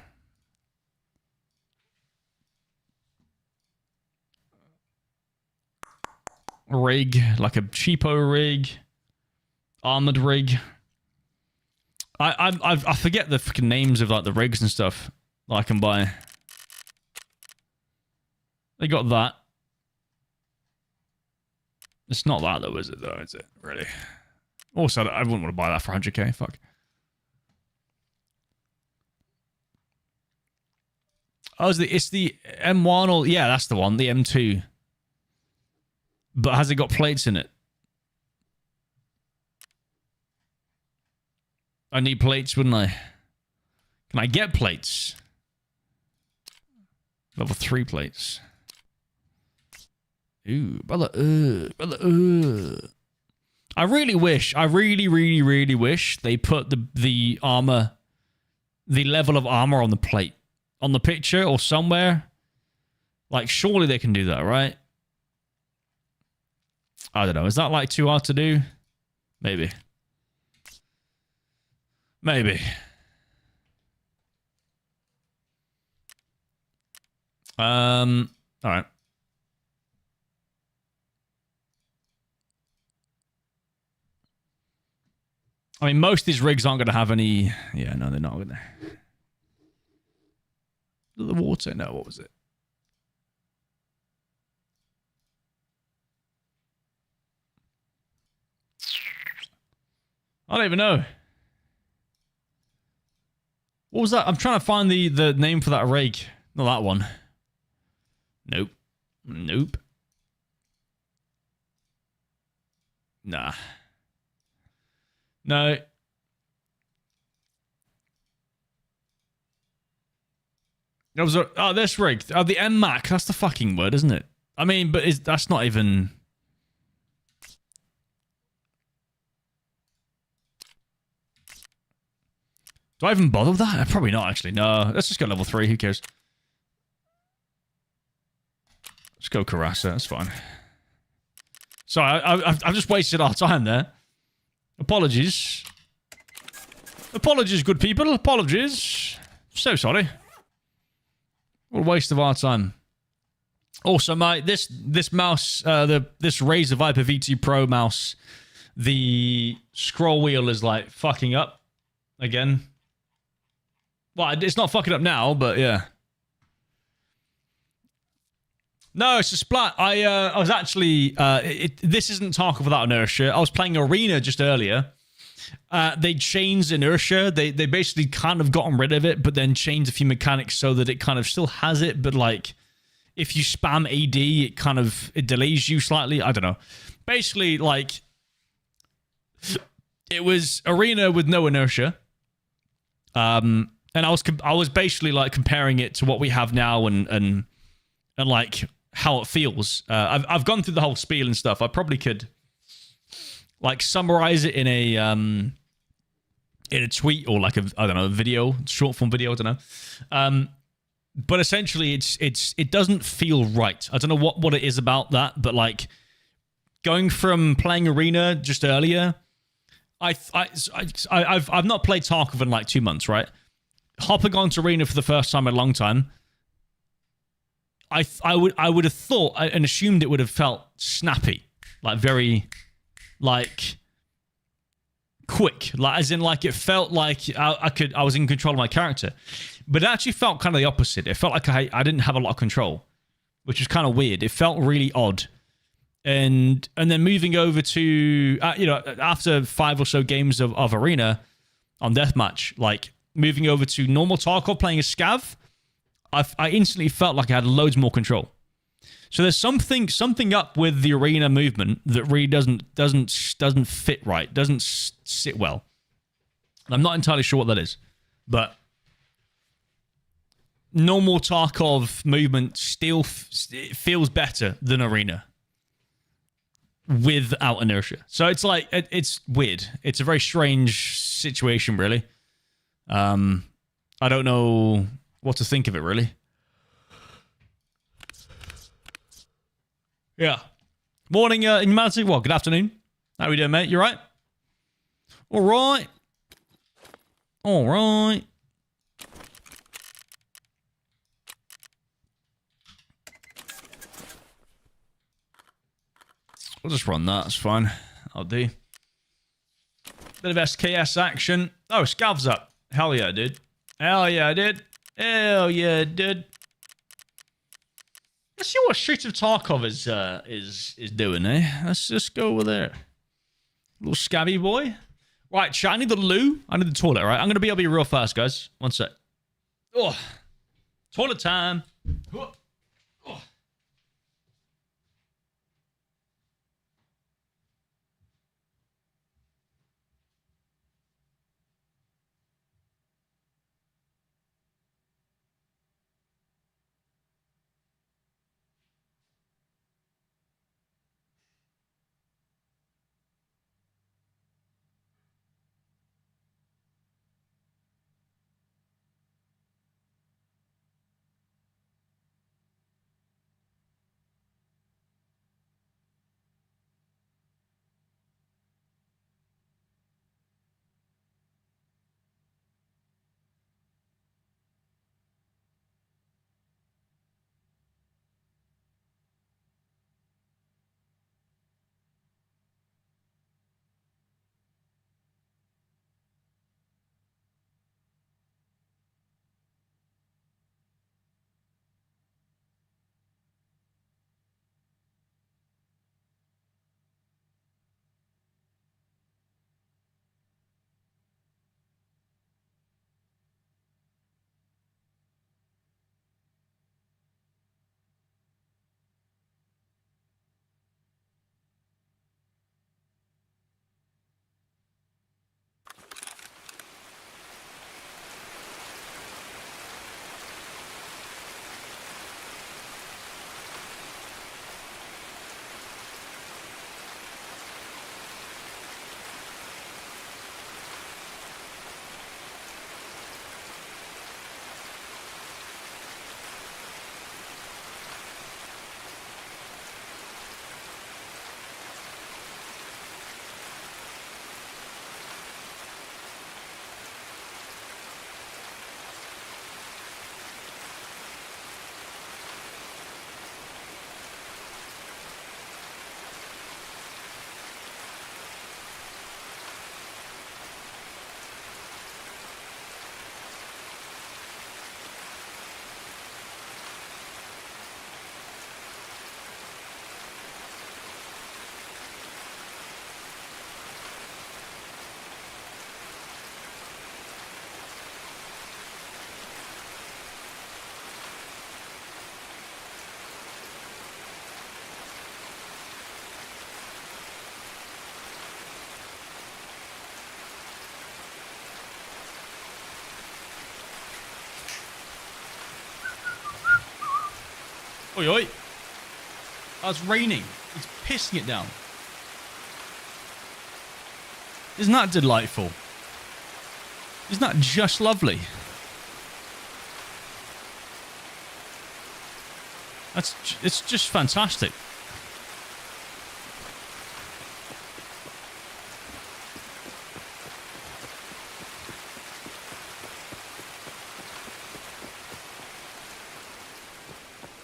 rig? Like a cheapo rig? Armored rig? I forget the fucking names of, like, the rigs and stuff that I can buy. They got that. It's not that, though, is it, though? Is it? Really? Also, I wouldn't want to buy that for 100k. Fuck. Oh, it's the M1 or... Yeah, that's the one. The M2. But has it got plates in it? I need plates, wouldn't I? Can I get plates? Level 3 plates. Ooh, brother, I really wish, I really wish they put the armor, the level of armor on the plate, on the picture or somewhere. Like, surely they can do that, right? I don't know. Is that, like, too hard to do? Maybe. Maybe. All right. I mean, most of these rigs aren't going to have any... Yeah, no, they're not going to. The water? No, what was it? I don't even know. What was that? I'm trying to find the name for that rig. Not that one. Nope. Nope. Nah. No. There was this rig. Oh, the M-Mac. That's the fucking word, isn't it? I mean, but that's not even... Do I even bother with that? Probably not, actually. No. Let's just go level 3. Who cares? Let's go Karasa. That's fine. Sorry, I've just wasted our time there. Apologies. Apologies, good people. Apologies. So sorry. What a waste of our time. Also, this mouse, this Razer Viper V2 Pro mouse, the scroll wheel is like fucking up again. Well, it's not fucking up now, but yeah. No, it's a splat. I was actually... this isn't Tarkov without inertia. I was playing Arena just earlier. They changed inertia. They basically kind of gotten rid of it, but then changed a few mechanics so that it kind of still has it, but like, if you spam AD, it delays you slightly. I don't know. Basically, like, it was Arena with no inertia. And I was basically like comparing it to what we have now and like how it feels. I've gone through the whole spiel and stuff. I probably could like summarize it in a tweet or like I don't know, a video, short form video. I don't know. But essentially, it doesn't feel right. I don't know what it is about that, but like going from playing Arena just earlier, I've not played Tarkov in like 2 months, right? Hopping onto Arena for the first time in a long time, I would have thought and assumed it would have felt snappy, like very, like quick, like as in like it felt like I was in control of my character, but it actually felt kind of the opposite. It felt like I didn't have a lot of control, which was kind of weird. It felt really odd, and then moving over to after 5 or so games of Arena on Deathmatch, like moving over to normal Tarkov playing as Scav, I instantly felt like I had loads more control. So there's something up with the Arena movement that really doesn't fit right, doesn't sit well. I'm not entirely sure what that is, but normal Tarkov movement still feels better than Arena. without inertia. So it's like, it's weird. It's a very strange situation, really. I don't know what to think of it, really. Yeah. Morning, humanity. Well, good afternoon. How are we doing, mate? You right? All right. All right. We'll just run that. It's fine. I'll do. Bit of SKS action. Oh, Scav's up. Hell yeah, dude. Hell yeah, dude. Hell yeah, dude. Let's see what Streets of Tarkov is doing, eh? Let's just go over there. Little scabby boy. Right, chat. I need the loo. I need the toilet, right? I'll be real fast, guys. One sec. Oh. Toilet time. Oh. Oh. Oi, oi. Oh, it's raining. It's pissing it down. Isn't that delightful? Isn't that just lovely? It's just fantastic.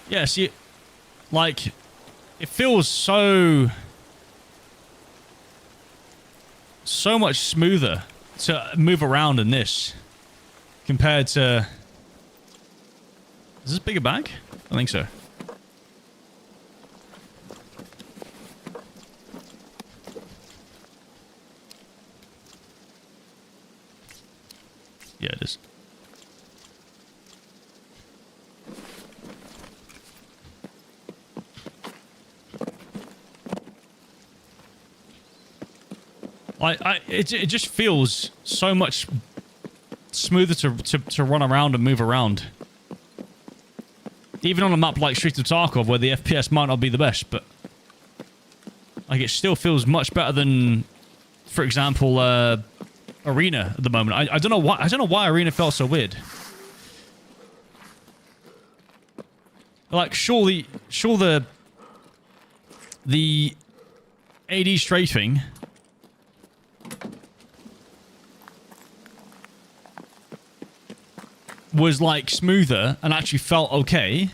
Yeah, see, like, it feels so much smoother to move around in this compared to... Is this a bigger bag? I think so. Yeah, it is. It just feels so much smoother to run around and move around. Even on a map like Streets of Tarkov, where the FPS might not be the best, but Like, it still feels much better than, for example, Arena at the moment. I don't know why. I don't know why Arena felt so weird. Like, sure the AD strafing was like smoother and actually felt okay.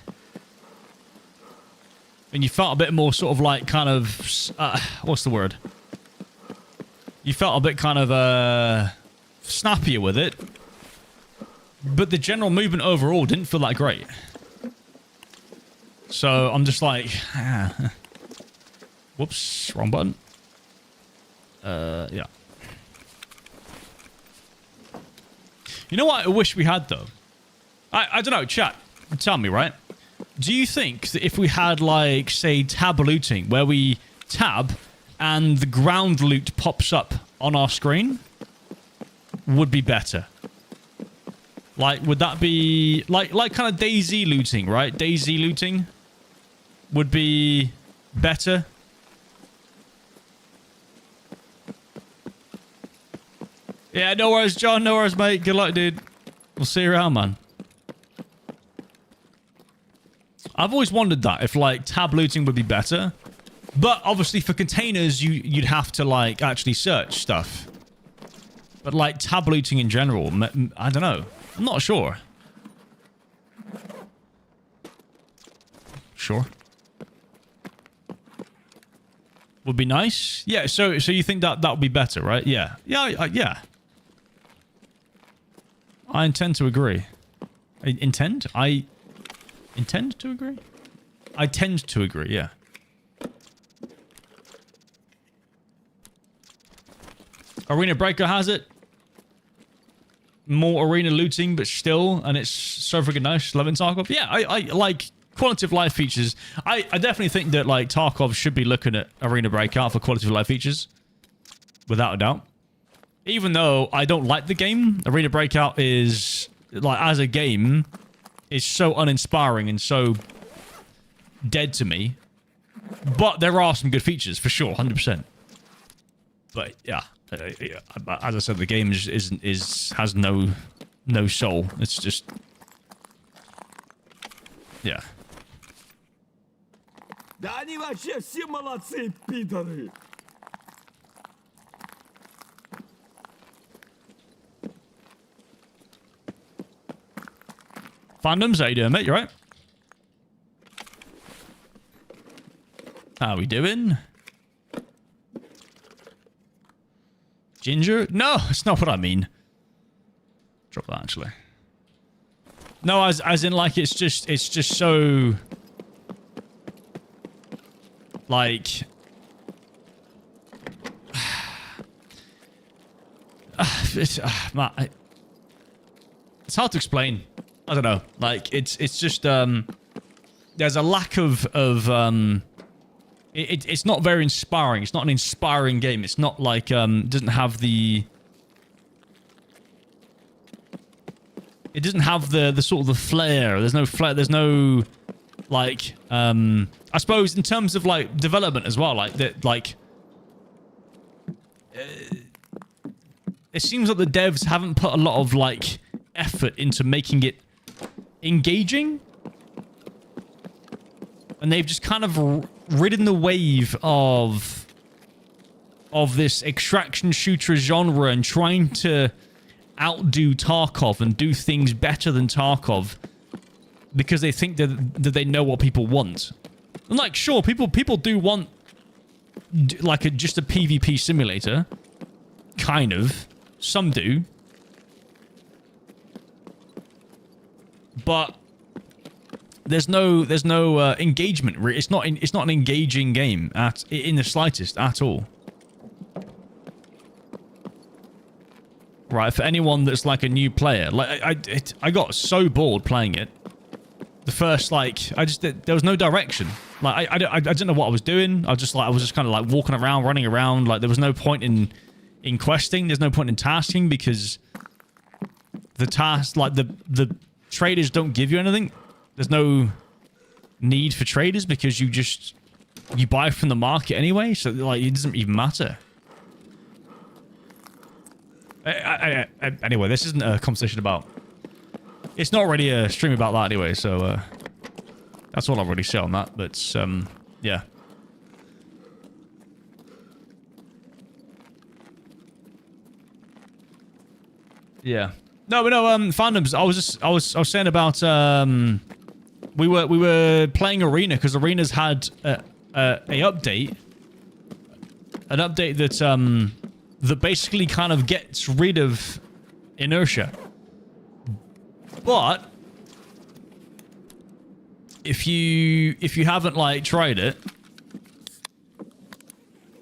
And you felt a bit more sort of like kind of what's the word? You felt a bit kind of snappier with it. But the general movement overall didn't feel that great. So I'm just like, whoops, wrong button. Yeah. You know what I wish we had though? I don't know, chat, tell me, right? Do you think that if we had like, say, tab looting, where we tab and the ground loot pops up on our screen, would be better? Like, would that be like kind of DayZ looting, right? DayZ looting would be better. Yeah, no worries, John. No worries, mate. Good luck, dude. We'll see you around, man. I've always wondered that, if, like, tab looting would be better. But, obviously, for containers, you'd have to, like, actually search stuff. But, like, tab looting in general, I don't know. I'm not sure. Sure. Would be nice. Yeah, so you think that would be better, right? Yeah. Yeah, yeah. I intend to agree. I intend to agree? I tend to agree, yeah. Arena Breaker has it. More arena looting, but still, and it's so freaking nice. Loving Tarkov. Yeah, I like quality of life features. I definitely think that, like, Tarkov should be looking at Arena Breakout for quality of life features. Without a doubt. Even though I don't like the game, Arena Breakout is, like, as a game, is so uninspiring and so dead to me. But there are some good features, for sure, 100%. But, yeah. As I said, the game has no soul. It's just... Yeah. Да они вообще все молодцы, пидоры! Fandoms, how you doing, mate? You right? How we doing? Ginger? No, it's not what I mean. Drop that, actually. No, as in, like, it's just so... Like... it's hard to explain. I don't know. Like, it's just, there's a lack of it's not very inspiring. It's not an inspiring game. It's not like, doesn't have the... It doesn't have the sort of the flair. There's no flair. There's no, like, I suppose in terms of, like, development as well, like, that, like... It seems like the devs haven't put a lot of, like, effort into making it engaging. And they've just kind of ridden the wave of this extraction shooter genre and trying to outdo Tarkov and do things better than Tarkov because they think that they know what people want. And, like, sure, people do want, like, just a PvP simulator. Kind of. Some do. But there's no engagement. It's not an engaging game in the slightest at all. Right, for anyone that's like a new player, like I got so bored playing it. The first, like, there was no direction. Like I didn't know what I was doing. I was just kind of like walking around, running around. Like there was no point in questing. There's no point in tasking because the task, like the traders don't give you anything. There's no need for traders because you just you buy from the market anyway, so like it doesn't even matter. Anyway, this isn't a conversation about... It's not really a stream about that anyway, so that's all I'll really say on that, but yeah. Yeah. No, but no, fandoms, I was saying about we were playing Arena because Arena's had a update. An update that that basically kind of gets rid of inertia. But if you haven't like tried it,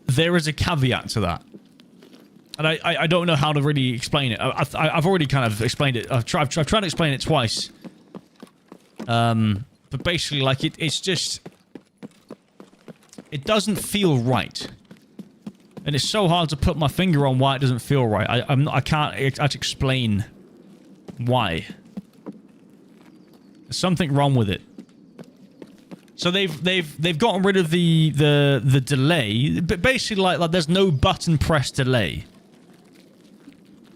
there is a caveat to that. And I don't know how to really explain it. I've already kind of explained it. I've tried to explain it twice. But basically, like it's just it doesn't feel right, and it's so hard to put my finger on why it doesn't feel right. I can't actually explain why. There's something wrong with it. So they've gotten rid of the delay, but basically like there's no button press delay.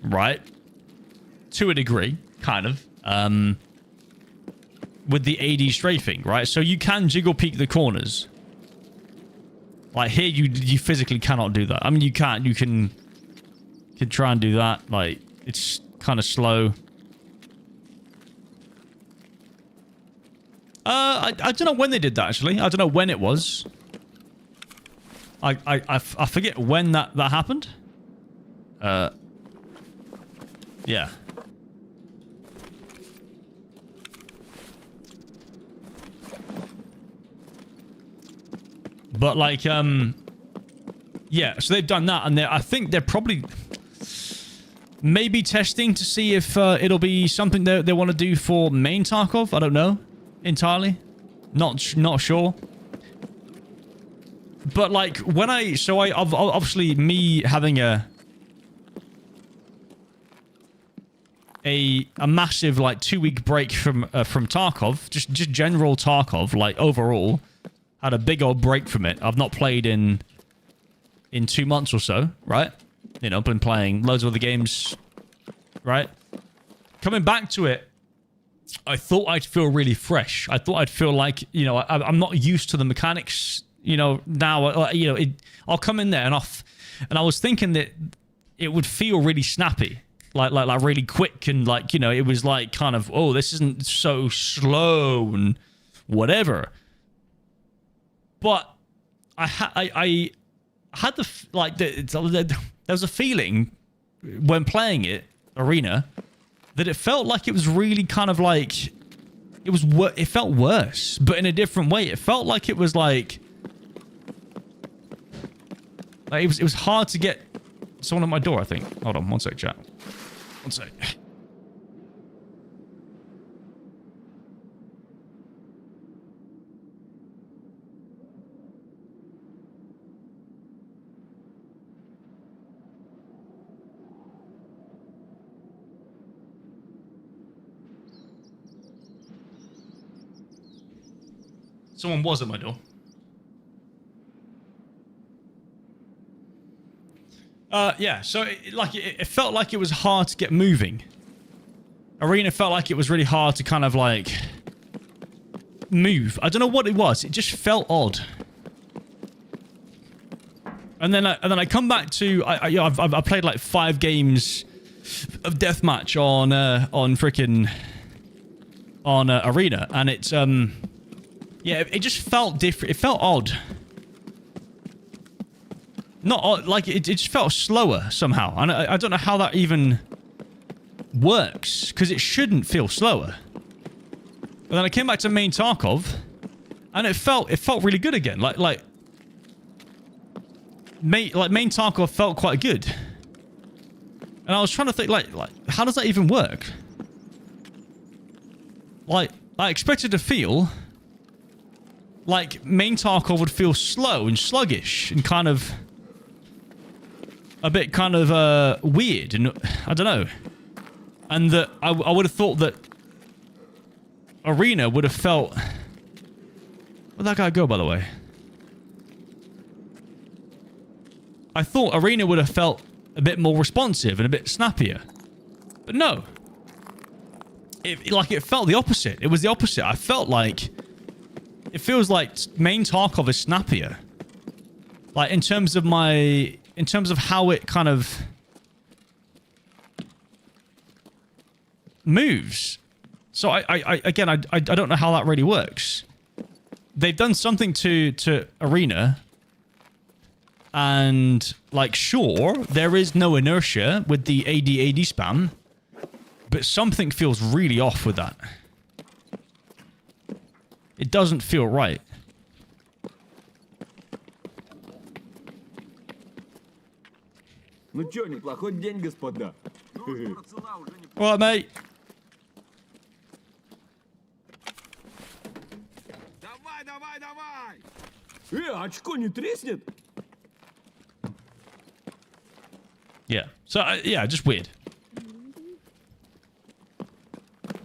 Right? To a degree, kind of. With the AD strafing, right? So you can jiggle peek the corners. Like here, you physically cannot do that. I mean, you can't. You can try and do that. Like, it's kind of slow. I don't know when they did that, actually. I don't know when it was. I forget when that happened. Yeah. But like, yeah, so they've done that, and I think they're probably maybe testing to see if it'll be something they want to do for main Tarkov. I don't know entirely. Not sure. But like when obviously me having a massive like 2-week break from Tarkov, just general Tarkov, like overall, had a big old break from it. I've not played in 2 months or so, right? You know, been playing loads of other games, right? Coming back to it, I thought I'd feel really fresh. I thought I'd feel like, you know, I'm not used to the mechanics, you know, now, you know, I'll come in there and I was thinking that it would feel really snappy. Like really quick, and like, you know, it was like kind of, oh, this isn't so slow and whatever. But I had there was a feeling when playing it, Arena, that it felt like it was really kind of like it felt worse, but in a different way. It felt like it was like it was hard to get someone at my door, I think. Hold on, one sec, chat. One sec. Someone was at my door. Yeah, so it felt like it was hard to get moving. Arena felt like it was really hard to kind of like move. I don't know what it was. It just felt odd. And then I come back to I played like 5 games of deathmatch on freaking Arena, and it's yeah, it just felt different. It felt odd. Not odd, like it just felt slower somehow, and I don't know how that even works, because it shouldn't feel slower. But then I came back to main Tarkov, and it felt really good again. Like main Tarkov felt quite good, and I was trying to think like how does that even work? Like I expected to feel like main Tarkov would feel slow and sluggish and kind of a bit kind of weird, and I don't know. And that I would have thought that Arena would have felt... Where'd that guy go, by the way? I thought Arena would have felt a bit more responsive and a bit snappier. But no. It felt the opposite. It was the opposite. I felt like... It feels like main Tarkov is snappier. Like, in terms of how it kind of... moves. So, again, I don't know how that really works. They've done something to Arena... And, like, sure, there is no inertia with the AD spam, but something feels really off with that. It doesn't feel right. Ну чё, неплохой день, господа. All right, mate. Давай, давай, давай! Очко не треснет? Yeah. So, yeah, just weird.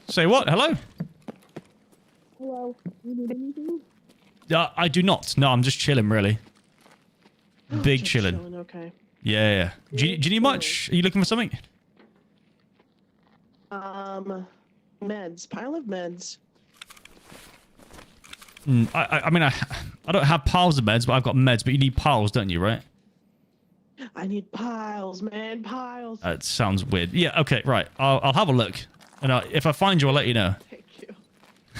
Say what? Hello? Hello. You need anything? I do not. No, I'm just chilling, really. Big Just chilling. Okay. Yeah. Do you need much? Are you looking for something? Meds. Pile of meds. I mean, I don't have piles of meds, but I've got meds. But you need piles, don't you, right? I need piles, man. Piles. That sounds weird. Yeah, okay, right. I'll have a look. And if I find you, I'll let you know. Thank you.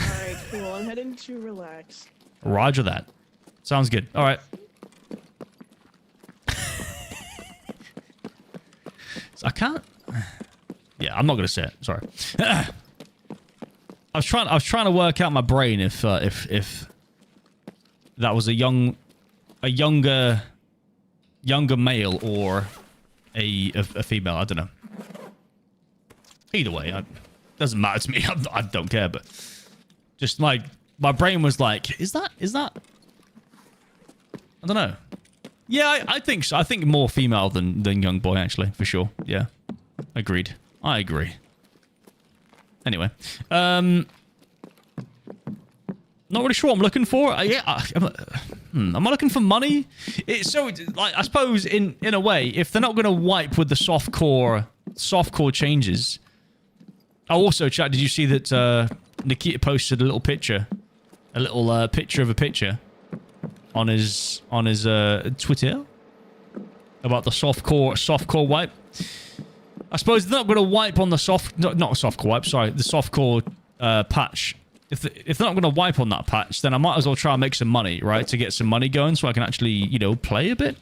Alright, cool. I'm heading to relax. Roger that. Sounds good. All right. I can't... Yeah, I'm not going to say it. Sorry. I was trying to work out my brain if that was a younger male or a female. I don't know. Either way, it doesn't matter to me. I don't care, but just like my brain was like, is that? I don't know. Yeah, I think so. I think more female than young boy, actually, for sure. Yeah, agreed. I agree. Anyway, not really sure what I'm looking for. Am I looking for money? So, like, I suppose in a way, if they're not going to wipe with the softcore changes. Oh, also, chat, did you see that Nikita posted a little picture, picture of a picture on his Twitter about the softcore wipe? I suppose they're not going to wipe on the not softcore wipe. Sorry, the softcore patch. If they're not going to wipe on that patch, then I might as well try and make some money, right? To get some money going, so I can actually, you know, play a bit.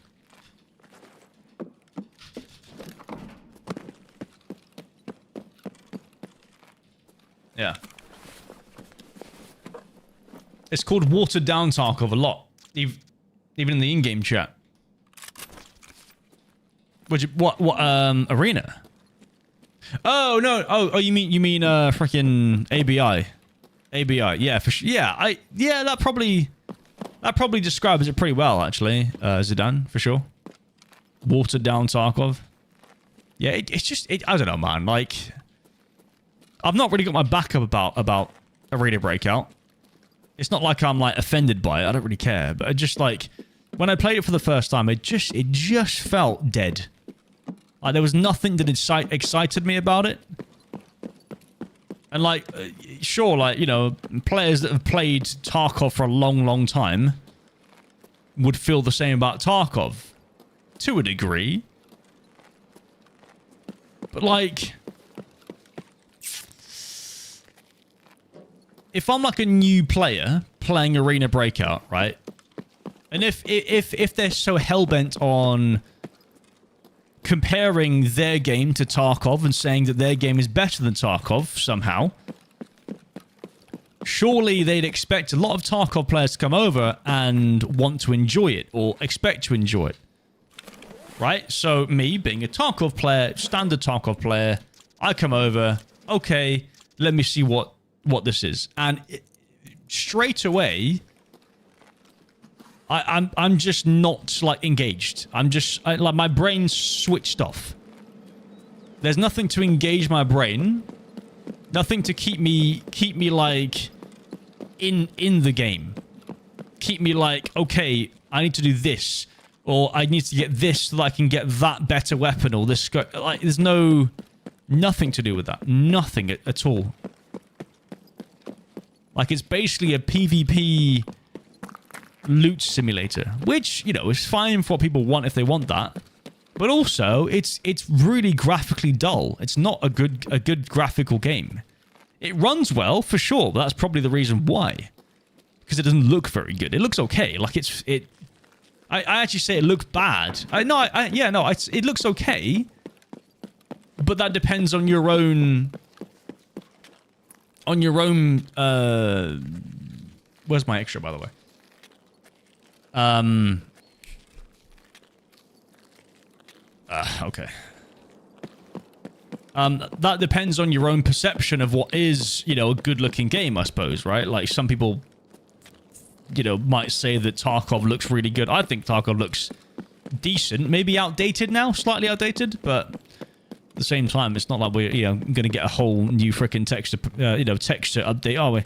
Yeah. It's called watered down Tarkov a lot, even in the in-game chat. What Arena? Oh no! Oh, you mean freaking ABI? ABI, yeah, for sure. Yeah, that probably describes it pretty well, actually. Zidane, for sure. Watered down Tarkov. Yeah, it's just I don't know, man. Like, I've not really got my back up about Arena Breakout. It's not like I'm like offended by it. I don't really care, but I just like when I played it for the first time, it just felt dead. Like there was nothing that excited me about it. And like, sure, like, you know, players that have played Tarkov for a long, long time would feel the same about Tarkov. To a degree. But like, if I'm like a new player playing Arena Breakout, right? And if they're so hellbent on comparing their game to Tarkov and saying that their game is better than Tarkov somehow, surely they'd expect a lot of Tarkov players to come over and want to enjoy it or expect to enjoy it. Right? So me being a Tarkov player, standard Tarkov player, I come over, okay, let me see what this is. And straight away, I'm just not like engaged. Like my brain's switched off. There's nothing to engage my brain. Nothing to keep me like in the game. Keep me like, okay, I need to do this. or I need to get this so that I can get that better weapon, or this scope. Like, there's nothing to do with that. Nothing at all. Like, it's basically a PvP loot simulator, which, you know, is fine for what people want if they want that. But also, it's really graphically dull. It's not a good graphical game. It runs well, for sure, but that's probably the reason why. Because it doesn't look very good. It looks okay. Like, I actually say it looks bad. It looks okay. But that depends on your own... where's my extra, by the way? Okay. That depends on your own perception of what is, you know, a good-looking game, I suppose, right? Like, some people, you know, might say that Tarkov looks really good. I think Tarkov looks decent. Maybe outdated now, slightly outdated, but at the same time, it's not like we're, you know, going to get a whole new freaking texture update, are we?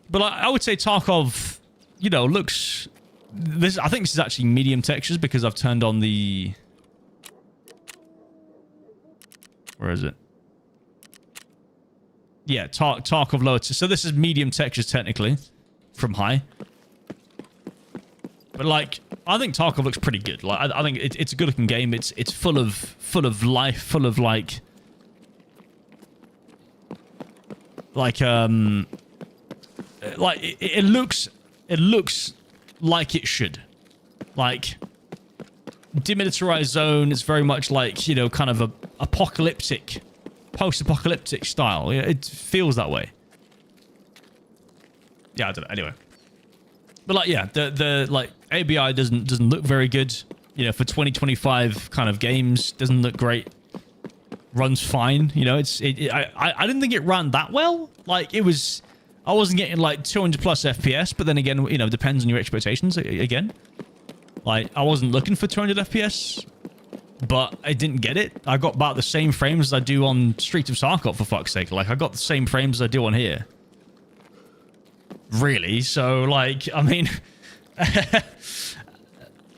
But I would say Tarkov, you know, looks... I think this is actually medium textures because I've turned on the... Where is it? Yeah, Tarkov lower. So this is medium textures technically from high. But like, I think Tarkov looks pretty good. Like, I think it's a good looking game. It's full of life, full of like it looks like it should. Like, demilitarized zone is very much like, you know, kind of a apocalyptic, post-apocalyptic style. It feels that way. Yeah, I don't know. Anyway, but like, yeah, the like ABI doesn't look very good. You know, for 2025 kind of games, doesn't look great. Runs fine. You know, I didn't think it ran that well. Like, it was. I wasn't getting like 200 plus FPS, but then again, you know, depends on your expectations again. Like, I wasn't looking for 200 FPS, but I didn't get it. I got about the same frames as I do on Streets of Tarkov, for fuck's sake. Like, I got the same frames as I do on here. Really? So, like, I mean...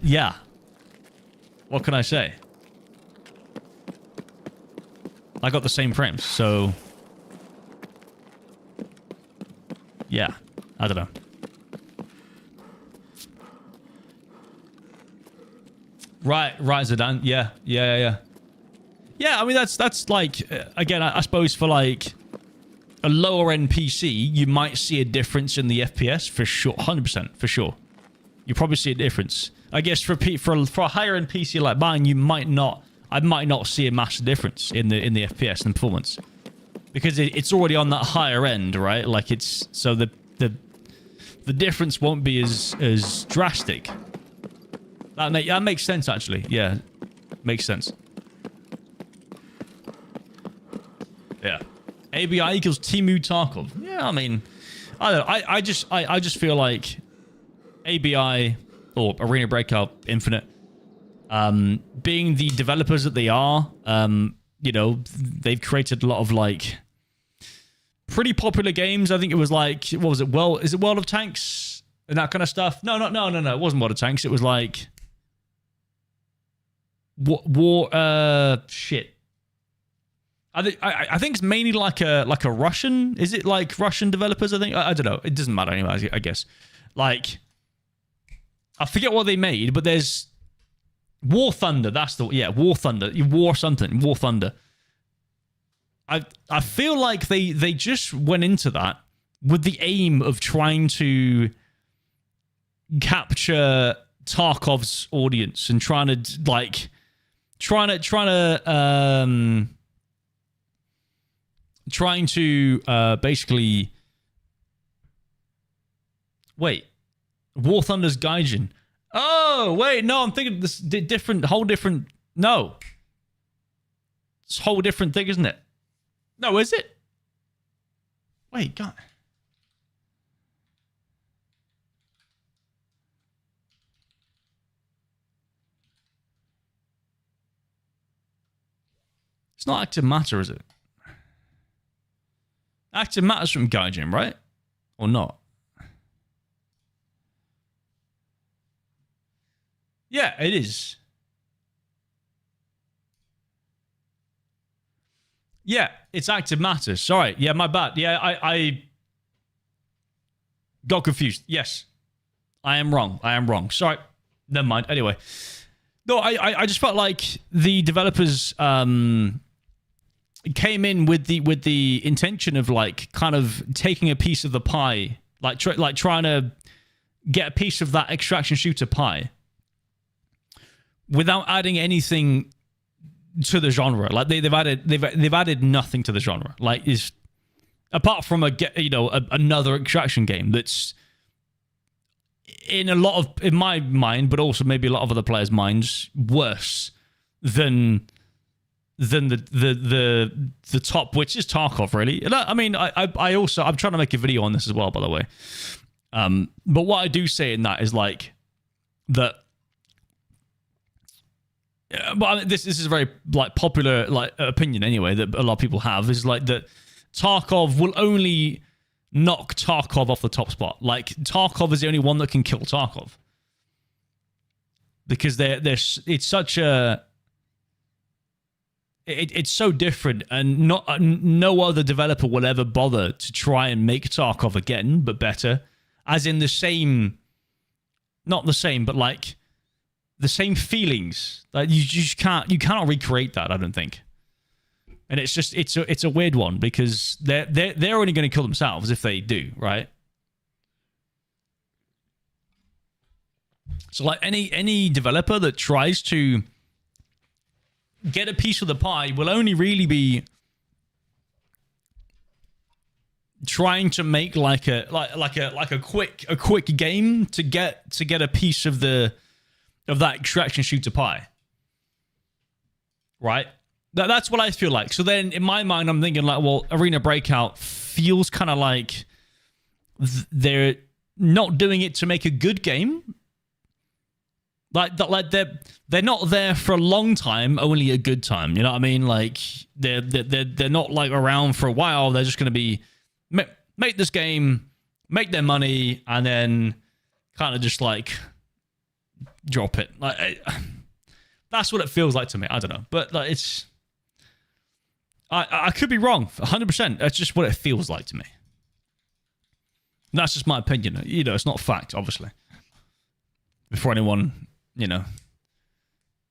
yeah. What can I say? I got the same frames, so... yeah. I don't know. Right, Zidane. Yeah. Yeah, I mean, that's like, again, I suppose for like a lower end PC, you might see a difference in the FPS for sure, 100% for sure. You probably see a difference. I guess for a higher end PC like mine, I might not see a massive difference in the FPS and performance because it's already on that higher end, right? Like, it's so the difference won't be as drastic. That makes sense, actually. Yeah, makes sense. Yeah. ABI equals Timu Tarkov. Yeah, I mean, I don't know. I just feel like ABI or Arena Breakout Infinite, being the developers that they are, you know, they've created a lot of like pretty popular games. I think it was like, what was it? Well, is it World of Tanks and that kind of stuff? No. It wasn't World of Tanks. It was like shit. I think it's mainly like a Russian. Is it like Russian developers? I think I don't know. It doesn't matter anyway. I guess. Like, I forget what they made, but there's War Thunder. That's the War Thunder. War something. War Thunder. I feel like they just went into that with the aim of trying to capture Tarkov's audience and trying to basically wait. War Thunder's Gaijin. Oh wait, no, I'm thinking this whole different. No, it's a whole different thing, isn't it? No, is it? Wait, God. It's not Active Matter, is it? Active Matter's from Gaijin, right? Or not? Yeah, it is. Yeah, it's active matter. Sorry. Yeah, my bad. Yeah, I got confused. Yes. I am wrong. Sorry. Never mind. Anyway. No, I just felt like the developers came in with the intention of like kind of taking a piece of the pie, like trying to get a piece of that extraction shooter pie without adding anything to the genre. Like they've added nothing to the genre. Like is apart from another extraction game that's in my mind, but also maybe a lot of other players' minds, worse than the top, which is Tarkov, really. And I mean, I'm trying to make a video on this as well, by the way. But what I do say in that is like that. But I mean, this is a very like popular like opinion anyway that a lot of people have, is like that Tarkov will only knock Tarkov off the top spot. Like Tarkov is the only one that can kill Tarkov because it's such a it's so different, and no other developer will ever bother to try and make Tarkov again, but better, as in the same, not the same, but like the same feelings. Like you cannot recreate that, I don't think. And it's just it's a weird one because they're only going to kill themselves if they do, right? So like any developer that tries to get a piece of the pie will only really be trying to make like a quick game to get a piece of that extraction shooter pie, right? That's what I feel like. So then in my mind, I'm thinking like, well, Arena Breakout feels kind of like they're not doing it to make a good game. Like they're not there for a long time, only a good time. You know what I mean? Like they're not like around for a while. They're just going to be make this game, make their money, and then kind of just like drop it. Like that's what it feels like to me. I don't know, but like it's. I could be wrong, 100%. That's just what it feels like to me. That's just my opinion. You know, it's not fact, obviously. Before anyone,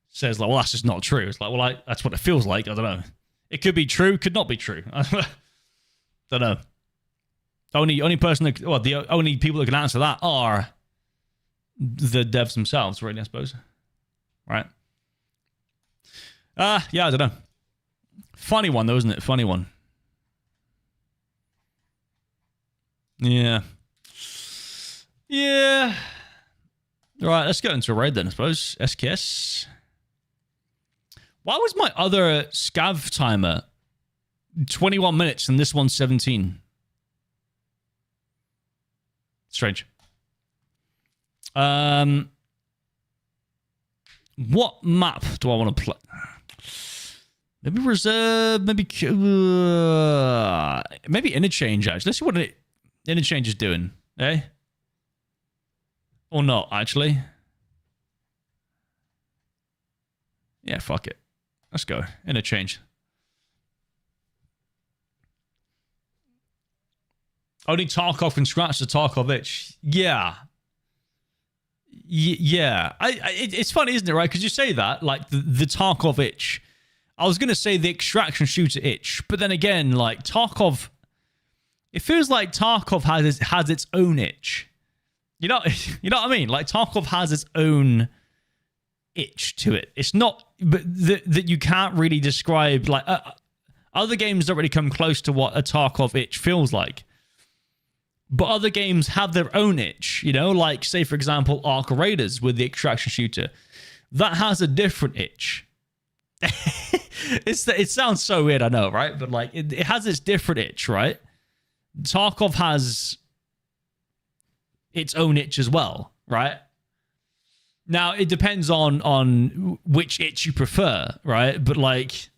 says like, well, that's just not true. It's like, well, that's what it feels like. I don't know. It could be true, could not be true. I don't know. The only people that can answer that are the devs themselves, really, I suppose. Right? Yeah, I don't know. Funny one, though, isn't it? Funny one. Yeah. Yeah. Right, let's go into a raid then, I suppose. SKS. Why was my other scav timer 21 minutes and this one's 17? Strange. What map do I want to play? Maybe reserve, maybe interchange, actually. Let's see what interchange is doing, eh? Or not, actually. Yeah, fuck it. Let's go. Interchange. Only Tarkov can scratch the Tarkov itch. Yeah. Yeah. It's funny, isn't it, right? Because you say that, like, the Tarkov itch. I was going to say the extraction shooter itch, but then again, like, Tarkov... It feels like Tarkov has its own itch. You know what I mean? Like, Tarkov has its own itch to it. It's not... But that you can't really describe... Like, other games don't really come close to what a Tarkov itch feels like. But other games have their own itch, like, say, for example, Arc Raiders with the extraction shooter. That has a different itch. It sounds so weird, I know, right? But, like, it has its different itch, right? Tarkov has its own itch as well, right? Now, it depends on which itch you prefer, right? But, like...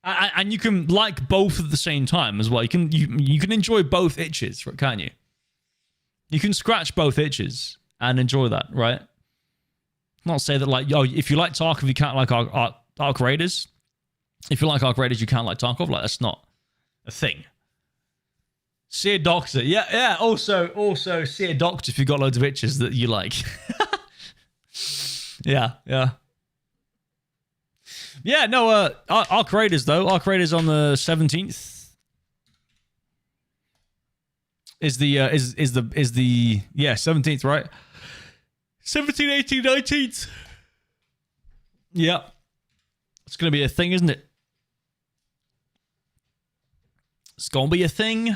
And you can like both at the same time as well. You can enjoy both itches, can't you? You can scratch both itches and enjoy that, right? Not say that like, yo, if you like Tarkov, you can't like Arc Raiders. If you like Arc Raiders, you can't like Tarkov. Like, that's not a thing. See a doctor. Yeah. Also see a doctor if you've got loads of itches that you like. Yeah. Yeah, no, Arc Raiders, though. Arc Raiders on the 17th is the 17th, right? 17, 18, 19th. Yeah. It's going to be a thing, isn't it? It's going to be a thing.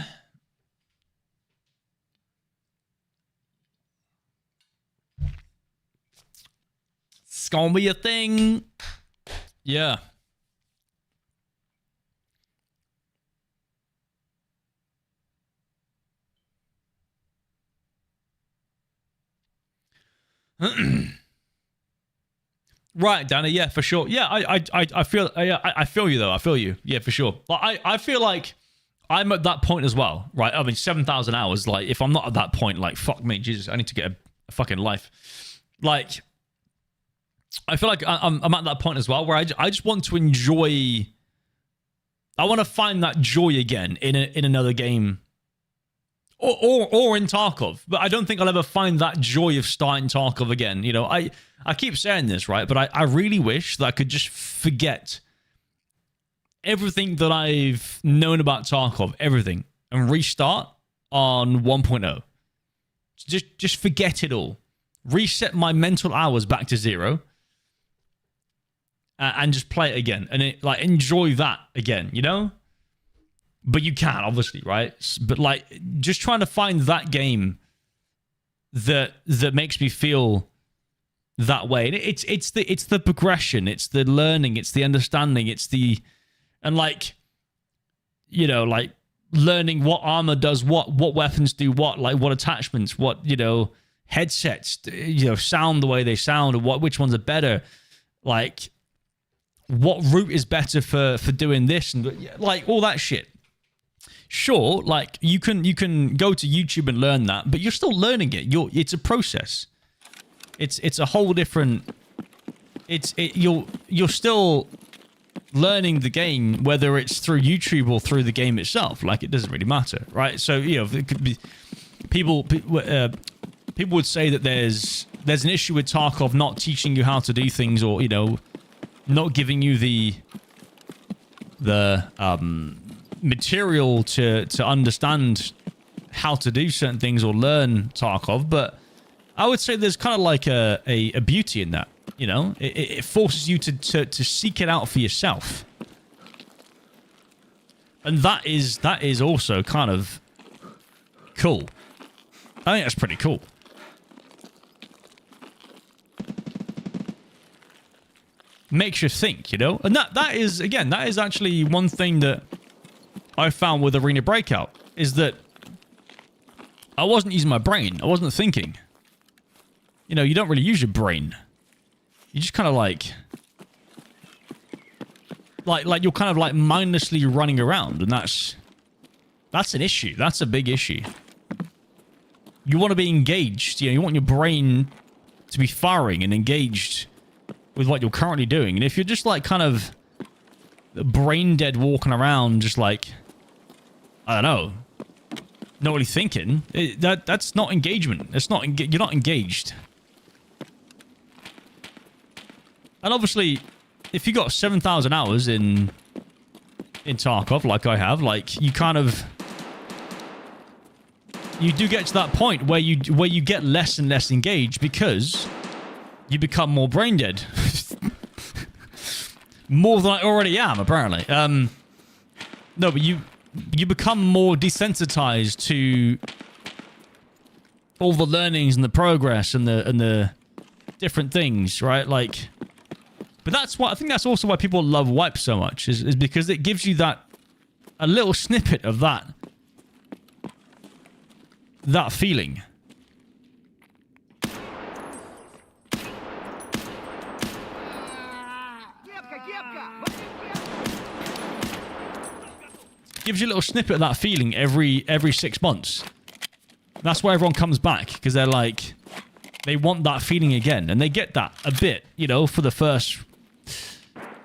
It's going to be a thing. Yeah. Right, Danny. Yeah, for sure. Yeah, I feel. Yeah, I feel you though. I feel you. Yeah, for sure. But I feel like I'm at that point as well. Right. I mean, 7,000 hours. Like, if I'm not at that point, like, fuck me, Jesus, I need to get a fucking life. Like, I feel like I'm at that point as well where I just want to enjoy. I want to find that joy again in another game. Or in Tarkov, but I don't think I'll ever find that joy of starting Tarkov again. You know, I keep saying this, right? But I really wish that I could just forget everything that I've known about Tarkov, everything, and restart on 1.0. Just forget it all. Reset my mental hours back to 0. And just play it again. And enjoy that again, you know? But you can, obviously, right? But like, just trying to find that game that makes me feel that way. And it's the progression, it's the learning, it's the understanding, and like, you know, like learning what armor does what weapons do what, like what attachments, what, you know, headsets, you know, sound the way they sound, or which ones are better, like what route is better for doing this, and like all that shit. Sure, like you can go to YouTube and learn that, but you're still learning it. It's a process. It's a whole different. You're still learning the game, whether it's through YouTube or through the game itself. Like, it doesn't really matter, right? So, you know, it could be people would say that there's an issue with Tarkov not teaching you how to do things, or, you know, not giving you the material to understand how to do certain things or learn Tarkov. But I would say there's kind of like a beauty in that, you know? It forces you to seek it out for yourself. And that is also kind of cool. I think that's pretty cool. Makes you think, you know? And that is actually one thing that I found with Arena Breakout, is that I wasn't using my brain. I wasn't thinking. You know, you don't really use your brain. You just kind of like you're kind of like mindlessly running around, and that's an issue. That's a big issue. You want to be engaged. You know, you want your brain to be firing and engaged with what you're currently doing. And if you're just like kind of brain dead walking around, just like, I don't know, not really thinking, that's not engagement. You're not engaged. And obviously, if you got 7,000 hours in Tarkov, like I have, like, you kind of, you do get to that point where you get less and less engaged because you become more brain dead. More than I already am, apparently. No, but you become more desensitized to all the learnings and the progress and the different things, right? Like, but I think that's also why people love Wipe so much, is because it gives you a little snippet of that feeling. Gives you a little snippet of that feeling every 6 months. That's why everyone comes back, because they're like, They want that feeling again, and they get that a bit, you know, for the first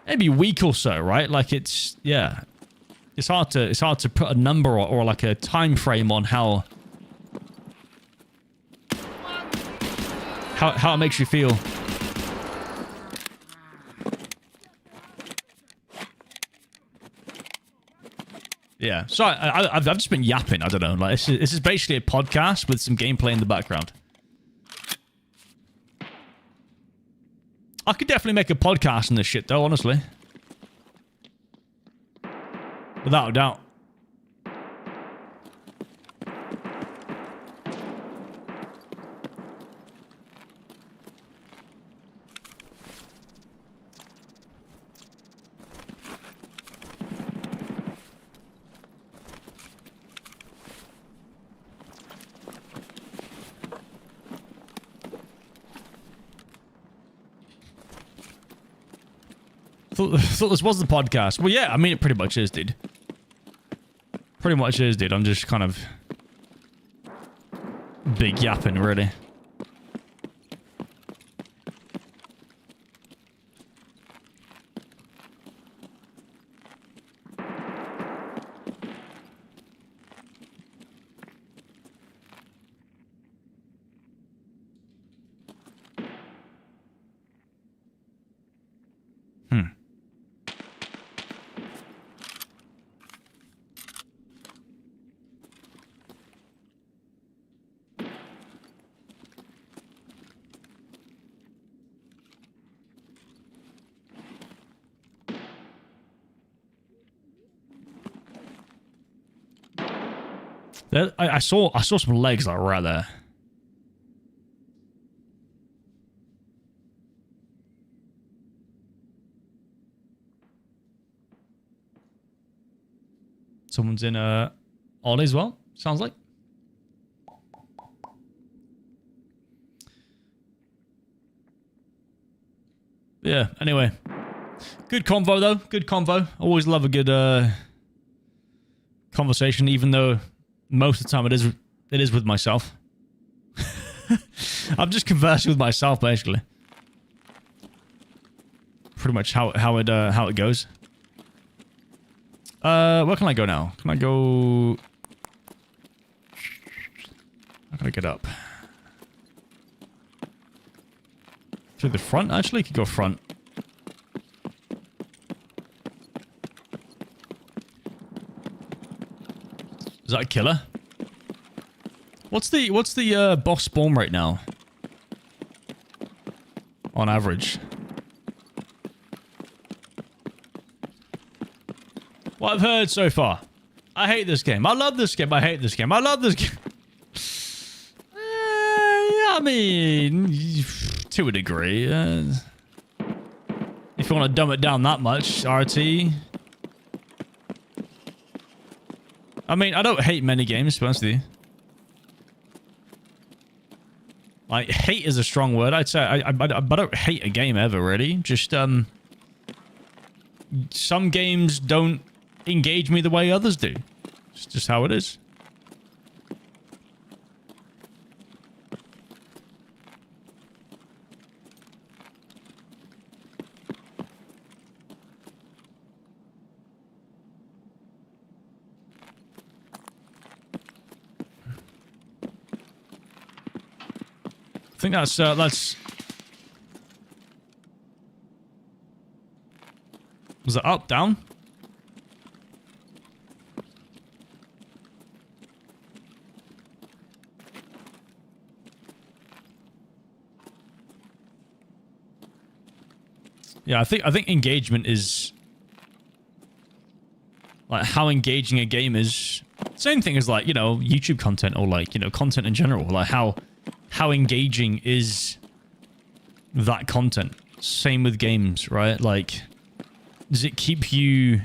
maybe week or so, right? Like it's hard to put a number or like a time frame on how it makes you feel. Yeah, so I've just been yapping. I don't know. Like this is basically a podcast with some gameplay in the background. I could definitely make a podcast on this shit, though. Honestly, without a doubt. Thought this was the podcast. Well, yeah, I mean, it pretty much is, dude. Pretty much is, dude. I'm just kind of big yapping, really. I saw some legs like right there. Someone's in Ollie as well, sounds like. Yeah, anyway. Good convo though, good convo. Always love a good conversation, even though most of the time it is with myself. I'm just conversing with myself, basically. Pretty much how it goes. Where can I go now? Can I go? How can I get up? Through the front, actually? Could go front. Is that a killer? What's the boss spawn rate now? On average. What I've heard so far. I hate this game. I love this game. I hate this game. I love this game. Yeah, I mean, to a degree. If you want to dumb it down that much, RT. I mean, I don't hate many games, to be honest with you. Like, hate is a strong word. I'd say I don't hate a game ever, really. Just, some games don't engage me the way others do. It's just how it is. I think that's was it up, down? Yeah, I think engagement is like how engaging a game is. Same thing as like, you know, YouTube content or like, you know, content in general. Like how engaging is that content? Same with games, right? Like, does it keep you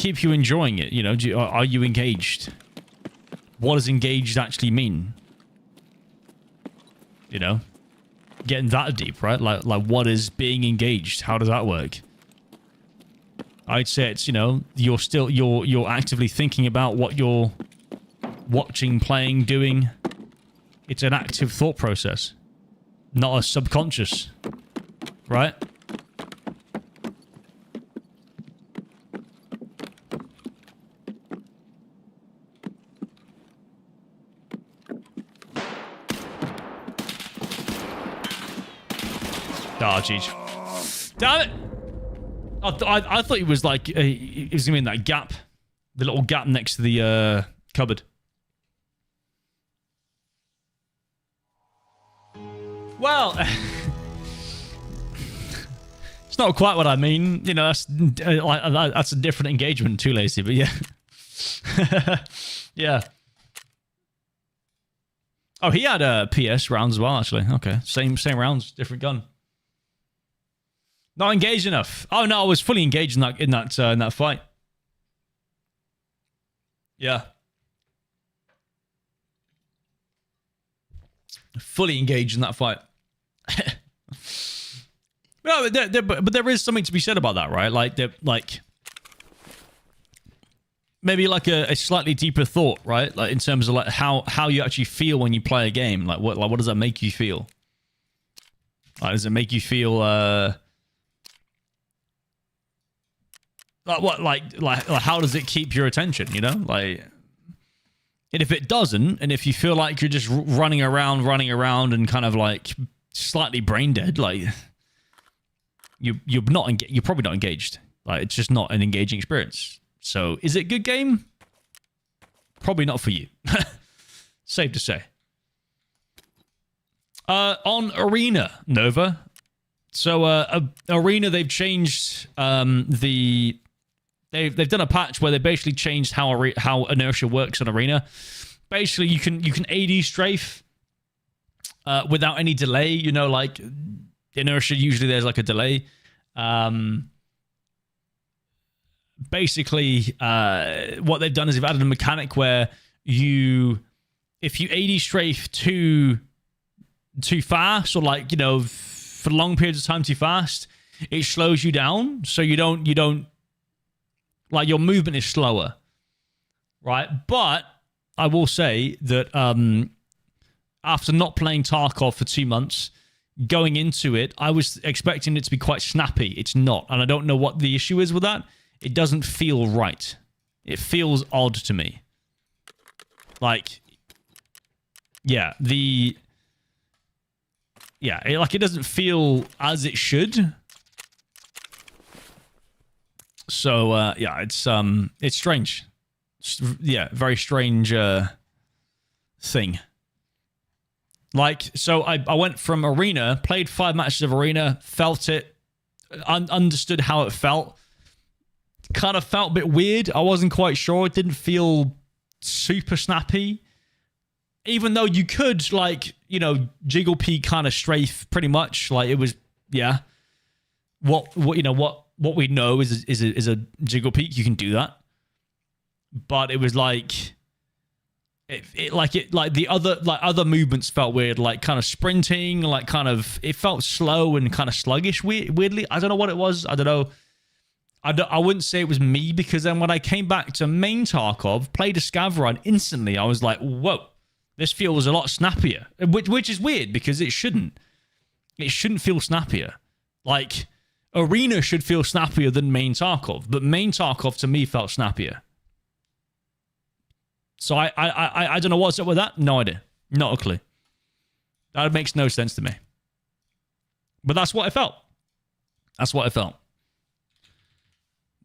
enjoying it? You know, are you engaged? What does engaged actually mean? You know, getting that deep, right? Like what is being engaged? How does that work? I'd say it's, you know, you're actively thinking about what you're watching, playing, doing, It's an active thought process, not a subconscious, right? Oh, jeez. Damn it! I thought he was like, he was going to be in that gap. The little gap next to the cupboard. Well, it's not quite what I mean. You know, that's a different engagement too, Lacey, but yeah. Yeah. Oh, he had PS rounds as well, actually. Okay, same rounds, different gun. Not engaged enough. Oh no, I was fully engaged in that fight. Yeah. Fully engaged in that fight. No, but there is something to be said about that, right? Like maybe like a slightly deeper thought, right? Like in terms of like how you actually feel when you play a game. Like what does that make you feel? Like, does it make you feel like how does it keep your attention, you know? Like, and if it doesn't, and if you feel like you're just running around and kind of like slightly brain dead, like you're probably not engaged. Like, it's just not an engaging experience. So is it a good game? Probably not for you. Safe to say. On Arena, Nova. So Arena, they've changed They've done a patch where they basically changed how inertia works on Arena. Basically, you can AD strafe without any delay. You know, like inertia, usually there's like a delay. Basically, what they've done is they've added a mechanic where if you AD strafe too fast, or like, you know, for long periods of time too fast, it slows you down. So you don't like, your movement is slower, right? But I will say that after not playing Tarkov for 2 months, going into it, I was expecting it to be quite snappy. It's not, and I don't know what the issue is with that. It doesn't feel right. It feels odd to me. Like, yeah, it doesn't feel as it should. So yeah, it's strange. Yeah, very strange thing. Like, so I went from Arena, played 5 matches of Arena, felt it, understood how it felt. Kind of felt a bit weird. I wasn't quite sure. It didn't feel super snappy. Even though you could, like, you know, jiggle P kind of strafe pretty much. Like, it was, yeah. What we know is a jiggle peek. You can do that, but it was like the other movements felt weird, like kind of sprinting, like kind of, it felt slow and kind of sluggish. Weirdly, I don't know what it was. I don't know. I wouldn't say it was me, because then when I came back to main Tarkov, played a scav run, instantly I was like, whoa, this feels a lot snappier, which is weird because it shouldn't feel snappier. Like, Arena should feel snappier than main Tarkov, but main Tarkov to me felt snappier. So I don't know what's up with that. No idea. Not a clue. That makes no sense to me. But that's what I felt. That's what I felt.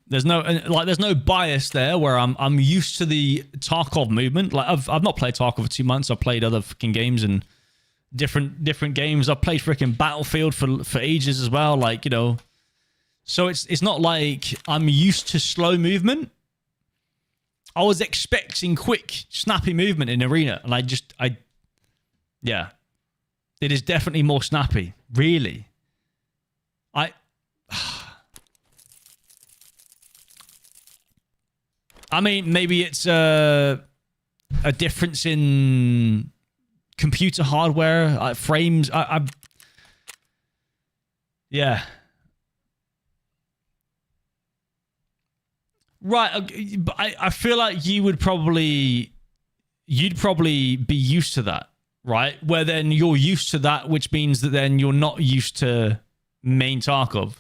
There's no bias there where I'm used to the Tarkov movement. Like, I've not played Tarkov for 2 months. I've played other fucking games and different games. I've played freaking Battlefield for ages as well. Like, you know. So it's not like I'm used to slow movement. I was expecting quick, snappy movement in Arena, and yeah. It is definitely more snappy. Really. I mean, maybe it's a difference in computer hardware, frames. Yeah. Right, but I feel like you'd probably be used to that. right? Where then you're used to that, which means that then you're not used to main Tarkov,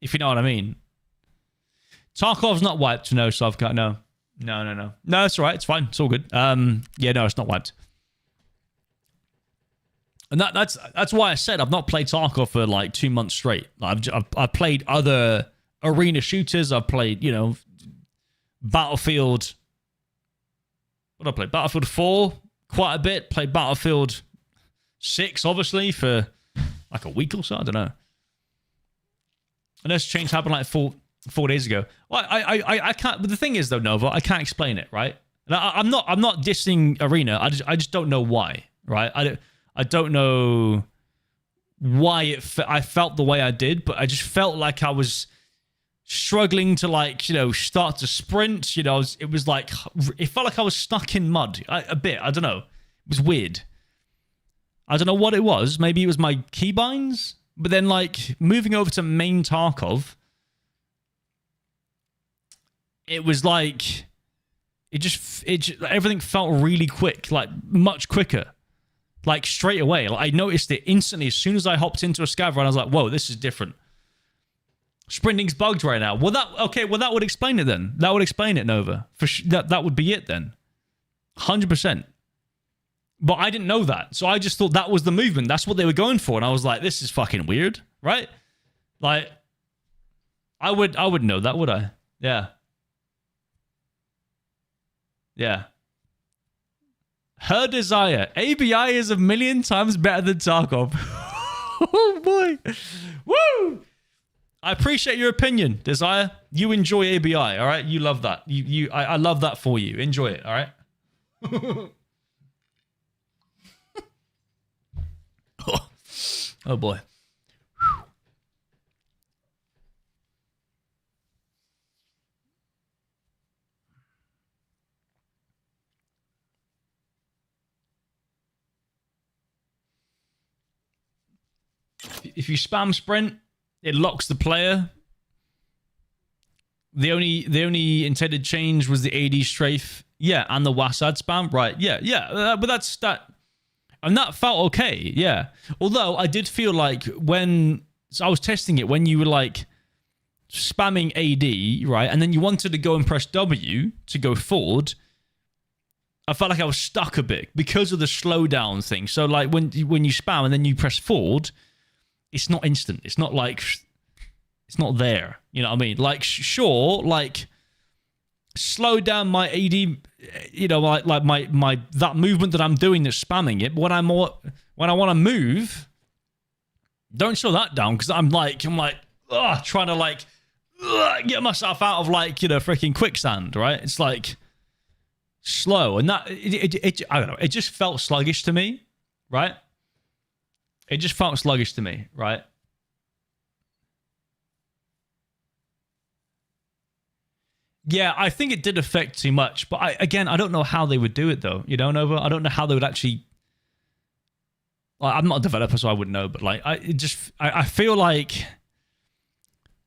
if you know what I mean. Tarkov's not wiped. No, Sovka. No. No, it's all right. It's fine. It's all good. Yeah, no, it's not wiped. And that's why I said I've not played Tarkov for like 2 months straight. I've played other arena shooters. I've played, you know, Battlefield. What did I play? Battlefield 4 quite a bit. Played Battlefield 6 obviously for like a week or so. I don't know. And this change happened like four days ago. Well, I can't. But the thing is though, Nova, I can't explain it, right? And I'm not dissing Arena. I just don't know why, right? I don't know why I felt the way I did, but I just felt like I was struggling to, like, you know, start to sprint. You know, it was like, it felt like I was stuck in mud a bit. I don't know. It was weird. I don't know what it was. Maybe it was my keybinds. But then, like, moving over to main Tarkov, it was like, everything felt really quick, like much quicker. Like, straight away. Like, I noticed it instantly as soon as I hopped into a scav run. I was like, whoa, this is different. Sprinting's bugged right now. Well, that would explain it then. That would explain it, Nova. That would be it then. 100%. But I didn't know that. So I just thought that was the movement. That's what they were going for. And I was like, this is fucking weird, right? Like, I would know that, would I? Yeah. Yeah. Her desire. ABI is a million times better than Tarkov. Oh boy. Woo! I appreciate your opinion, Desire. You enjoy ABI, all right? You love that. I love that for you. Enjoy it, all right? Oh boy. If you spam sprint, it locks the player. The only intended change was the AD strafe. Yeah, and the WASD spam. Right, yeah. But that's that. And that felt okay, yeah. Although I did feel like when I was testing it, when you were like spamming AD, right, and then you wanted to go and press W to go forward, I felt like I was stuck a bit because of the slowdown thing. So like when you spam and then you press forward, it's not instant. It's not like, it's not there. You know what I mean? Like, sure, like, slow down my AD, you know, like my that movement that I'm doing that's spamming it. But when I want to move, don't slow that down because I'm like trying to like get myself out of, like, you know, freaking quicksand, right? It's like slow, and that it I don't know. It just felt sluggish to me, right? It just felt sluggish to me, right? Yeah, I think it did affect too much, but I don't know how they would do it though. You know, Nova. I don't know how they would actually. Like, I'm not a developer, so I wouldn't know. But like, I feel like,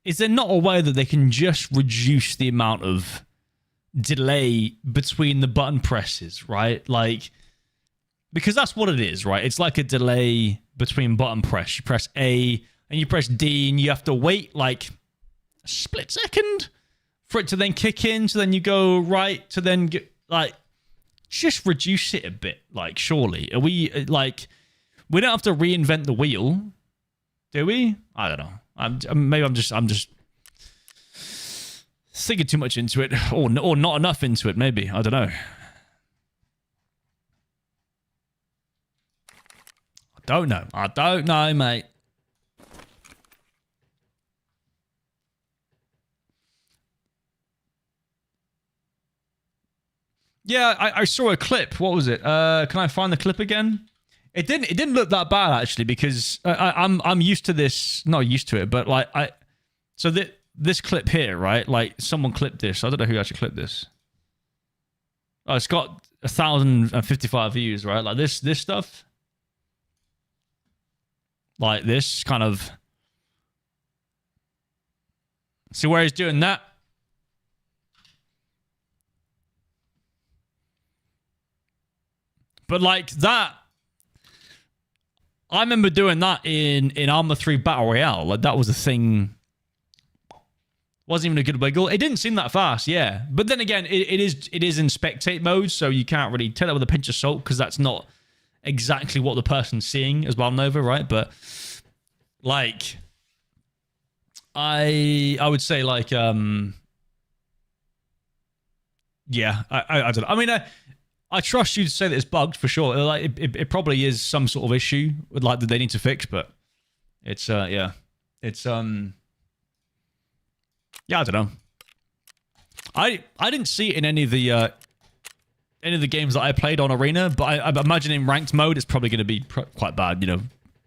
is there not a way that they can just reduce the amount of delay between the button presses, right? Like, because that's what it is, right? It's like a delay between button press. You press A and you press D, and you have to wait like a split second for it to then kick in. So then you go right to then get, like, just reduce it a bit. Like, surely are we like, we don't have to reinvent the wheel, do we? I don't know. Maybe I'm just thinking too much into it, or not enough into it. Maybe, I don't know. I don't know, mate. Yeah, I saw a clip. What was it? Can I find the clip again? It didn't look that bad actually, because I'm used to this. Not used to it, but like so this clip here, right? Like, someone clipped this. I don't know who actually clipped this. Oh, it's got 1,055 views, right? Like this stuff. Like this kind of. See where he's doing that? But like that I remember doing that in Arma 3 Battle Royale. Like, that was a thing. Wasn't even a good wiggle. It didn't seem that fast, yeah. But then again, it is in spectate mode, so you can't really tell it with a pinch of salt because that's not exactly what the person's seeing as well, Nova, right? But like, I would say like, yeah, I don't know. I mean, I trust you to say that it's bugged for sure. Like, it probably is some sort of issue with like that they need to fix, but it's yeah, it's yeah, I don't know. I didn't see it in any of the games that I played on Arena, but I imagine in ranked mode it's probably going to be quite bad, you know.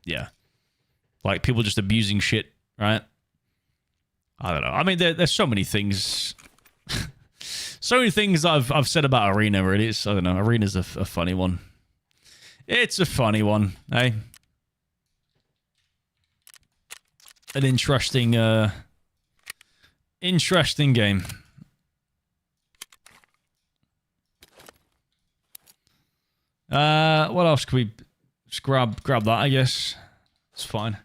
Yeah, like people just abusing shit, right? I don't know. I mean, there's so many things, so many things I've said about Arena. Really, it's, I don't know. Arena's a funny one. It's a funny one, eh? An interesting game. What else could we just grab that, I guess. It's fine.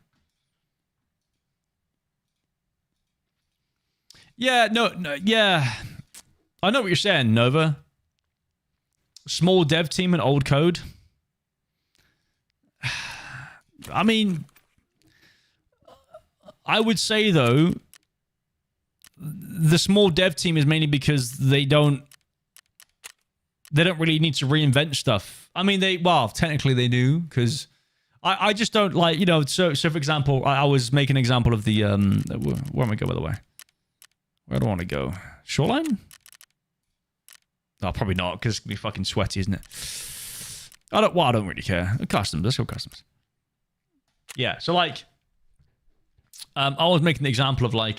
Yeah, no, yeah. I know what you're saying, Nova. Small dev team and old code. I mean, I would say though, the small dev team is mainly because they don't really need to reinvent stuff. I mean, well, technically they do, because I just don't like, you know, so for example, I was making an example of the, where am I going, by the way? Where do I want to go? Shoreline? Oh, probably not, because it's going to be fucking sweaty, isn't it? I don't really care. Customs, let's go customs. Yeah, so like, I was making the example of like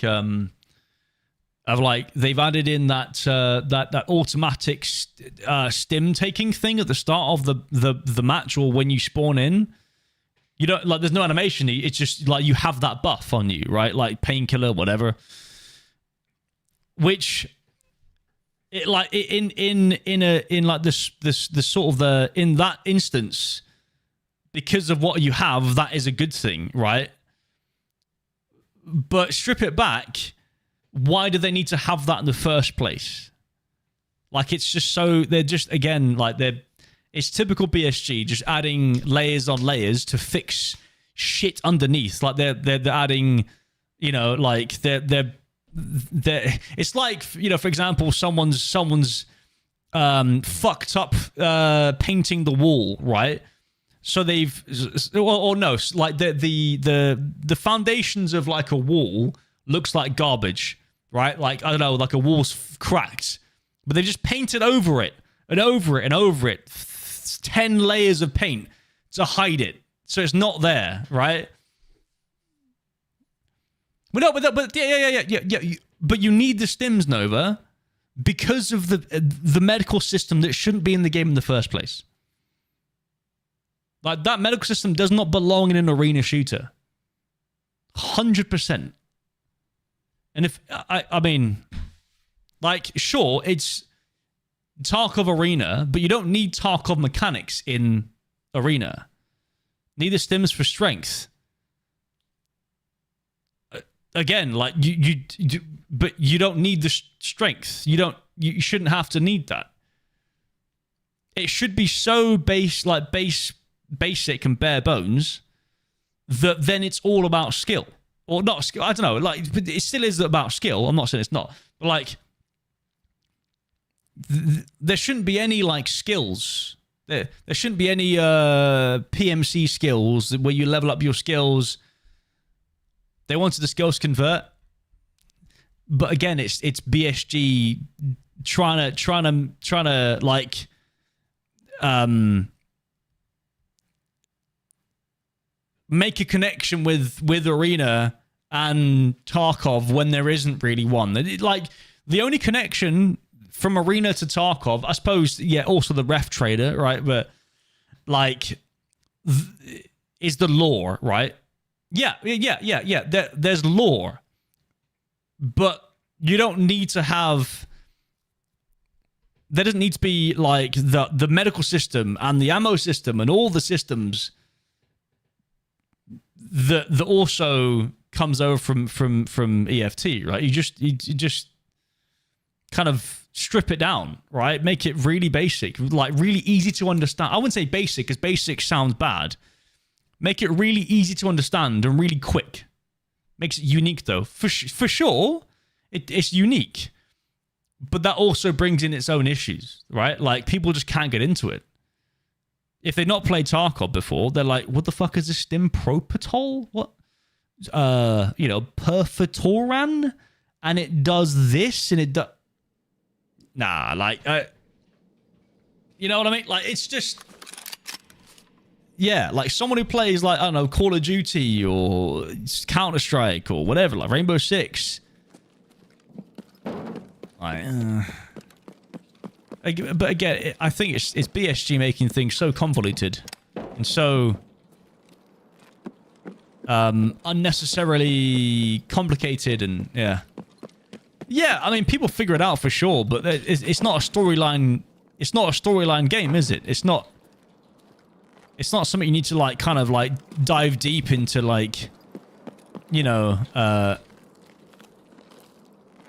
they've added in that automatic stim taking thing at the start of the match, or when you spawn in. You don't, like, there's no animation. It's just like you have that buff on you, right? Like painkiller, whatever. Which, it like in like this sort of in that instance, because of what you have, that is a good thing, right? But strip it back. Why do they need to have that in the first place? Like, it's just so, they're just, again, like, it's typical BSG, just adding layers on layers to fix shit underneath. Like, they're adding, you know, like, they're it's like, you know, for example, someone's fucked up painting the wall, right? So they've, or no, like the foundations of like a wall looks like garbage, right? Like, I don't know, like a wall's cracked, but they just painted over it and over it and over it, 10 layers of paint to hide it, so it's not there, right? But yeah. But you need the stims, Nova, because of the medical system that shouldn't be in the game in the first place. Like, that medical system does not belong in an arena shooter. 100%. And if, I mean, like, sure, it's Tarkov Arena, but you don't need Tarkov mechanics in Arena. Need the stims for strength. Again, like, but you don't need the strength. You shouldn't have to need that. It should be so basic and bare bones that then it's all about skill. Or not skill, I don't know, like, but it still is about skill. I'm not saying it's not. But like, there shouldn't be any like skills. There shouldn't be any PMC skills where you level up your skills. They wanted the skills convert. But again, it's BSG trying to like make a connection with Arena and Tarkov when there isn't really one. Like, the only connection from Arena to Tarkov, I suppose, yeah, also the ref trader, right? But like, is the lore, right? Yeah. There's lore, but you don't need to have. There doesn't need to be like the medical system and the ammo system and all the systems that also comes over from EFT, right? You just kind of strip it down, right? Make it really basic, like really easy to understand. I wouldn't say basic, because basic sounds bad. Make it really easy to understand and really quick. Makes it unique, though. For sure, it's unique. But that also brings in its own issues, right? Like, people just can't get into it. If they've not played Tarkov before, they're like, what the fuck is this Stim Propitol? What? Perfitoran? And it does this, and it does... Nah, like... you know what I mean? Like, it's just... Yeah, like someone who plays, like, I don't know, Call of Duty or Counter-Strike or whatever, like Rainbow Six. Like, but again, I think it's BSG making things so convoluted and so unnecessarily complicated, and yeah. I mean, people figure it out for sure, but it's not a storyline. It's not a storyline game, is it? It's not something you need to like kind of like dive deep into, like, you know,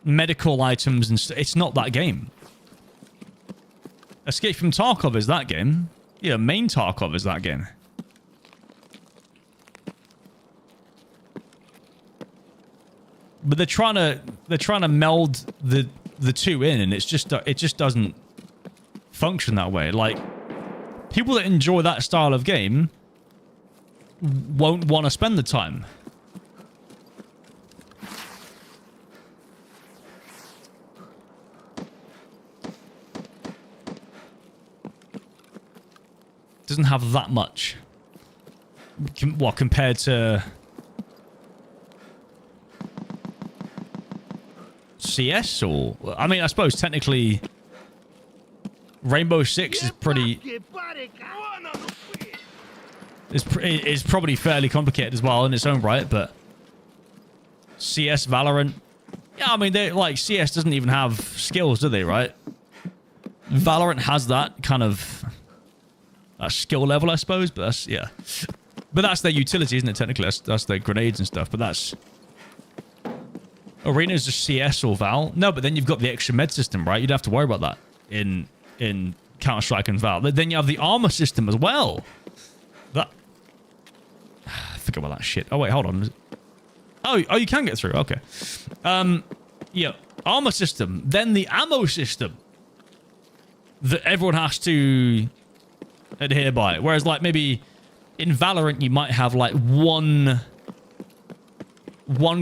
medical items and it's not that game. Escape from Tarkov is that game. Yeah, main Tarkov is that game. But they're trying to meld the two in, and it just doesn't function that way. Like, people that enjoy that style of game won't want to spend the time. Doesn't have that much. What, compared to CS? Or, I mean, I suppose technically Rainbow Six is pretty... It's probably fairly complicated as well in its own right, but CS, Valorant... Yeah, I mean, they like, CS doesn't even have skills, do they, right? Valorant has that kind of... that skill level, I suppose, but that's, yeah. But that's their utility, isn't it, technically? That's their grenades and stuff, but that's... Arena is just CS or Val. No, but then you've got the extra med system, right? You'd have to worry about that in Counter-Strike and Val. Then you have the armor system as well. That... think about that shit. Oh, wait, hold on. Oh, you can get through. Okay. Yeah, armor system. Then the ammo system that everyone has to adhere by. Whereas, like, maybe in Valorant, you might have, like, one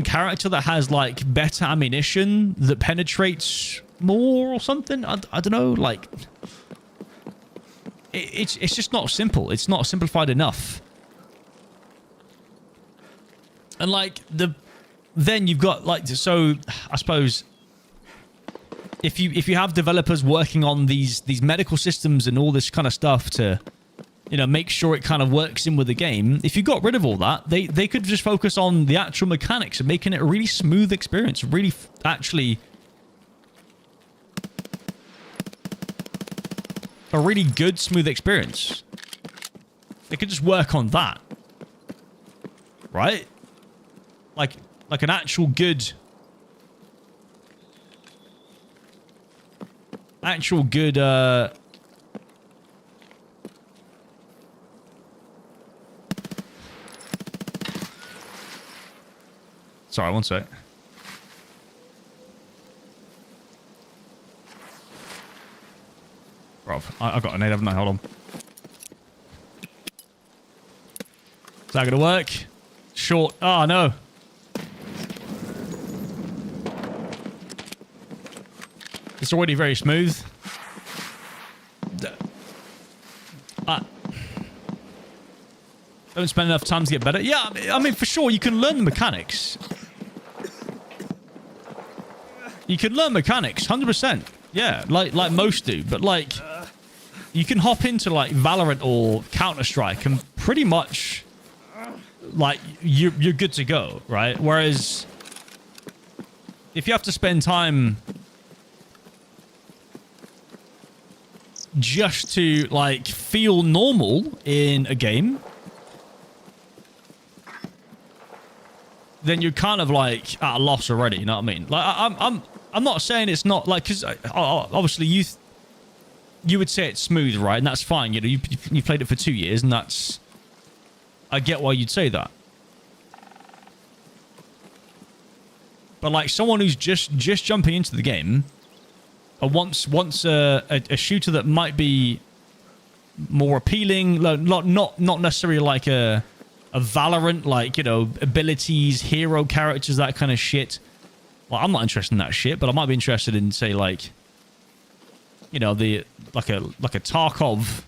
character that has, like, better ammunition that penetrates more or something. I don't know. Like, it's just not simple. It's not simplified enough. And, like, then you've got, like, so I suppose if you have developers working on these medical systems and all this kind of stuff to, you know, make sure it kind of works in with the game, if you got rid of all that, they could just focus on the actual mechanics and making it a really smooth experience, really actually a really good smooth experience. They could just work on that, right? Like an actual good sorry, one sec. Rob, I've got a nade, haven't I? Hold on. Is that gonna work? Short. Oh, no. It's already very smooth. Don't spend enough time to get better. Yeah, I mean, for sure, you can learn the mechanics. You can learn mechanics, 100%. Yeah, like most do. But, like, you can hop into, like, Valorant or Counter-Strike and pretty much, like, you're good to go, right? Whereas, if you have to spend time just to, like, feel normal in a game, then you're kind of like at a loss already. You know what I mean? Like I'm not saying it's not like, because obviously you would say it's smooth, right? And that's fine. You know, you played it for 2 years, and that's, I get why you'd say that. But like someone who's just jumping into the game, wants a shooter that might be more appealing, not necessarily like a Valorant, like, you know, abilities, hero characters, that kind of shit. Well, I'm not interested in that shit, but I might be interested in, say, like, you know, like a Tarkov,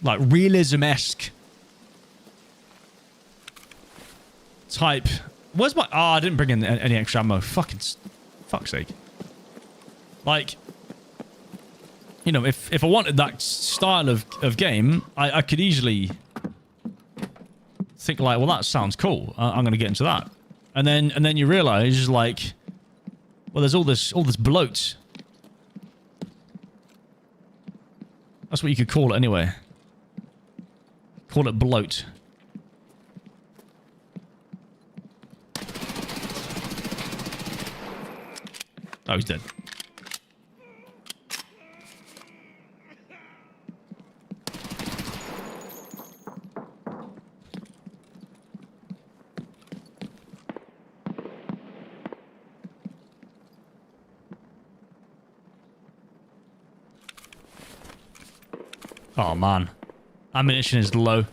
like realism-esque type. Where's my... Oh, I didn't bring in any extra ammo. Fuck's sake. Like, you know, if I wanted that style of game, I could easily think like, well, that sounds cool. I'm going to get into that. And then you realize, like, well, there's all this bloat. That's what you could call it anyway. Call it bloat. Oh, he's dead. Oh, man. Ammunition is low.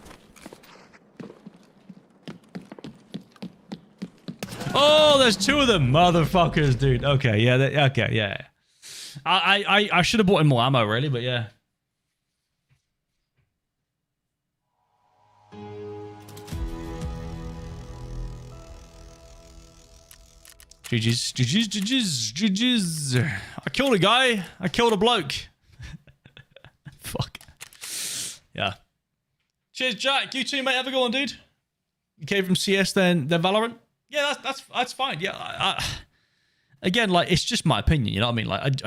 Oh, there's 2 of them. Motherfuckers, dude. Okay, yeah. Okay, yeah. I should have bought in more ammo, really, but yeah. GG's. I killed a guy. I killed a bloke. Fuck. Yeah. Cheers, Jack. You too, mate. Have a good one, dude. You came from CS, then Valorant. Yeah, that's fine. Yeah. Again, like, it's just my opinion. You know what I mean? Like,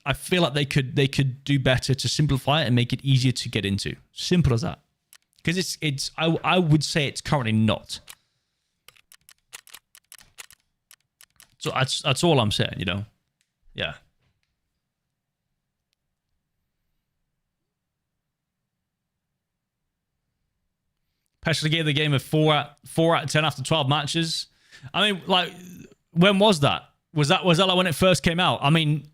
I feel like they could do better to simplify it and make it easier to get into. Simple as that. Because I would say it's currently not. So that's all I'm saying. You know? Yeah. Especially gave the game a 4 out of 10 after 12 matches. I mean, like, when was that? Was that like when it first came out? I mean,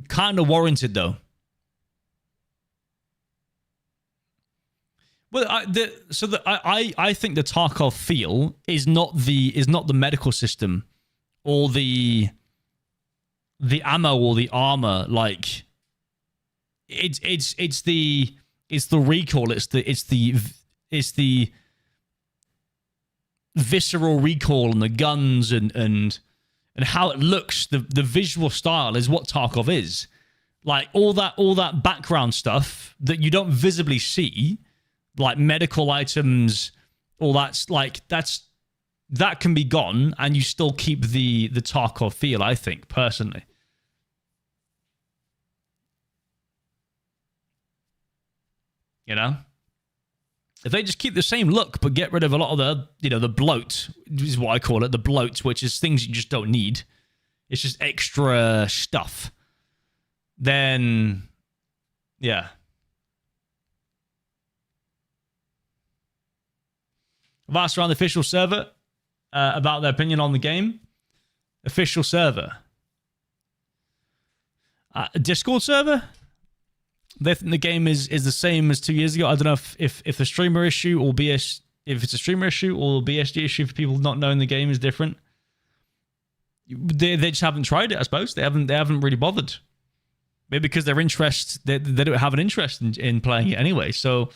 kind of warranted though. Well, I think the Tarkov feel is not the medical system or the ammo or the armor. Like, it's the recall. It's the visceral recall and the guns and how it looks. The visual style is what Tarkov is. Like, all that background stuff that you don't visibly see, like medical items, all that's like that can be gone and you still keep the Tarkov feel, I think, personally. You know? If they just keep the same look, but get rid of a lot of the, you know, the bloat, is what I call it, the bloat, which is things you just don't need. It's just extra stuff. Then, yeah. I've asked around the official server about their opinion on the game. Official server. Discord server? They think the game is the same as 2 years ago. I don't know if the streamer issue or if it's a streamer issue or BSG issue for people not knowing the game is different. They just haven't tried it, I suppose. They haven't really bothered. Maybe because their interest, they don't have an interest in playing it anyway. So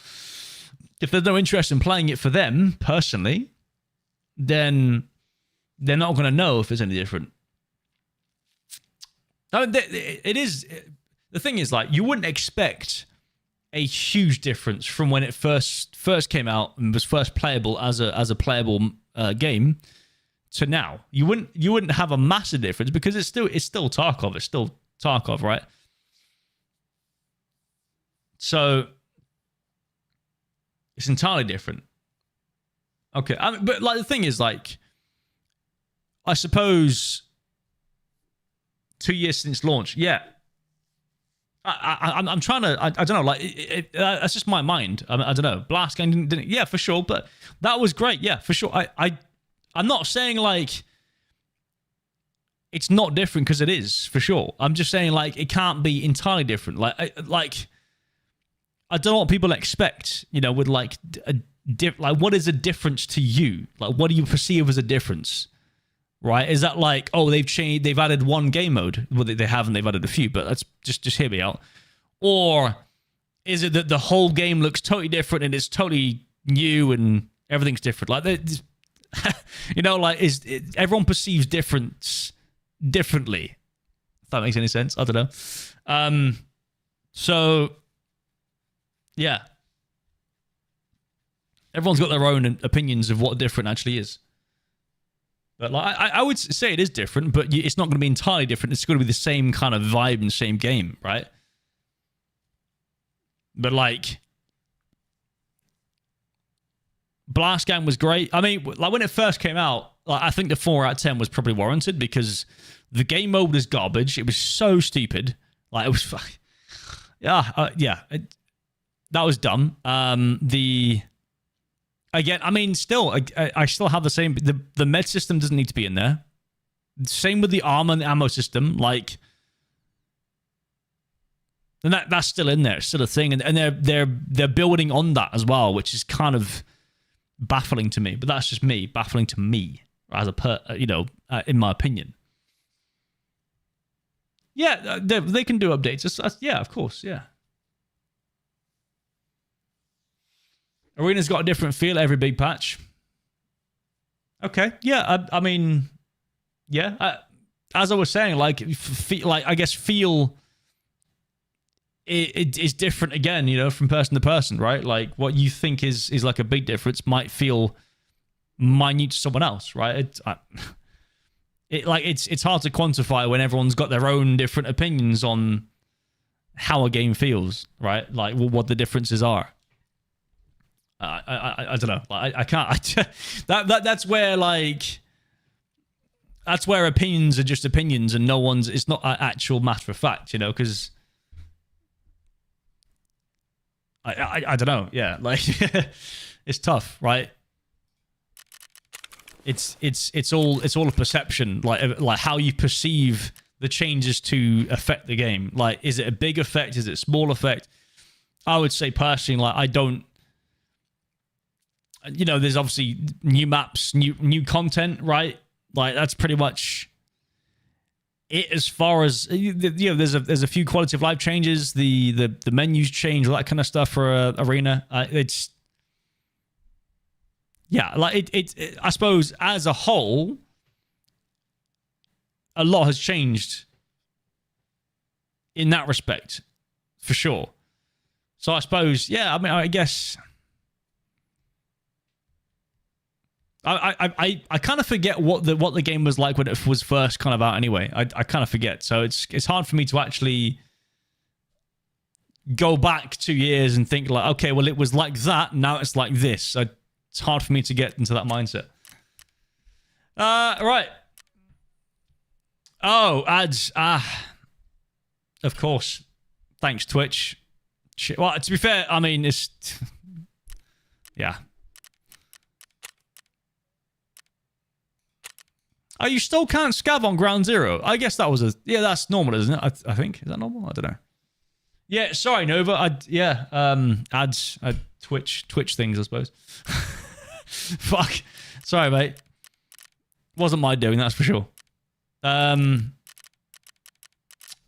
if there's no interest in playing it for them personally, then they're not going to know if it's any different. I mean, it is. The thing is, like, you wouldn't expect a huge difference from when it first came out and was first playable as a playable game to now. You wouldn't have a massive difference because it's still Tarkov. It's still Tarkov, right? So it's entirely different. Okay. But like the thing is, like, I suppose 2 years since launch, yeah. I'm trying to, I don't know, like, that's just my mind. I don't know. Blast game didn't, yeah, for sure. But that was great, yeah, for sure. I'm not saying, like, it's not different, because it is, for sure. I'm just saying, like, it can't be entirely different. Like, I don't know what people expect, you know, with, like, like, what is a difference to you? Like, what do you perceive as a difference? Right? Is that like, oh, they've added one game mode? Well, they haven't, they've added a few, but let's just hear me out. Or is it that the whole game looks totally different and it's totally new and everything's different? Like, you know, like, everyone perceives difference differently. If that makes any sense. I don't know. So, yeah. Everyone's got their own opinions of what different actually is. But like, I would say it is different, but it's not going to be entirely different. It's going to be the same kind of vibe and same game, right? But like, Blast Gang was great. I mean, like when it first came out, like, I think the 4 out of 10 was probably warranted because the game mode was garbage. It was so stupid. Like, it was, that was dumb. Again, I mean, still, I still have the same. The med system doesn't need to be in there. Same with the armor and the ammo system. Like, and that's still in there. It's still a thing, and they're building on that as well, which is kind of baffling to me. But that's just me, baffling to me as in my opinion. Yeah, they can do updates. Yeah, of course, yeah. Arena's got a different feel every big patch. Okay, yeah, I mean, yeah. As I was saying, like, I guess feel it is different again, you know, from person to person, right? Like, what you think is like a big difference might feel minute to someone else, right? It's hard to quantify when everyone's got their own different opinions on how a game feels, right? Like, what the differences are. I don't know. I can't. That's where, like, that's where opinions are just opinions, and no one's. It's not an actual matter of fact, you know. Because I don't know. Yeah, like it's tough, right? It's all a perception, like how you perceive the changes to affect the game. Like, is it a big effect? Is it a small effect? I would say personally, like, I don't. You know, there's obviously new maps, new content, right? Like, that's pretty much it as far as, you know, there's a few quality of life changes, the menus change, all that kind of stuff for Arena. It's, yeah, like it I suppose as a whole, a lot has changed in that respect, for sure. So I suppose, yeah, I mean, I guess I kind of forget what the game was like when it was first kind of out anyway. I kind of forget. So it's hard for me to actually go back 2 years and think like, okay, well, it was like that, now it's like this. So it's hard for me to get into that mindset. Right. Oh, ads. Of course. Thanks, Twitch. Well, to be fair, I mean, it's... yeah. Oh, you still can't scav on ground zero? I guess that was a... Yeah, that's normal, isn't it? I think. Is that normal? I don't know. Yeah, sorry, Nova. Ads. Twitch things, I suppose. Fuck. Sorry, mate. Wasn't my doing, that's for sure.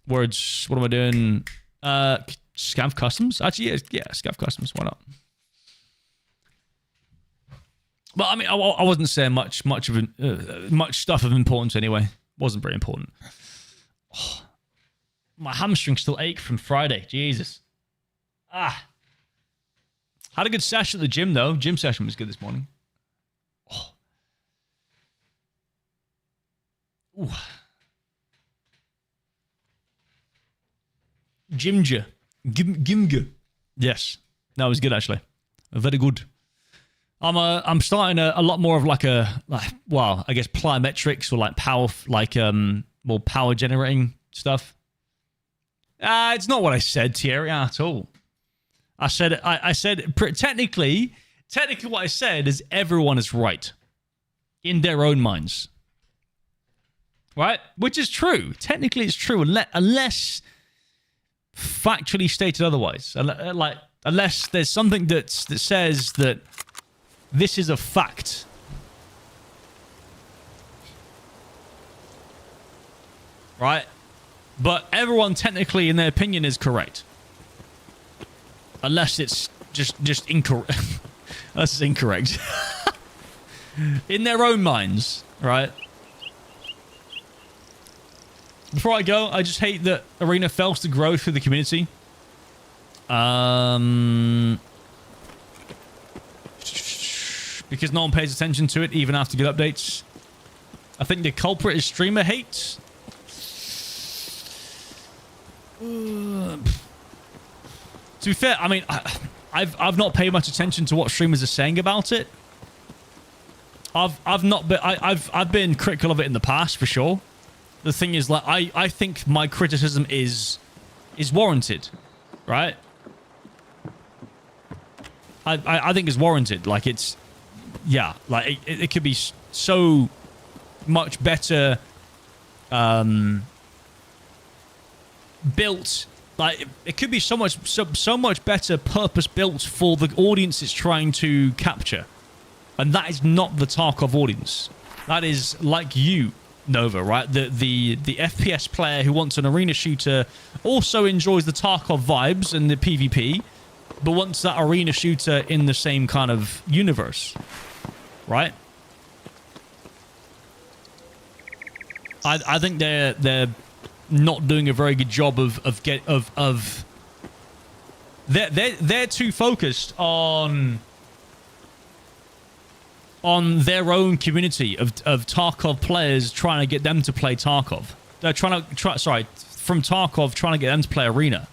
Words. What am I doing? Scav customs? Actually, yeah, scav customs. Why not? But I mean, I wasn't saying much stuff of importance anyway. Wasn't very important. Oh, my hamstrings still ache from Friday. Jesus. Had a good session at the gym though. Gym session was good this morning. Oh. Ooh. Gimja. Gimga. Yes. That was good actually. Very good. I'm starting a lot more of like well, I guess plyometrics or like power, like more power generating stuff. It's not what I said, Thierry, at all. I said technically what I said is everyone is right in their own minds, right? Which is true. Technically, it's true unless factually stated otherwise. Like unless there's something that says that this is a fact. Right? But everyone technically in their opinion is correct. Unless it's just incorrect. Unless it's incorrect. In their own minds, right? Before I go, I just hate that Arena fails to grow through the community. Because no one pays attention to it, even after good updates. I think the culprit is streamer hate. To be fair, I mean, I've not paid much attention to what streamers are saying about it. I've been critical of it in the past for sure. The thing is, like, I think my criticism is warranted, right? I think it's warranted. Like, it's, yeah, like it could be so much better built. Like, it could be so much better purpose built for the audience it's trying to capture. And that is not the Tarkov audience. That is like you, Nova, right? The FPS player who wants an arena shooter also enjoys the Tarkov vibes and the PvP, but wants that arena shooter in the same kind of universe, right? I think they're not doing a very good job they're too focused on their own community of Tarkov players, trying to get them to play Tarkov. They're from Tarkov, trying to get them to play Arena,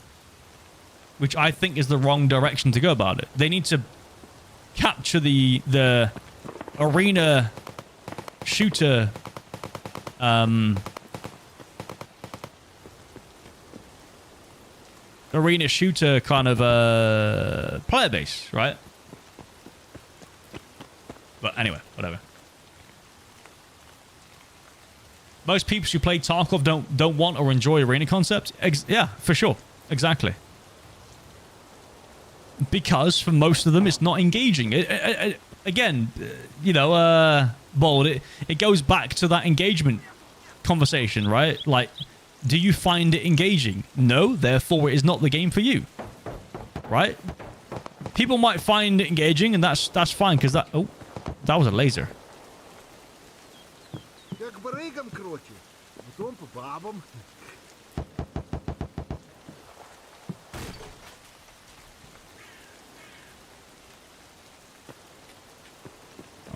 which I think is the wrong direction to go about it. They need to capture the Arena shooter kind of player base, right? But anyway, whatever. Most people who play Tarkov don't want or enjoy arena concept. Yeah, for sure. Exactly. Because for most of them, it's not engaging. Again, you know, Bold, it goes back to that engagement conversation, right? Like, do you find it engaging? No, therefore it is not the game for you. Right? People might find it engaging, and that's fine, because that... Oh, that was a laser.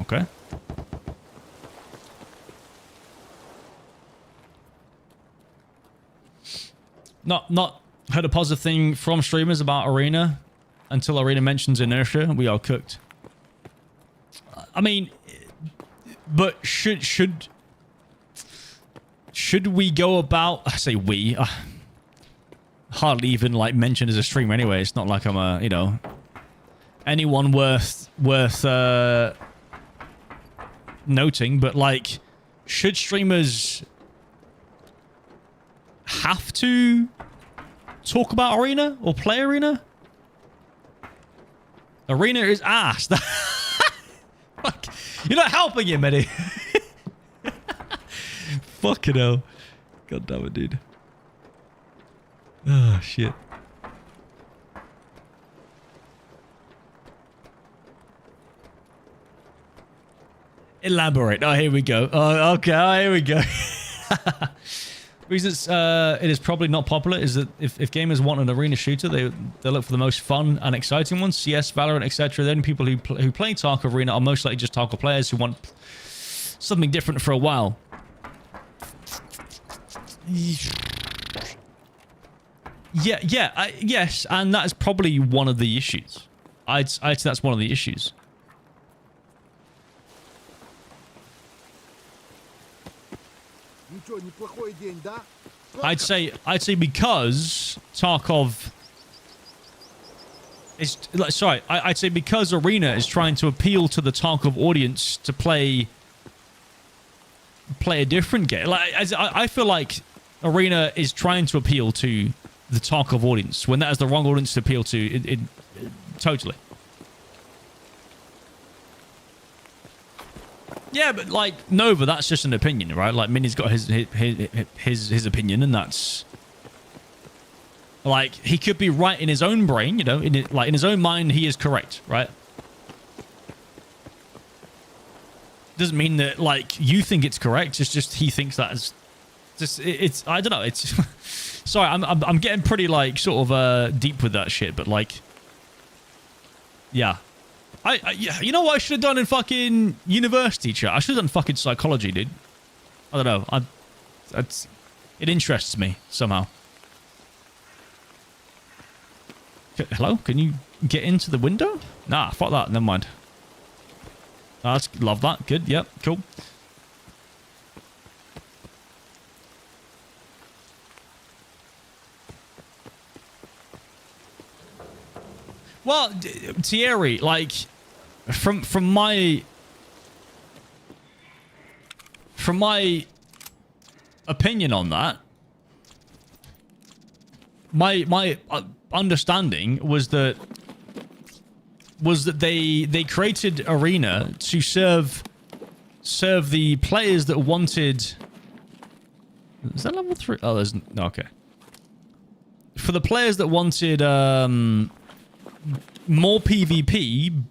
Okay. Not heard a positive thing from streamers about Arena until Arena mentions inertia, and we are cooked. I mean, but should we go about? I say we. Hardly even like mentioned as a streamer anyway. It's not like I'm a, you know, anyone worth noting. But like, should streamers have to talk about Arena or play Arena? Arena is ass. Fuck. You're not helping him, Eddie. Fucking hell. God damn it, dude. Oh, shit. Elaborate. Oh, here we go. Oh, okay. Oh, here we go. Reasons it is probably not popular is that if gamers want an arena shooter, they look for the most fun and exciting ones. CS, Valorant, etc. The only people who play Tarkov Arena are most likely just Tarkov players who want something different for a while. Yes, and that is probably one of the issues. I'd say that's one of the issues. I'd say because Tarkov is sorry, I'd say because Arena is trying to appeal to the Tarkov audience to play a different game. Like I feel like Arena is trying to appeal to the Tarkov audience when that is the wrong audience to appeal to. Totally. Yeah, but like Nova, that's just an opinion, right? Like Minnie's got his opinion, and that's like he could be right in his own brain, you know, in his own mind, he is correct, right? Doesn't mean that like you think it's correct. It's just he thinks that is just it's I don't know. It's sorry, I'm getting pretty like sort of deep with that shit, but like yeah. Yeah, you know what I should have done in fucking university, chat? I should have done fucking psychology, dude. I don't know. It interests me somehow. Hello? Can you get into the window? Nah, fuck that. Never mind. Love that. Good. Yep. Cool. Well, Thierry, like, from my opinion on that, my understanding was that they created Arena to serve the players that wanted. Is that level 3? Oh, there's no. Okay. For the players that wanted more PvP,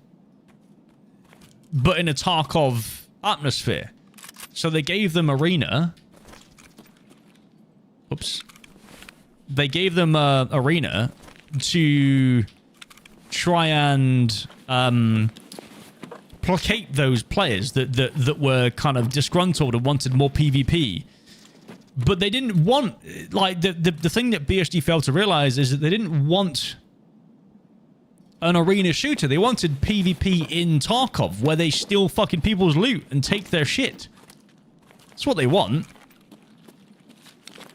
but in a Tarkov atmosphere. So they gave them Arena. Oops. They gave them Arena to try and placate those players that were kind of disgruntled and wanted more PvP. But they didn't want, like, the thing that BSG failed to realize is that they didn't want an arena shooter. They wanted PvP in Tarkov, where they steal fucking people's loot and take their shit. That's what they want.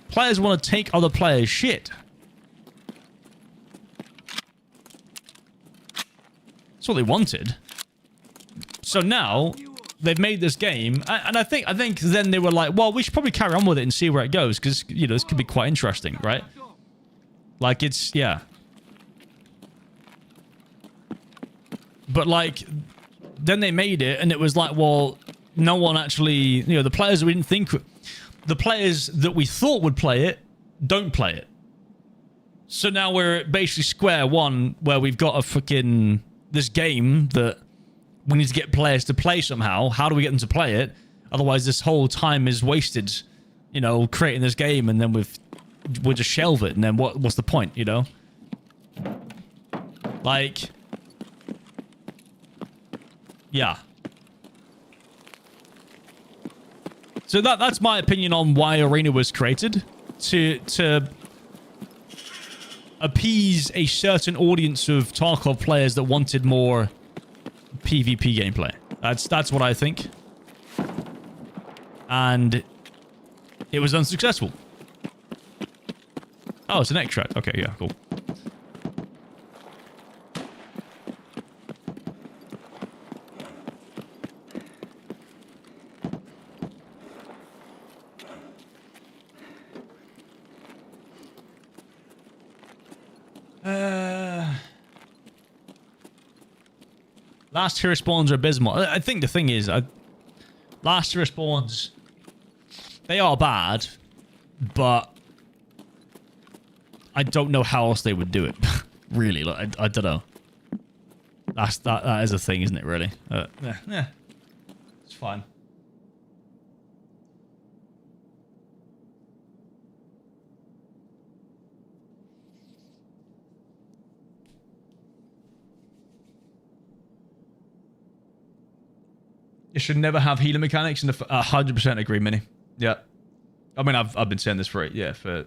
Players want to take other players' shit. That's what they wanted. So now they've made this game, and I think then they were like, well, we should probably carry on with it and see where it goes, because, you know, this could be quite interesting, right? Like, it's, yeah. But, like, then they made it, and it was like, well, no one actually, you know, the players that we didn't think, the players that we thought would play it, don't play it. So now we're at basically square one, where we've got a freaking, this game that we need to get players to play somehow. How do we get them to play it? Otherwise, this whole time is wasted, you know, creating this game, and then we'll just shelve it, and then what's the point, you know? Like, yeah. So that's my opinion on why Arena was created, to appease a certain audience of Tarkov players that wanted more PvP gameplay. That's what I think. And it was unsuccessful. Oh, it's an extract. Okay, yeah, cool. Last hero spawns are abysmal. I think the thing is, last hero spawns, they are bad, but I don't know how else they would do it. Really, like, I don't know. That is a thing, isn't it? Really? Yeah, it's fine. It should never have healing mechanics, and 100% agree, Minnie. Yeah. I mean, I've been saying this for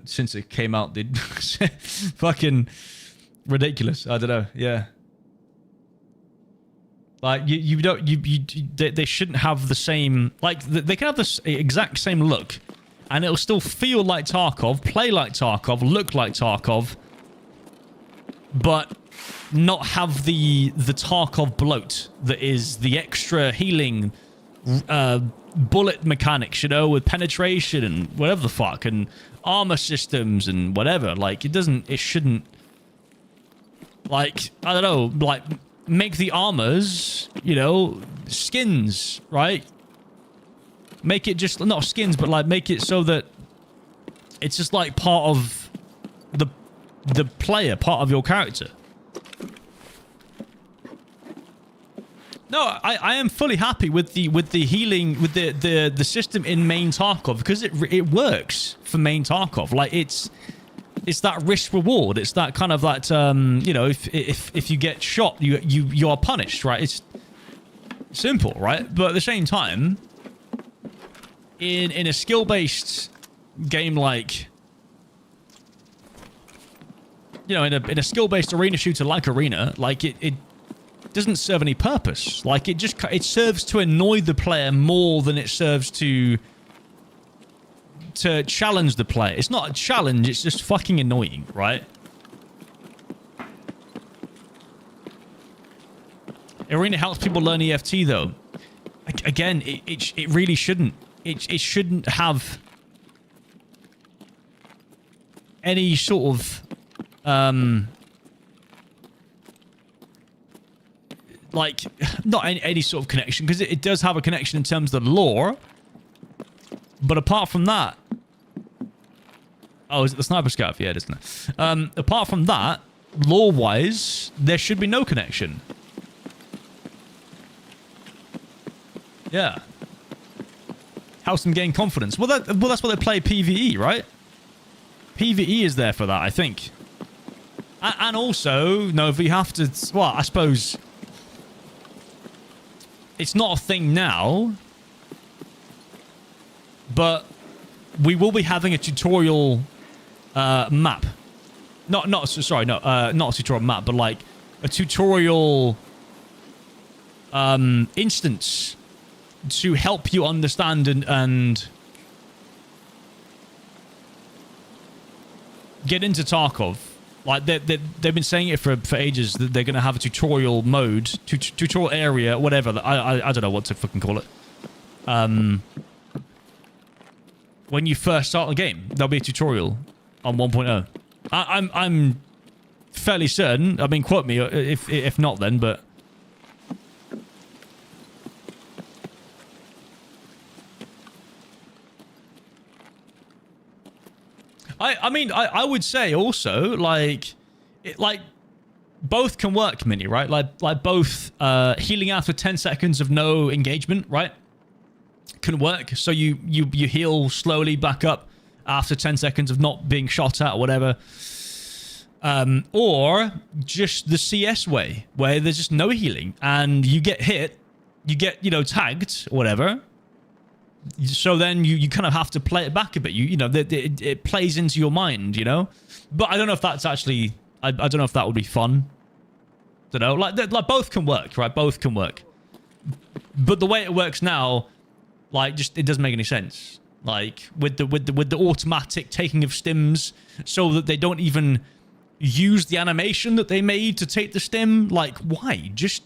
since it came out, dude. Fucking ridiculous. I don't know. Yeah. Like they shouldn't have the same, like, they can have the exact same look, and it'll still feel like Tarkov, play like Tarkov, look like Tarkov, but not have the Tarkov bloat that is the extra healing, bullet mechanics, you know, with penetration and whatever the fuck, and armor systems and whatever. Like, it shouldn't, like, I don't know, like, make the armors, you know, skins, right? Make it just, not skins, but like, make it so that it's just like part of the player, part of your character. No, I am fully happy with the healing, with the system in main Tarkov, because it works for main Tarkov. Like, it's that risk reward. It's that kind of that you know, if you get shot, you are punished, right? It's simple, right? But at the same time, in a skill based game like, you know, in a skill based arena shooter like Arena, like it doesn't serve any purpose. Like, it serves to annoy the player more than it serves to challenge the player. It's not a challenge, it's just fucking annoying, right? Arena helps people learn EFT though. Again, it really shouldn't. It shouldn't have any sort of like, not any sort of connection, because it does have a connection in terms of the lore, but apart from that, oh, is it the sniper scav? Yeah, it isn't it? Apart from that, lore wise, there should be no connection. Yeah, helps them gain confidence. Well, that's why they play PvE, right? PvE is there for that, I think. And also, no, if we have to, well, I suppose it's not a thing now, but we will be having a tutorial map. Not a tutorial map, but like a tutorial instance to help you understand and get into Tarkov. Like, they've been saying it for ages, that they're going to have a tutorial mode, tutorial area, whatever. I don't know what to fucking call it. When you first start the game, there'll be a tutorial on 1.0. I'm fairly certain. I mean, quote me if not, then, but I mean, I would say also, like, both can work, Mini, right? Like both healing after 10 seconds of no engagement, right, can work. So you heal slowly back up after 10 seconds of not being shot at or whatever. Or just the CS way, where there's just no healing and you get hit, you get, you know, tagged or whatever. So then you kind of have to play it back a bit. You know, it plays into your mind, you know? But I don't know if that's actually, I don't know if that would be fun. Don't know. Like both can work, right? Both can work. But the way it works now, like, just, it doesn't make any sense. Like, with the automatic taking of stims, so that they don't even use the animation that they made to take the stim. Like, why? Just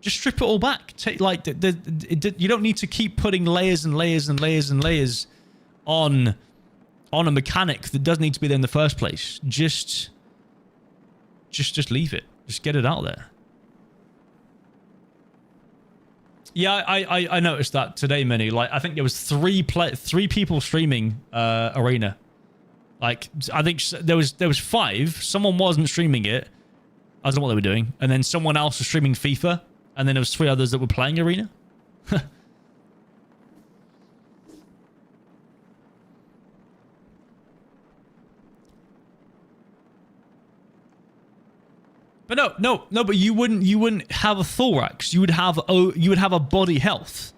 strip it all back. Take, like, you don't need to keep putting layers and layers and layers and layers on a mechanic that doesn't need to be there in the first place. Just leave it. Just get it out there. Yeah, I noticed that today, Mini. Like, I think there was three people streaming Arena. Like, I think there was 5. Someone wasn't streaming it. I don't know what they were doing. And then someone else was streaming FIFA. And then there was 3 others that were playing Arena. But no, but you wouldn't have a thorax. You would have a body health.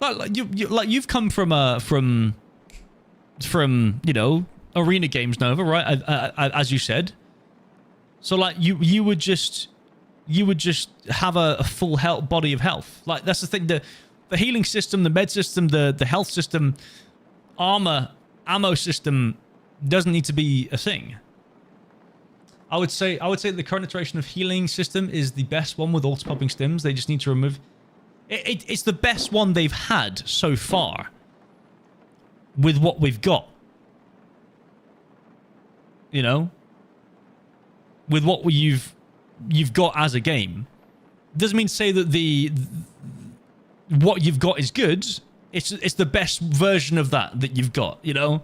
Like you've come from you know, Arena games, Nova, right? As you said. So like you would just have a full health body of health. Like, that's the thing. The healing system, the med system, the health system, ammo system doesn't need to be a thing. I would say the current iteration of healing system is the best one with auto-popping stims. They just need to remove... It's the best one they've had so far with what we've got. You know? With what you've got as a game. Doesn't mean to say that what you've got is good. It's the best version of that you've got, you know?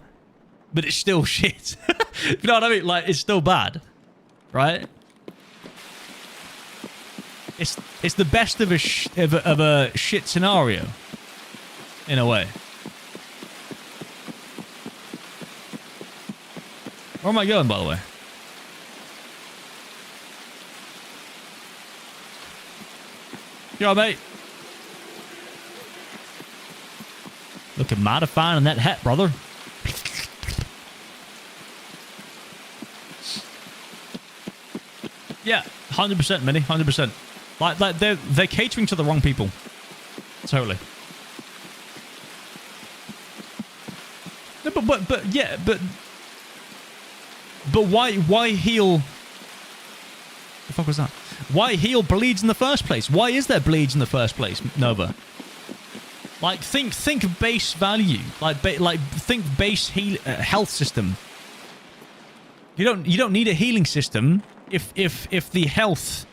But it's still shit. You know what I mean? Like, it's still bad. Right? It's the best of a shit scenario, in a way. Where am I going, by the way? Yo, mate. Looking mighty fine in that hat, brother. Yeah, 100%, Minnie, 100%. Like they're catering to the wrong people. Totally. No, but yeah, but why heal? The fuck was that? Why heal bleeds in the first place? Why is there bleeds in the first place, Nova? Like think base value. Like think base health system. You don't need a healing system if the health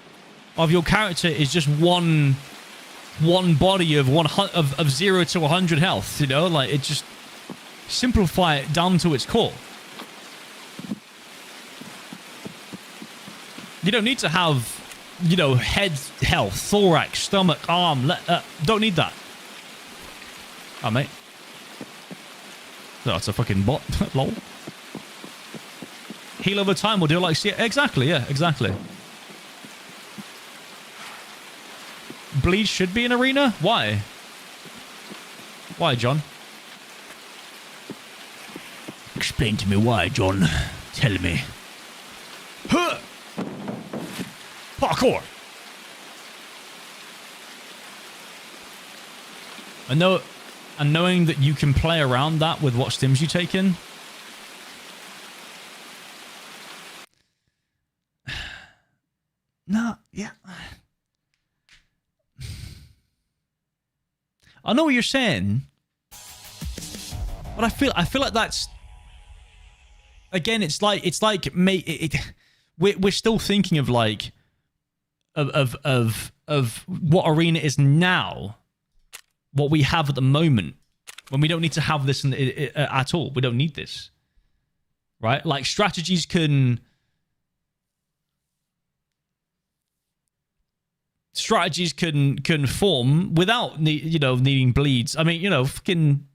of your character is just one body of 0 to 100 health, you know? Like, it just simplify it down to its core. You don't need to have, you know, head health, thorax, stomach, arm, don't need that. Oh, mate. That's a fucking bot. Lol. Heal over time, we'll do it like... Exactly, yeah, exactly. Bleed should be an arena? Why? Why, John? Explain to me why, John. Tell me. Huh! Parkour! And knowing that you can play around that with what stims you take in... No, yeah. I know what you're saying, but I feel like that's again. It's like we're still thinking of like of what arena is now, what we have at the moment, when we don't need to have this at all. We don't need this, right? Like strategies can form without needing bleeds. I mean, fucking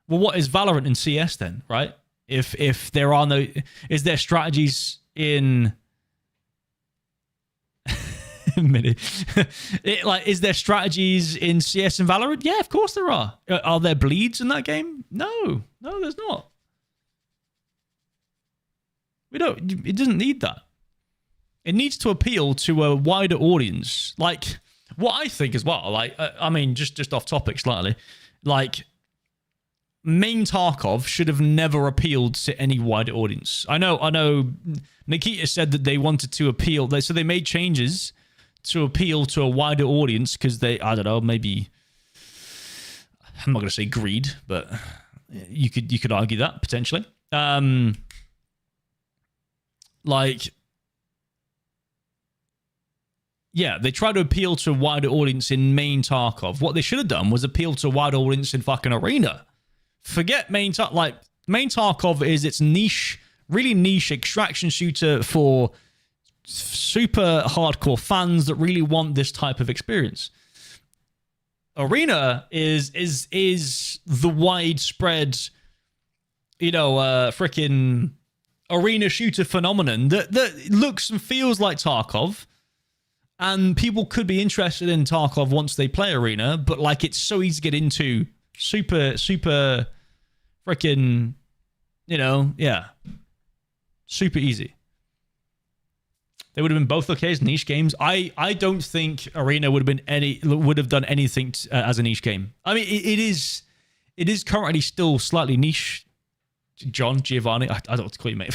well, what is Valorant in CS then, right? If there are no, is there strategies in is there strategies in CS and Valorant? Yeah, of course there are. Are there bleeds in that game? No, there's not. It doesn't need that. It needs to appeal to a wider audience. Like, what I think as well, like, I mean, just off topic slightly, like, main Tarkov should have never appealed to any wider audience. I know Nikita said that they wanted to appeal, so they made changes to appeal to a wider audience because they, I don't know, maybe, I'm not going to say greed, but you could argue that, potentially. Like... Yeah, they try to appeal to a wider audience in main Tarkov. What they should have done was appeal to a wider audience in fucking Arena. Forget main Tarkov. Like, main Tarkov is its niche, really niche extraction shooter for super hardcore fans that really want this type of experience. Arena is the widespread, freaking arena shooter phenomenon that looks and feels like Tarkov. And people could be interested in Tarkov once they play Arena, but like it's so easy to get into, super freaking, yeah, super easy. They would have been both okay as niche games. I don't think Arena would have done anything as a niche game. I mean, it is it is currently still slightly niche. Giovanni, I don't want to call you mate.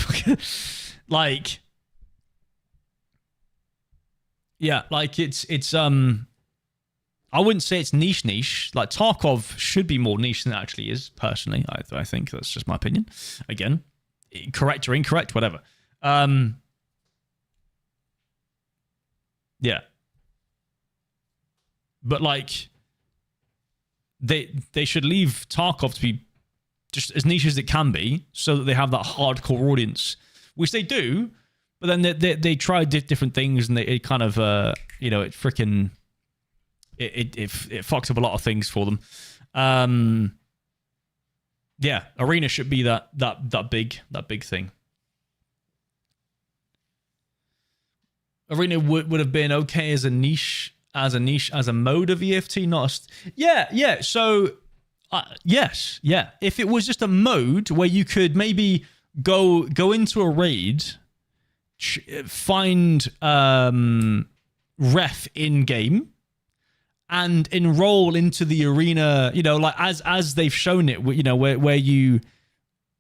Like, yeah, like it's I wouldn't say it's niche. Like Tarkov should be more niche than it actually is. Personally, I think that's just my opinion. Again, correct or incorrect, whatever. Yeah, but like they should leave Tarkov to be just as niche as it can be, so that they have that hardcore audience, which they do. But then they try different things, and it kind of you know, it freaking it fucks up a lot of things for them. Yeah, Arena should be that big thing. Arena would have been okay as a niche, as a mode of EFT, not yeah. So yes, yeah. If it was just a mode where you could maybe go into a raid, find ref in game, and enroll into the arena, you know, like as they've shown it, you know, where you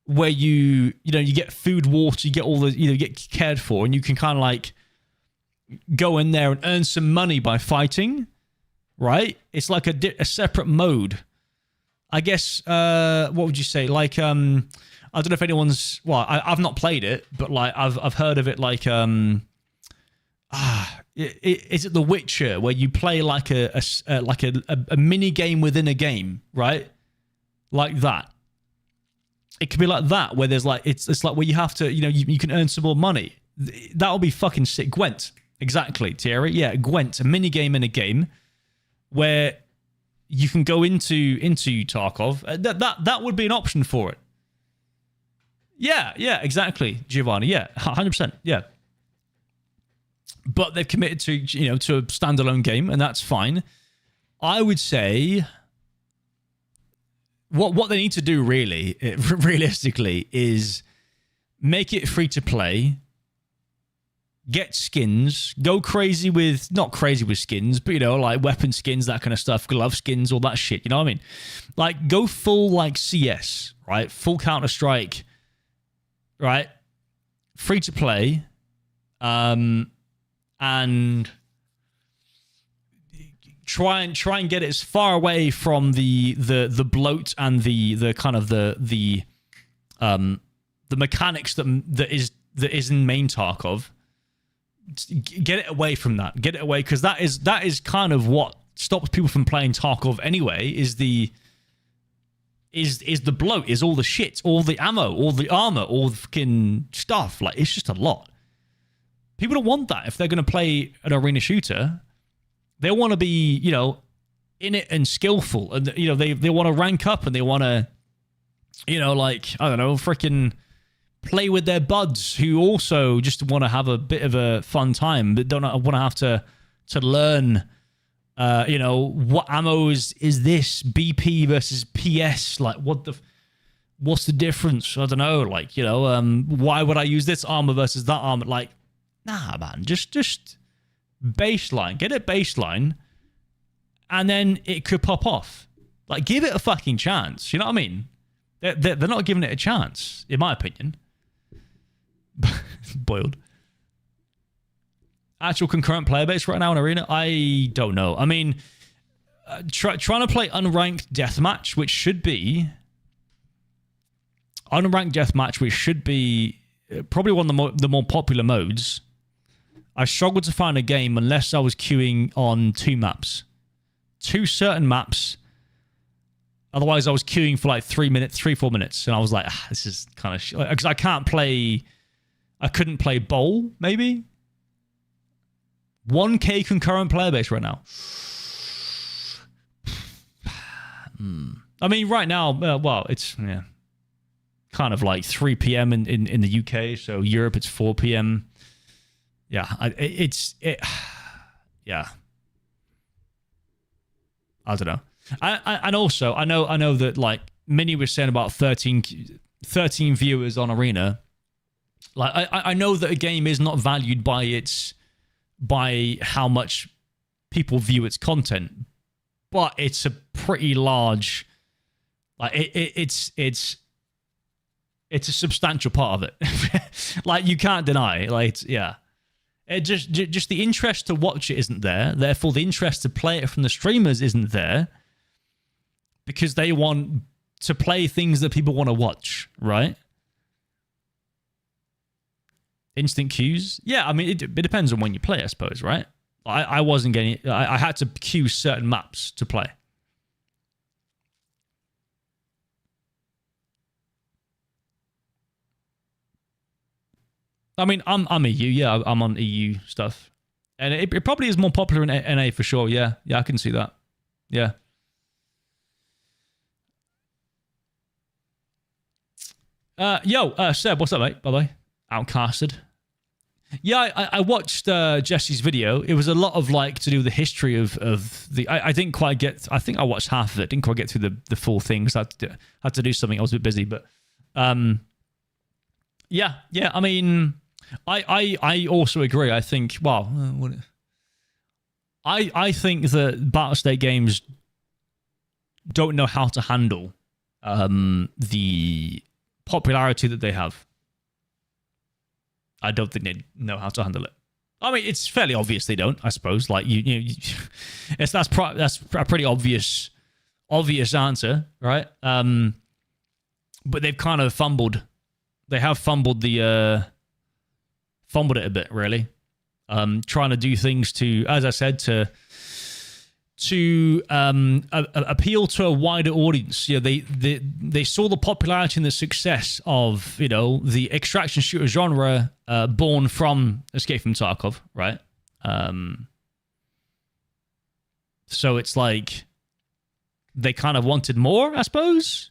know, you get food, water, you get all the, you know, you get cared for, and you can kind of like go in there and earn some money by fighting, right? It's like a separate mode, I guess. What would you say? Like, I don't know if anyone's, well, I've not played it, but like I've heard of it. Like, is it The Witcher, where you play like a mini game within a game, right? Like that. It could be like that, where there's like it's like where you have to, you know, you can earn some more money. That'll be fucking sick. Gwent, exactly, Thierry. Yeah, Gwent, a mini game in a game where you can go into Tarkov. That would be an option for it. Yeah, exactly, Giovanni. Yeah, 100%. Yeah. But they've committed to, you know, to a standalone game, and that's fine. I would say what they need to do really, realistically, is make it free to play, get skins, go crazy with, not crazy with skins, but, you know, like weapon skins, that kind of stuff, glove skins, all that shit, you know what I mean? Like, go full, like, CS, right? Full Counter-Strike, right? Free to play, and try and get it as far away from the bloat and the kind of the mechanics that is in main Tarkov. Get it away from that. Get it away, because that is kind of what stops people from playing Tarkov anyway. Is the bloat, is all the shit, all the ammo, all the armor, all the fucking stuff. Like, it's just a lot. People don't want that if they're going to play an arena shooter. They want to be, you know, in it and skillful. And, you know, they want to rank up, and they want to, you know, like, I don't know, freaking play with their buds who also just want to have a bit of a fun time, but don't want to have to learn, you know, what ammo is this BP versus PS? Like, what's the difference? I don't know. Like, you know, why would I use this armor versus that armor? Like, nah, man, just baseline. Get it baseline, and then it could pop off. Like, give it a fucking chance. You know what I mean? They're not giving it a chance, in my opinion. Boiled. Actual concurrent player base right now in Arena? I don't know. I mean, trying to play unranked deathmatch, which should be probably one of the more popular modes. I struggled to find a game unless I was queuing on two certain maps. Otherwise, I was queuing for like 4 minutes, and I was like, this is kind of because I couldn't play bowl, maybe. 1K concurrent player base right now. I mean, right now, well, it's kind of like 3 p.m. in the UK, so Europe it's 4 p.m. Yeah, yeah. I don't know. And also, I know that, like Minnie was saying about 13 viewers on Arena. Like, I know that a game is not valued by how much people view its content, but it's a pretty large Like it's a substantial part of it. Like you can't deny it. Like yeah. It just the interest to watch it isn't there. Therefore, the interest to play it from the streamers isn't there because they want to play things that people want to watch, right? Instant queues? Yeah, I mean, it depends on when you play, I suppose, right? I wasn't getting... I had to queue certain maps to play. I mean, I'm EU, yeah, I'm on EU stuff. And it probably is more popular in NA for sure, yeah. Yeah, I can see that. Yeah. Seb, what's up, mate? By the way, outcasted. Yeah, I watched Jesse's video. It was a lot of like to do with the history of the. I didn't quite get. I think I watched half of it. Didn't quite get through the full thing because I had to do something. I was a bit busy, but yeah. I mean, I also agree. I think I think that Battlestate games don't know how to handle the popularity that they have. I don't think they know how to handle it. I mean, it's fairly obvious they don't. I suppose, like that's a pretty obvious answer, right? But they've kind of fumbled. They have fumbled it a bit, really. Trying to do things to, as I said, to appeal to a wider audience. You know, they saw the popularity and the success of, you know, the extraction shooter genre born from Escape from Tarkov, right? So it's like they kind of wanted more, I suppose.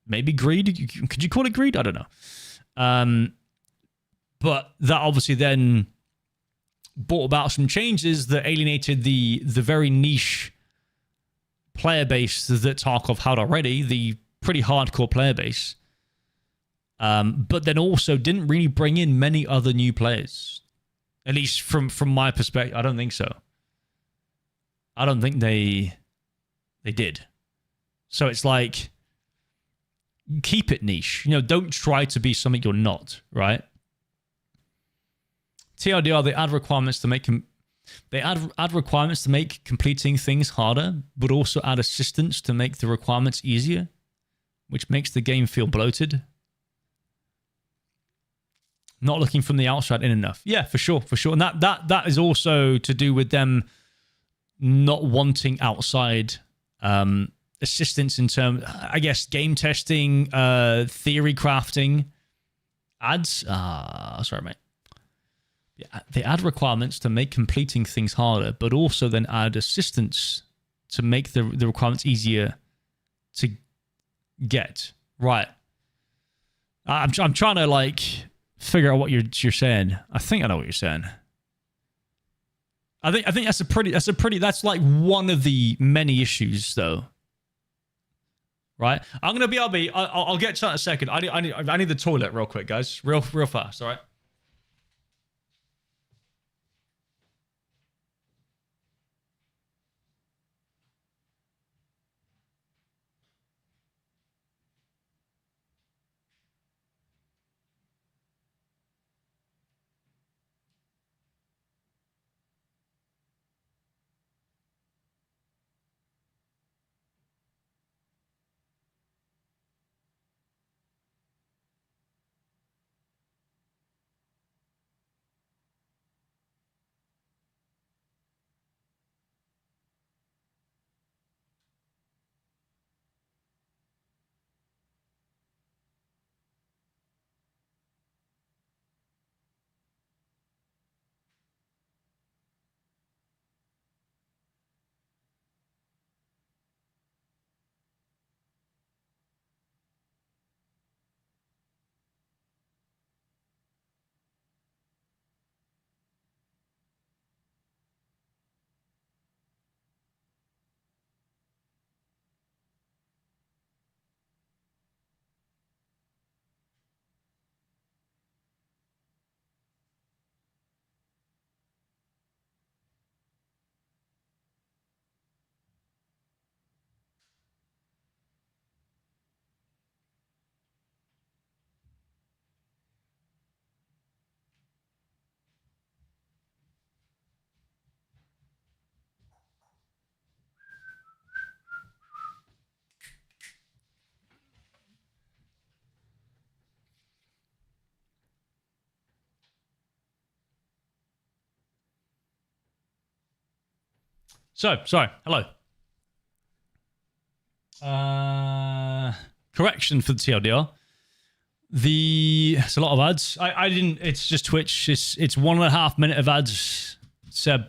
Maybe greed. Could you call it greed? I don't know. But that obviously then brought about some changes that alienated the very niche player base that Tarkov had already, the pretty hardcore player base. But then also didn't really bring in many other new players. At least from my perspective, I don't think so. I don't think they did. So it's like, keep it niche. You know, don't try to be something you're not, right? TLDR, they add requirements to make completing things harder, but also add assistance to make the requirements easier, which makes the game feel bloated. Not looking from the outside in enough. Yeah, for sure. And that is also to do with them not wanting outside assistance in terms, I guess, game testing, theory crafting, ads. Sorry, mate. Yeah, they add requirements to make completing things harder, but also then add assistance to make the requirements easier to get. Right. I'm trying to like figure out what you're saying. I think I know what you're saying. I think that's like one of the many issues though. Right? I'm gonna BRB. I'll get to that in a second. I need the toilet real quick, guys. Real fast, all right? So, sorry. Hello. Correction for the TLDR. It's a lot of ads. I didn't. It's just Twitch. It's 1.5 minutes of ads. Seb.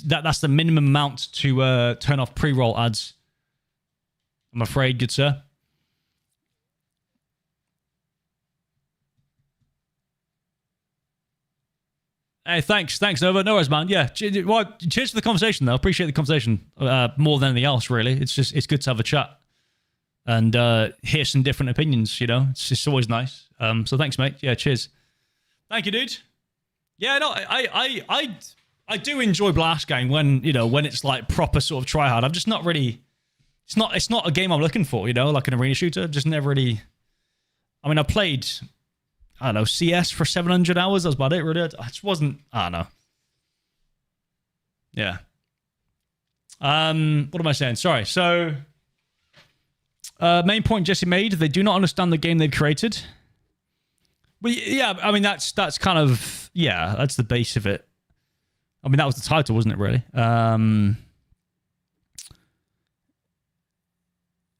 That's the minimum amount to turn off pre-roll ads. I'm afraid, good sir. Hey, thanks, Nova. No worries, man. Yeah, well, cheers for the conversation, though. Appreciate the conversation more than anything else, really. It's good to have a chat and hear some different opinions. You know, it's just always nice. So thanks, mate. Yeah, cheers. Thank you, dude. Yeah, no, I do enjoy Blast Gang when it's like proper sort of try hard. I'm just not really. It's not a game I'm looking for. You know, like an arena shooter. Just never really. I mean, I played. I don't know, CS for 700 hours. That's about it, really. I just wasn't... I don't know. Yeah. What am I saying? Sorry. So, main point Jesse made, they do not understand the game they've created. Well, yeah, I mean, that's kind of... Yeah, that's the base of it. I mean, that was the title, wasn't it, really? And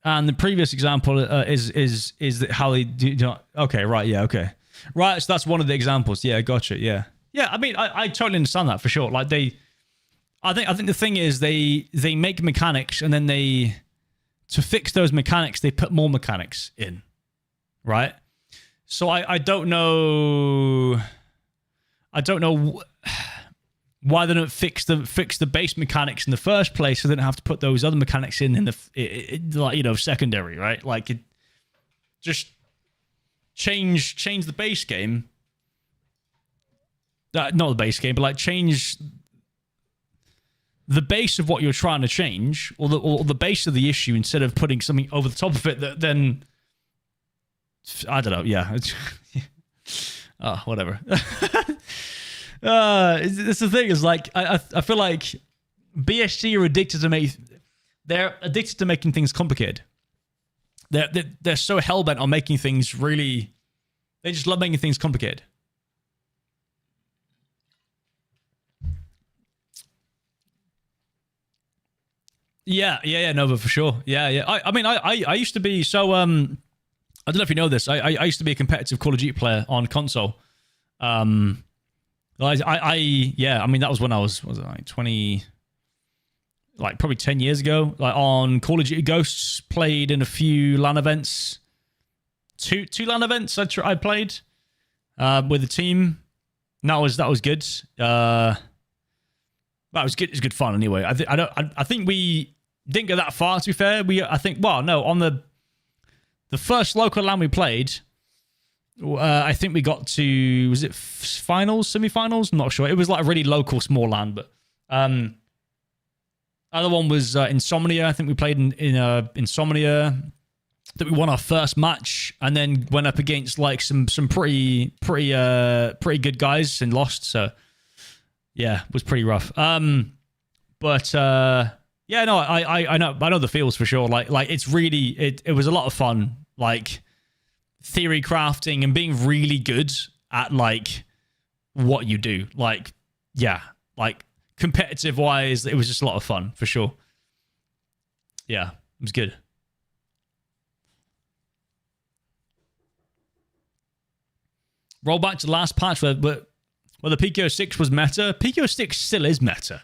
the previous example is that how they do... Okay, right, yeah, okay. Right, so that's one of the examples. Yeah, gotcha. Yeah, yeah. I mean, I totally understand that for sure. Like I think the thing is they make mechanics and then to fix those mechanics they put more mechanics in, right? So I don't know why they don't fix the base mechanics in the first place, so they don't have to put those other mechanics in the secondary, right? Like it just. Change the base game. Not the base game, but like change the base of what you're trying to change, or the base of the issue, instead of putting something over the top of it that then I don't know. Yeah, whatever. It's the thing is like I feel like BSG are addicted to they're addicted to making things complicated. They're so hell-bent on making things really... They just love making things complicated. Yeah, Nova, for sure. Yeah. I mean, I used to be so... I don't know if you know this. I used to be a competitive Call of Duty player on console. I mean, that was when I was it like 20... Like probably 10 years ago, like on Call of Duty Ghosts, played in a few LAN events. Two LAN events I played with the team. And that was good. That was good. It's good fun anyway. I think we didn't go that far, to be fair. On the first local LAN we played, I think we got to, was it finals, semi-finals? I'm not sure. It was like a really local small LAN, but other one was Insomnia. I think we played in Insomnia. That we won our first match, and then went up against like some pretty good guys and lost. So yeah, it was pretty rough. I know the feels for sure. Like it's really it was a lot of fun. Like theory crafting and being really good at like what you do. Like competitive wise, it was just a lot of fun for sure. Yeah, it was good. Roll back to the last patch where the PKO6 was meta. PKO6 still is meta.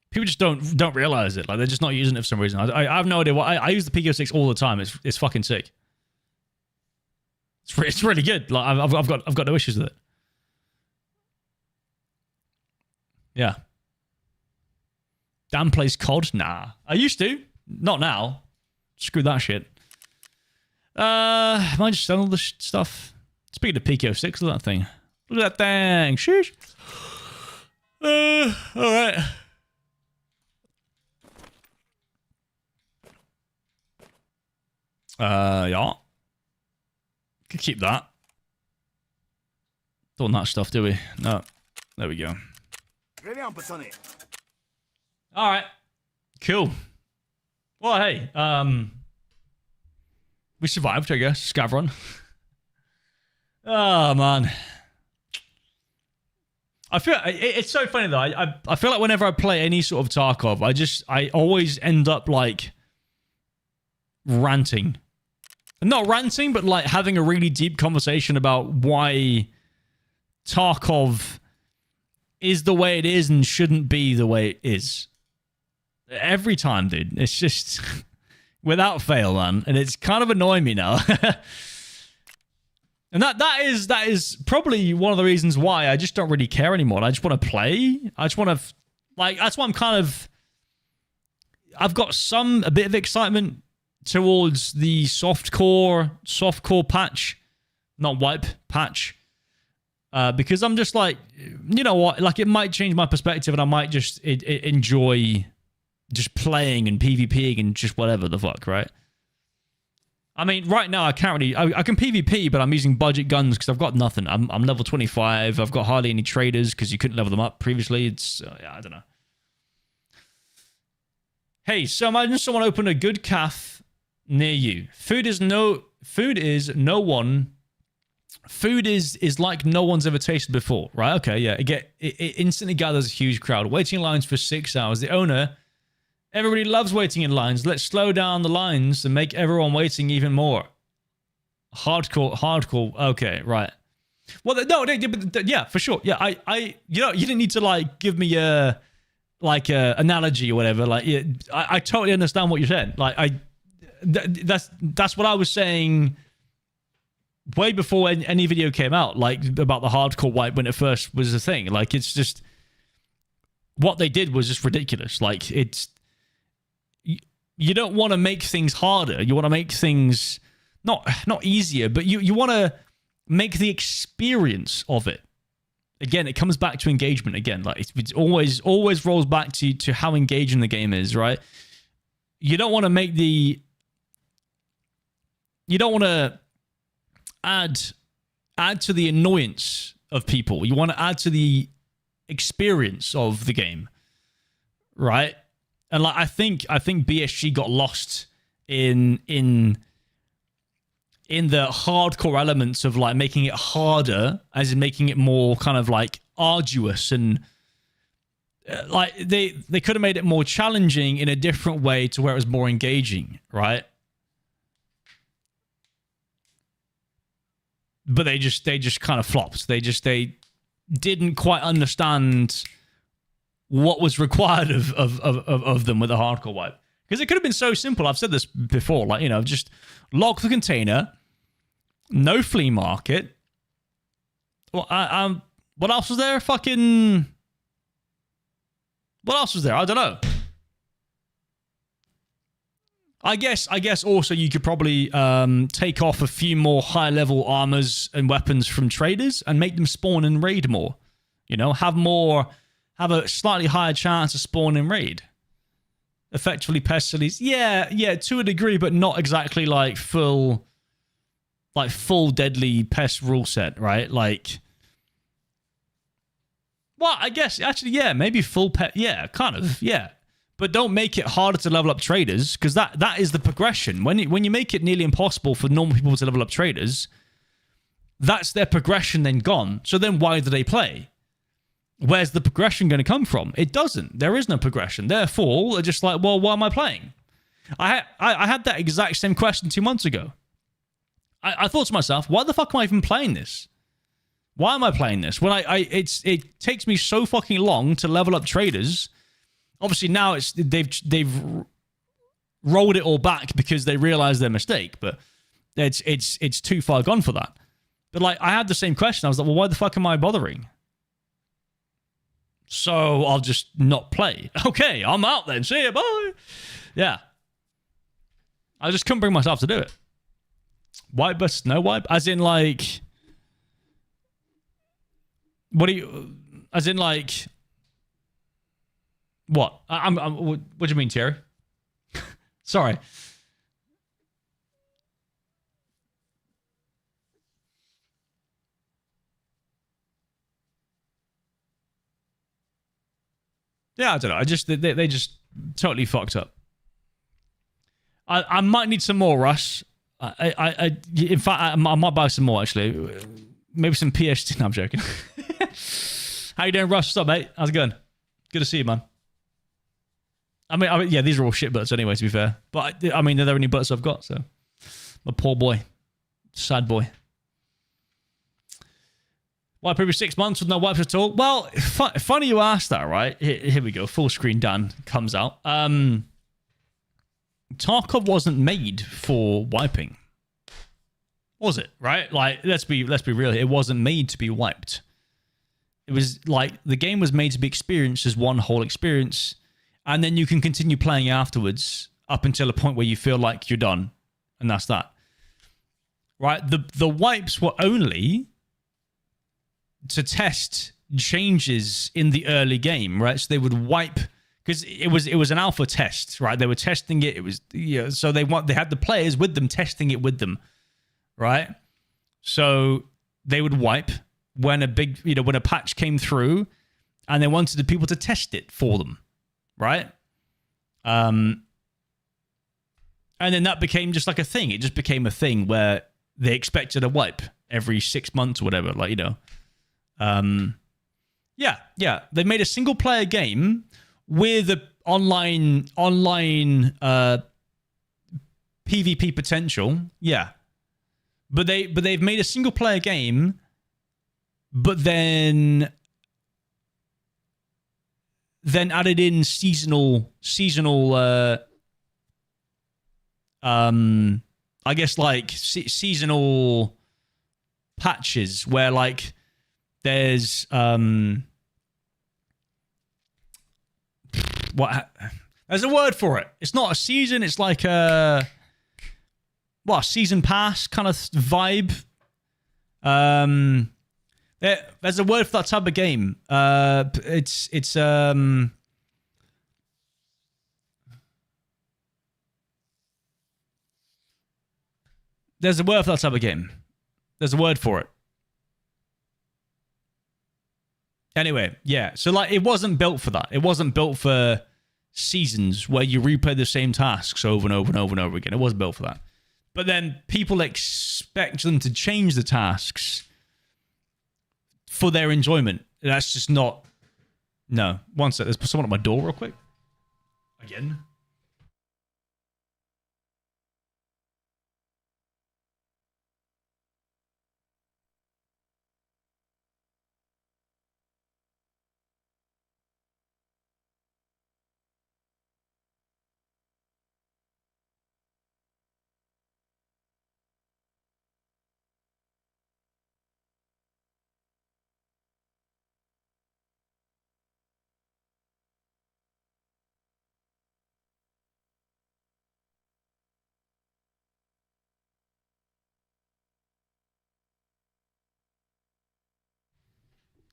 People just don't realize it. Like they're just not using it for some reason. I have no idea why. I use the PKO6 all the time. It's fucking sick. It's really good. Like I've got no issues with it. Yeah. Dan plays COD? Nah. I used to. Not now. Screw that shit. Am I just selling all this stuff? Speaking of PKO6, look at that thing. Look at that thing. Sheesh. Alright. Yeah. Could keep that. Don't want that stuff, do we? No. There we go. Alright. Cool. Well, hey. We survived, I guess. Scavron. Oh, man. I feel it's so funny though. I feel like whenever I play any sort of Tarkov, I always end up like ranting. Not ranting, but like having a really deep conversation about why Tarkov is the way it is and shouldn't be the way it is. Every time, dude. It's just without fail, man. And it's kind of annoying me now. And that is probably one of the reasons why I just don't really care anymore. I just want to play. I just want to like that's why I've got a bit of excitement towards the softcore patch, not wipe patch, because I'm just like, you know what, like it might change my perspective and I might just enjoy just playing and PvPing and just whatever the fuck, right? I mean, right now I can't really, I can PvP, but I'm using budget guns because I've got nothing. I'm level 25. I've got hardly any traders because you couldn't level them up previously. It's, I don't know. Hey, so imagine someone opened a good cafe near you. Food is like no one's ever tasted before, right? Okay, yeah. It instantly gathers a huge crowd. Waiting lines for 6 hours. The owner, everybody loves waiting in lines. Let's slow down the lines and make everyone waiting even more. Hardcore. Okay, right. Well, no, yeah, for sure. Yeah, you know, you didn't need to like give me a analogy or whatever. Like, yeah, I totally understand what you're saying. Like, that's what I was saying way before any video came out, like about the hardcore wipe when it first was a thing. Like, it's just what they did was just ridiculous. Like, it's you don't want to make things harder. You want to make things not easier, but you want to make the experience of it. Again, it comes back to engagement again. Like it's always rolls back to how engaging the game is, right? You don't want to add to the annoyance of people. You want to add to the experience of the game, right? And like I think BSG got lost in the hardcore elements of like making it harder, as in making it more kind of like arduous, and like they could have made it more challenging in a different way to where it was more engaging, right? But they just kind of flopped. They didn't quite understand what was required of them with a hardcore wipe. Because it could have been so simple. I've said this before, like, you know, just lock the container, no flea market. Well, what else was there? What else was there? I don't know. I guess also you could probably take off a few more high-level armors and weapons from traders and make them spawn and raid more. You know, have a slightly higher chance of spawn and raid. Effectively pestilence. Yeah, to a degree, but not exactly like full deadly pest rule set, right? Like, well, I guess actually, yeah, maybe full pet, yeah, kind of, yeah. But don't make it harder to level up traders, because that is the progression. When you make it nearly impossible for normal people to level up traders, that's their progression then gone. So then why do they play? Where's the progression going to come from? It doesn't. There is no progression. Therefore, they're just like, well, why am I playing? I had that exact same question 2 months ago. I thought to myself, why the fuck am I even playing this? Why am I playing this? When it takes me so fucking long to level up traders. Obviously now they've rolled it all back because they realized their mistake, but it's too far gone for that. But like, I had the same question. I was like, well, why the fuck am I bothering? So I'll just not play. Okay, I'm out then. See ya, bye. Yeah. I just couldn't bring myself to do it. Wipe versus no wipe? As in like... What do you... As in like... What? What do you mean, Thierry? Sorry. Yeah, I don't know. They just totally fucked up. I might need some more, Russ. In fact, I might buy some more, actually. Maybe some PSG. No, I'm joking. How you doing, Russ? What's up, mate? How's it going? Good to see you, man. I mean, yeah, these are all shit butts anyway, to be fair. But, I mean, they're the only butts I've got, so. My poor boy. Sad boy. Why previous 6 months with no wipes at all? Well, funny you asked that, right? Here we go. Full screen Dan comes out. Tarkov wasn't made for wiping. Was it? Right? Like, let's be real. It wasn't made to be wiped. It was like the game was made to be experienced as one whole experience, and then you can continue playing afterwards up until a point where you feel like you're done, and that's that. Right? The wipes were only to test changes in the early game, right? So they would wipe because it was an alpha test, right? They were testing it. It was so they had the players with them testing it with them, right? So they would wipe when when a patch came through, and they wanted the people to test it for them, right? And then that became just like a thing. It just became a thing where they expected a wipe every 6 months or whatever, like yeah. They made a single player game with a online PvP potential, yeah. But they've made a single player game, but then added in seasonal I guess like seasonal patches where like there's there's a word for it. It's not a season, it's like a season pass kind of vibe. There's a word for that type of game. There's a word for that type of game. There's a word for it. Anyway, yeah. So, like, it wasn't built for that. It wasn't built for seasons where you replay the same tasks over and over and over and over again. It wasn't built for that. But then people expect them to change the tasks for their enjoyment. That's just not... No. One sec. There's someone at my door real quick. Again.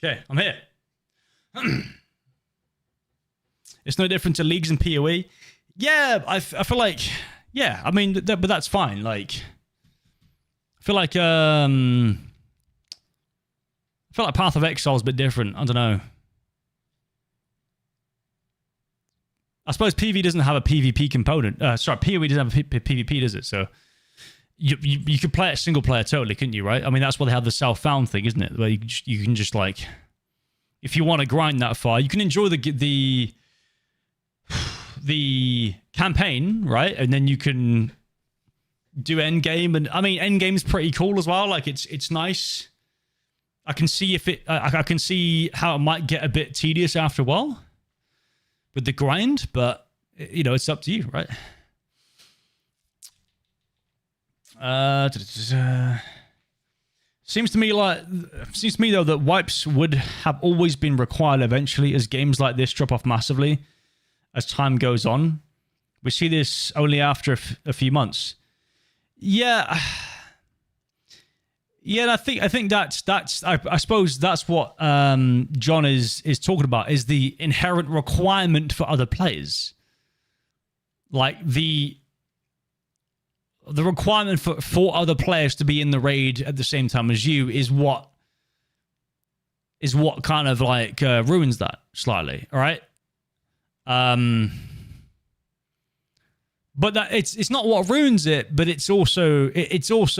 Okay, I'm here. It's no different to leagues and PoE. Yeah, I feel like, yeah, I mean, but that's fine. Like, I feel like Path of Exile is a bit different. I don't know. I suppose PvE doesn't have a PvP component. Sorry, PoE doesn't have a PvP, does it? So you could play it single player totally, couldn't you? Right? I mean, that's why they have the self-found thing, isn't it? Where you can just like, if you want to grind that far, you can enjoy the campaign, right? And then you can do end game, and I mean, end game's pretty cool as well. Like it's nice. I can see I can see how it might get a bit tedious after a while with the grind, but it's up to you, right? Seems to me though that wipes would have always been required eventually as games like this drop off massively as time goes on. We see this only after a few months. Yeah. Yeah, I think that's I suppose that's what John is talking about, is the inherent requirement for other players. Like the requirement for other players to be in the raid at the same time as you is what kind of like ruins that slightly, all right? But that it's not what ruins it, but it's also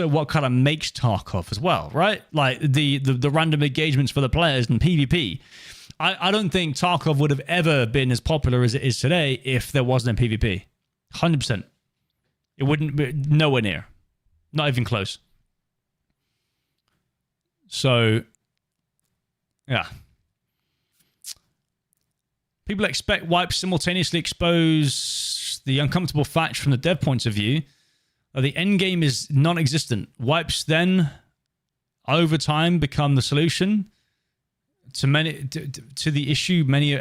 what kind of makes Tarkov as well, right? Like the random engagements for the players in PvP. I don't think Tarkov would have ever been as popular as it is today if there wasn't a PvP. 100%. It wouldn't be nowhere near. Not even close. So, yeah. People expect wipes simultaneously expose the uncomfortable fact from the dev point of view that the endgame is non-existent. Wipes then, over time, become the solution to the issue many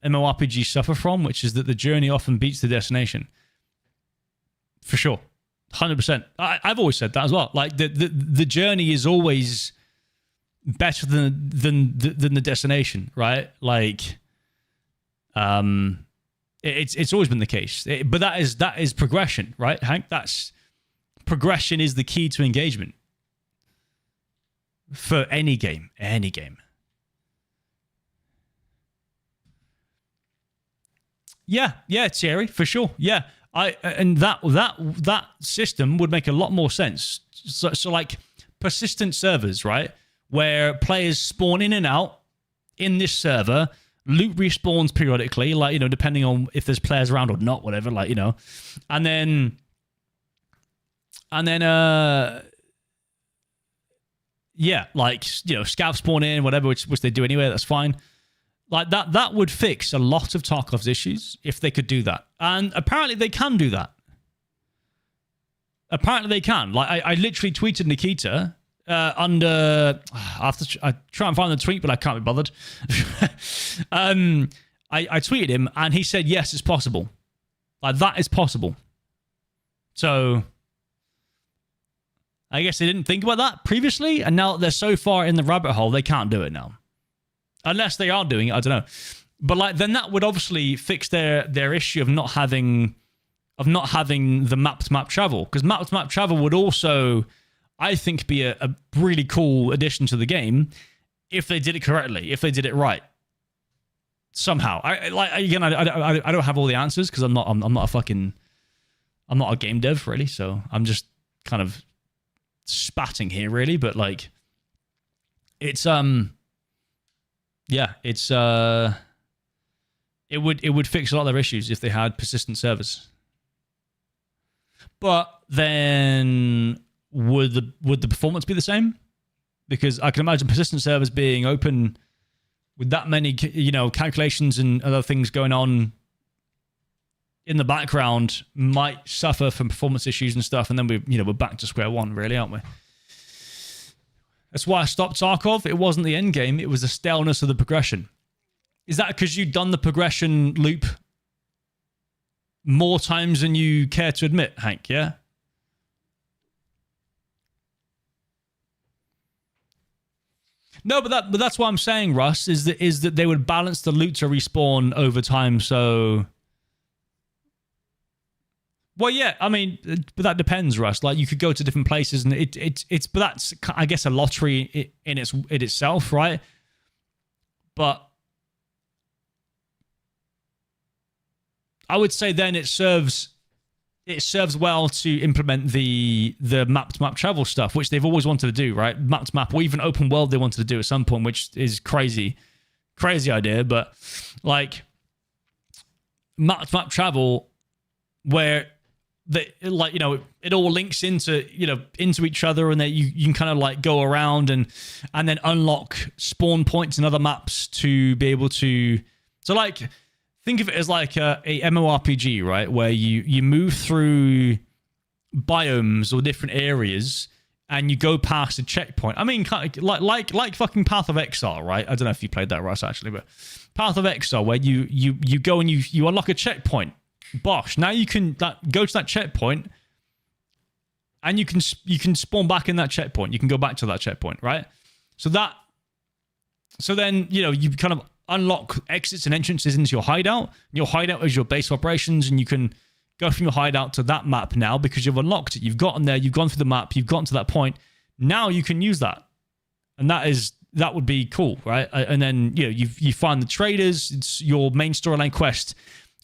MMORPGs suffer from, which is that the journey often beats the destination. For sure. 100%. I've always said that as well. Like, the journey is always better than the destination, right? Like, it's always been the case. But that is progression, right, Hank? Progression is the key to engagement for any game. Any game. Yeah, Thierry, for sure. Yeah, and that system would make a lot more sense. So like persistent servers, right, where players spawn in and out in this server, loot respawns periodically, like, you know, depending on if there's players around or not, whatever, like, you know, and then yeah, like, you know, scavs spawn in, whatever, which they do anyway. That's fine. Like, that would fix a lot of Tarkov's issues if they could do that. And apparently they can do that. Apparently they can. Like, I literally tweeted Nikita under... I try and find the tweet, but I can't be bothered. I tweeted him, and he said, yes, it's possible. Like, that is possible. So, I guess they didn't think about that previously, and now that they're so far in the rabbit hole, they can't do it now. Unless they are doing it, I don't know. But like, then that would obviously fix their issue of not having the map-to-map travel. Because map-to-map travel would also, I think, be a really cool addition to the game if they did it correctly, if they did it right. Somehow. I don't have all the answers because I'm not a game dev, really, so I'm just kind of spatting here, really, but like, it's yeah, it's it would fix a lot of their issues if they had persistent servers. But then would the performance be the same? Because I can imagine persistent servers being open with that many, you know, calculations and other things going on in the background might suffer from performance issues and stuff, and then we're back to square one, really, aren't we? That's why I stopped Tarkov. It wasn't the end game. It was the staleness of the progression. Is that because you've done the progression loop more times than you care to admit, Hank? Yeah? No, but that's what I'm saying, Russ, is that they would balance the loot to respawn over time, so... Well, yeah, I mean, but that depends, Russ. Like, you could go to different places, and it's but that's, I guess, a lottery in itself, right? But I would say then it serves well to implement the map-to-map travel stuff, which they've always wanted to do, right? Map-to-map, or even open world they wanted to do at some point, which is crazy idea. But like, map-to-map travel, where like, you know, it all links into each other, and that you can kind of like go around and then unlock spawn points in other maps to be able to. So like, think of it as like a MMORPG, right, where you move through biomes or different areas, and you go past a checkpoint. I mean, kind of like fucking Path of Exile, right? I don't know if you played that, Russ, actually, but Path of Exile, where you go and you unlock a checkpoint. Bosh. Now you can go to that checkpoint, and you can spawn back in that checkpoint. You can go back to that checkpoint, right? So then, you know, you kind of unlock exits and entrances into your hideout. Your hideout is your base of operations, and you can go from your hideout to that map now because you've unlocked it. You've gotten there. You've gone through the map. You've gotten to that point. Now you can use that, and that would be cool, right? And then, you know, you find the traders. It's your main storyline quest.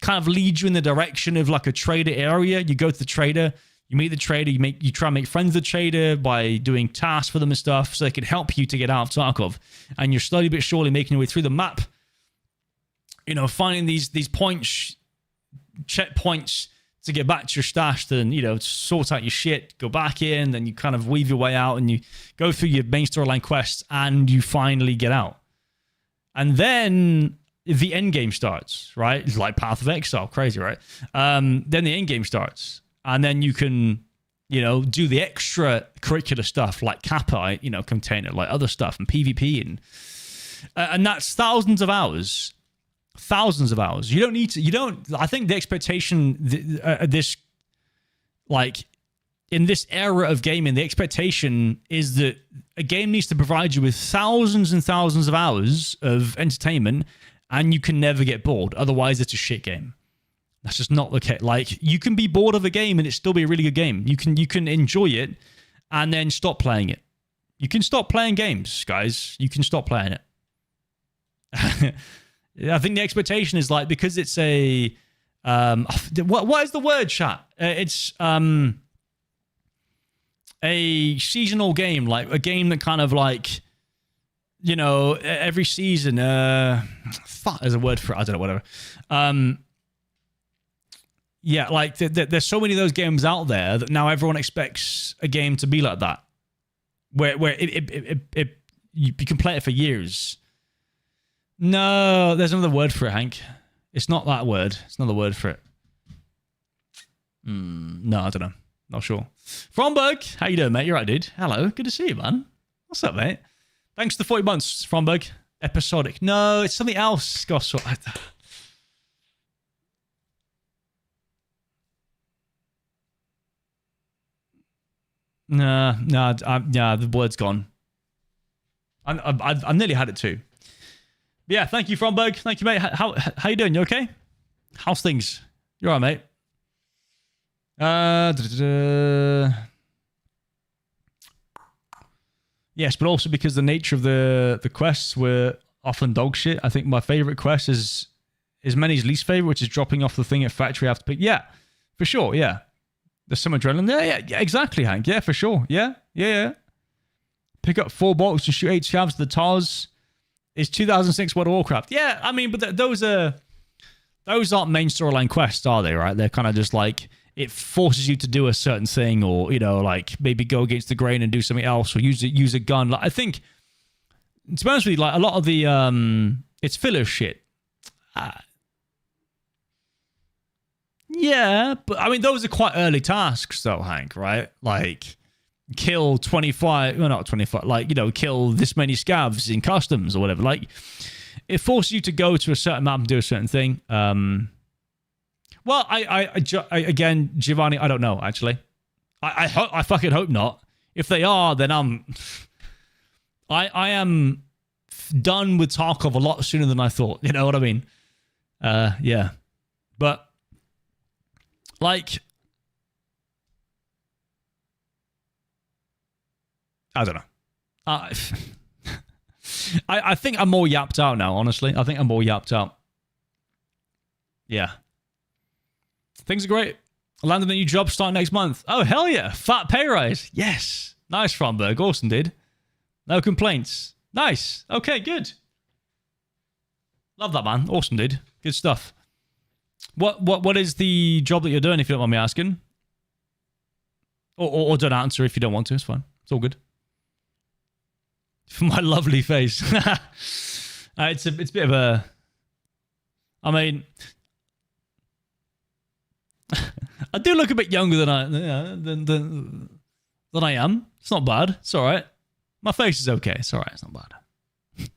Kind of leads you in the direction of like a trader area. You go to the trader, you meet the trader, you try and make friends with the trader by doing tasks for them and stuff, so they can help you to get out of Tarkov. And you're slowly but surely making your way through the map you know, finding these points, checkpoints to get back to your stash, then, you know, sort out your shit, go back in, then you kind of weave your way out and you go through your main storyline quests and you finally get out. And then the end game starts, right? It's like Path of Exile, crazy, right? Then the end game starts, and then you can, you know, do the extra curricular stuff like Kappa, you know, container, like other stuff, and PvP, and that's thousands of hours. Thousands of hours. You don't need to. You don't. I think the expectation, this, like, in this era of gaming, the expectation is that a game needs to provide you with thousands and thousands of hours of entertainment, and you can never get bored. Otherwise, it's a shit game. That's just not the case. Like, you can be bored of a game and it still be a really good game. You can enjoy it and then stop playing it. You can stop playing games, guys. You can stop playing it. I think the expectation is, like, because it's a what is the word, chat? It's a seasonal game, like a game that kind of, like, you know, every season, fuck, there's a word for it, I don't know, whatever. Yeah, like there's so many of those games out there that now everyone expects a game to be like that, where you can play it for years. No, there's another word for it, Hank. It's not that word. It's another word for it. No, I don't know. Not sure. Fromberg, how you doing, mate? You're right, dude. Hello. Good to see you, man. What's up, mate? Thanks for the 40 months, Fromberg. Episodic. No, it's something else, Goss. No, the word's gone. I've nearly had it too. Yeah, thank you, Fromberg. Thank you, mate. How you doing? You okay? How's things? You all right, mate? Yes, but also because the nature of the quests were often dog shit. I think my favorite quest is Manny's least favorite, which is dropping off the thing at factory after pick. Yeah, for sure. Yeah, there's some adrenaline. Yeah, exactly, Hank. Yeah, for sure. Yeah. Pick up 4 bolts and shoot 8 scavs to the TARS. Is 2006 World of Warcraft. Yeah, I mean, but those aren't main storyline quests, are they, right? They're kind of just like, it forces you to do a certain thing, or, you know, like maybe go against the grain and do something else, or use a gun. Like, I think, to be honest with you, like a lot of the, it's filler shit. Yeah, but I mean, those are quite early tasks though, Hank, right? Like, kill 25, well, not 25, like, you know, kill this many scavs in customs or whatever. Like, it forces you to go to a certain map and do a certain thing. Well, again, Giovanni, I don't know, actually. I fucking hope not. If they are, then I am done with Tarkov a lot sooner than I thought. You know what I mean? Yeah. But, like, I don't know. I think I'm more yapped out now, honestly. I think I'm more yapped out. Yeah. Things are great. I landed a new job starting next month. Oh, hell yeah. Fat pay rise. Yes. Nice, Fromberg. Awesome, dude. No complaints. Nice. Okay, good. Love that, man. Awesome, dude. Good stuff. What is the job that you're doing, if you don't mind me asking? Or don't answer if you don't want to. It's fine. It's all good. For my lovely face. It's a bit of a... I mean... I do look a bit younger than I am. It's not bad. It's all right. My face is okay. It's all right. It's not bad.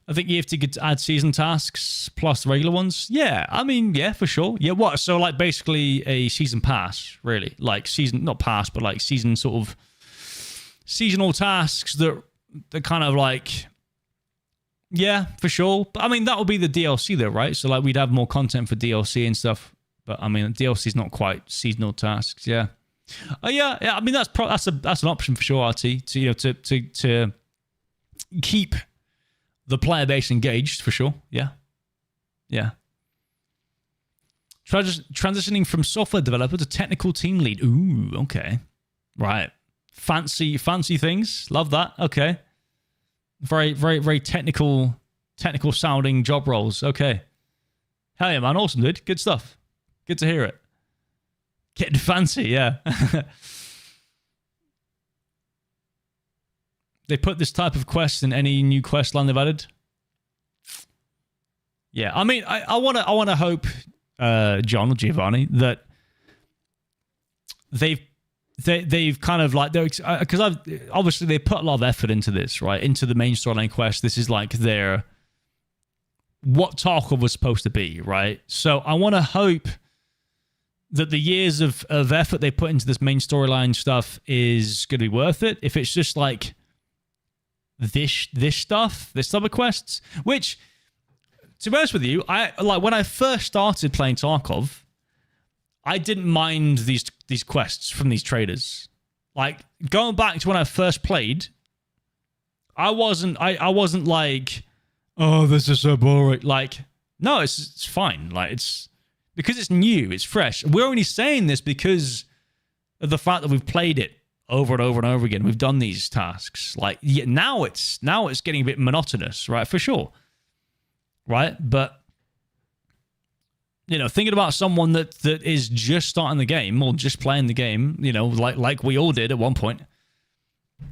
I think you have to add season tasks plus the regular ones. Yeah, I mean, yeah, for sure. Yeah, what? So, like, basically a season pass, really. Like, season, not pass, but like season sort of seasonal tasks that kind of like, yeah, for sure. But I mean, that would be the DLC though, right? So, like, we'd have more content for DLC and stuff. But I mean, DLC is not quite seasonal tasks. Yeah. Yeah. I mean, that's an option for sure, RT. To, you know, to keep the player base engaged, for sure. Yeah. Transitioning from software developer to technical team lead. Ooh, okay. Right. Fancy things. Love that. Okay. Very, very, very technical technical sounding job roles. Okay. Hell yeah, man. Awesome, dude. Good stuff. Good to hear it. Getting fancy, yeah. They put this type of quest in any new quest line they've added. Yeah, I mean, I want to hope, John or Giovanni, that they've kind of like, because obviously they put a lot of effort into this, right? Into the main storyline quest. This is like their what Tarkov was supposed to be, right? So I want to hope that the years of effort they put into this main storyline stuff is going to be worth it. If it's just like this stuff, this summer quests, which, to be honest with you, I like when I first started playing Tarkov, I didn't mind these quests from these traders. Like going back to when I first played, I wasn't like, oh, this is so boring. Like, no, it's fine. Like it's because it's new, it's fresh. We're only saying this because of the fact that we've played it over and over and over again. We've done these tasks. Like, yeah, now it's getting a bit monotonous, right? For sure. Right? But, you know, thinking about someone that is just starting the game or just playing the game, you know, like we all did at one point,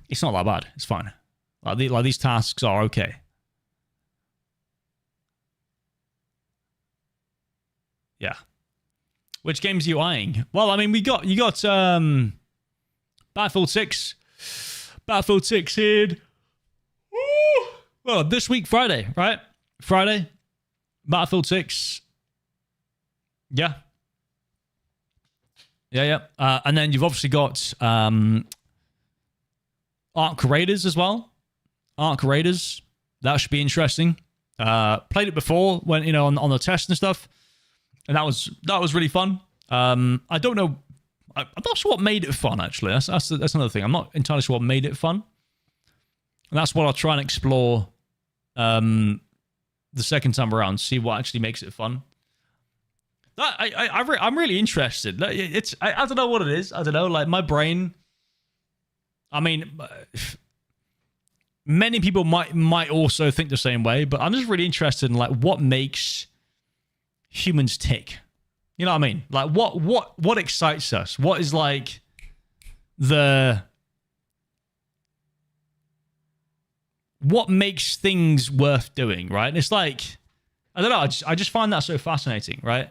it's not that bad. It's fine. Like these tasks are okay. Yeah. Which games are you eyeing? Well, I mean, you got Battlefield 6. Battlefield 6 here. Well, this week, Friday, right? Friday. Battlefield 6. Yeah. Yeah. And then you've obviously got Ark Raiders as well. Ark Raiders. That should be interesting. Played it before when, you know, on the test and stuff. And that was really fun. I don't know. I'm not sure what made it fun, actually. That's another thing. I'm not entirely sure what made it fun. And that's what I'll try and explore the second time around, see what actually makes it fun. I'm really interested. I don't know what it is. I don't know. Like, my brain... I mean, many people might also think the same way, but I'm just really interested in, like, what makes humans tick. You know what I mean? Like, what excites us? What is like what makes things worth doing, right? And it's like, I don't know. I just find that so fascinating, right?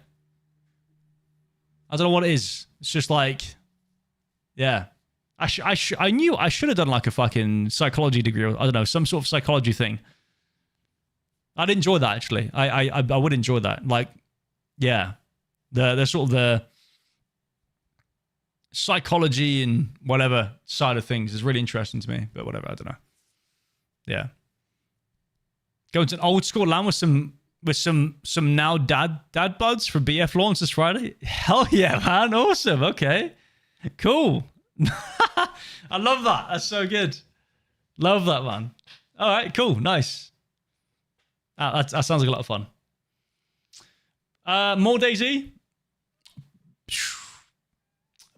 I don't know what it is. It's just like, yeah. I knew I should have done like a fucking psychology degree, or I don't know, some sort of psychology thing. I'd enjoy that, actually. I would enjoy that. Like, yeah. The sort of the psychology and whatever side of things is really interesting to me, but whatever, I don't know. Yeah. Going to an old school LAN with some now dad buds for BF launch this Friday. Hell yeah, man. Awesome. Okay. Cool. I love that. That's so good. Love that, man. All right, cool. Nice. That sounds like a lot of fun. More DayZ?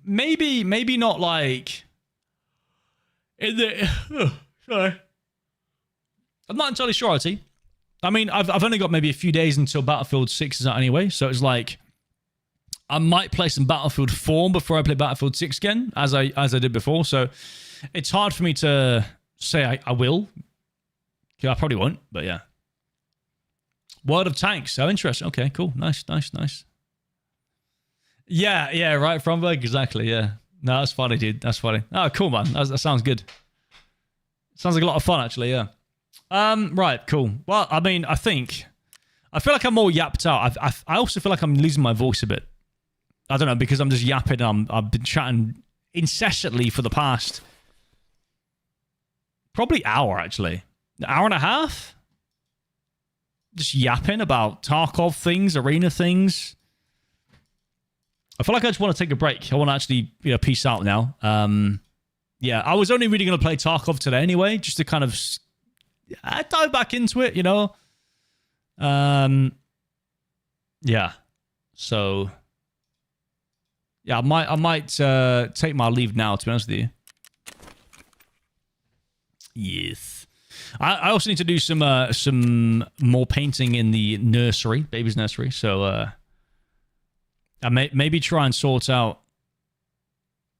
Maybe not like in the sorry. I'm not entirely sure, actually. I mean, I've only got maybe a few days until Battlefield 6 is out anyway, so it's like I might play some Battlefield 4 before I play Battlefield 6 again, as I did before. So it's hard for me to say I will. I probably won't, but yeah. World of Tanks. So interesting. Okay, cool. Nice. Yeah, right, Fromberg. Exactly, yeah. No, that's funny, dude. That's funny. Oh, cool, man. That sounds good. Sounds like a lot of fun, actually, yeah. Right, cool. Well, I mean, I feel like I'm more yapped out. I also feel like I'm losing my voice a bit. I don't know, because I'm just yapping. I've been chatting incessantly for the past probably hour, actually. An hour and a half? Just yapping about Tarkov things, arena things. I feel like I just want to take a break. I want to actually, peace out now. Yeah, I was only really going to play Tarkov today anyway, just to kind of dive back into it, Yeah. So, yeah, I might take my leave now, to be honest with you. Yes. I also need to do some more painting in the nursery, baby's nursery. So I maybe try and sort out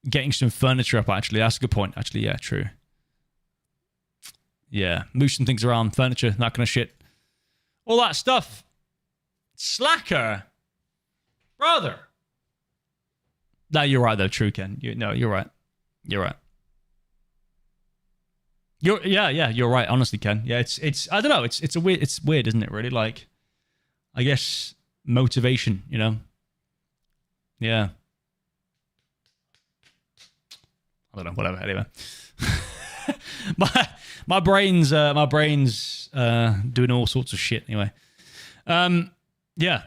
getting some furniture up. Actually, that's a good point. Actually, yeah, true. Yeah, move some things around, furniture, that kind of shit, all that stuff. Slacker, brother. No, you're right though. True, Ken. You're right. You're right. You're right. Honestly, Ken. Yeah, it's. I don't know. It's weird, isn't it? Really, like, I guess motivation. You know. Yeah. I don't know. Whatever. Anyway, my brain's doing all sorts of shit. Anyway, yeah.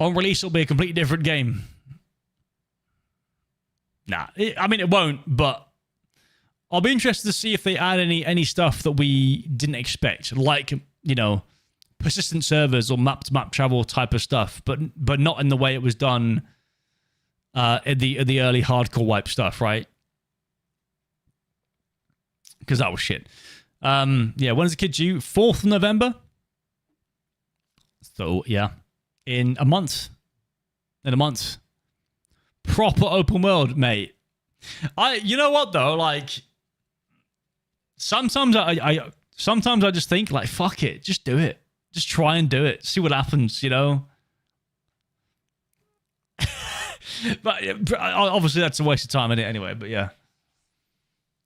On release, it'll be a completely different game. Nah, I mean it won't, but I'll be interested to see if they add any stuff that we didn't expect, like, you know, persistent servers or map-to-map travel type of stuff, but not in the way it was done in the early hardcore wipe stuff, right? Because that was shit. Yeah, when's the kid due? 4th of November? So, yeah. In a month. Proper open world, mate. You know what though? Like, sometimes I just think like, fuck it, just do it. Just try and do it. See what happens, you know? But obviously that's a waste of time in it anyway, but yeah.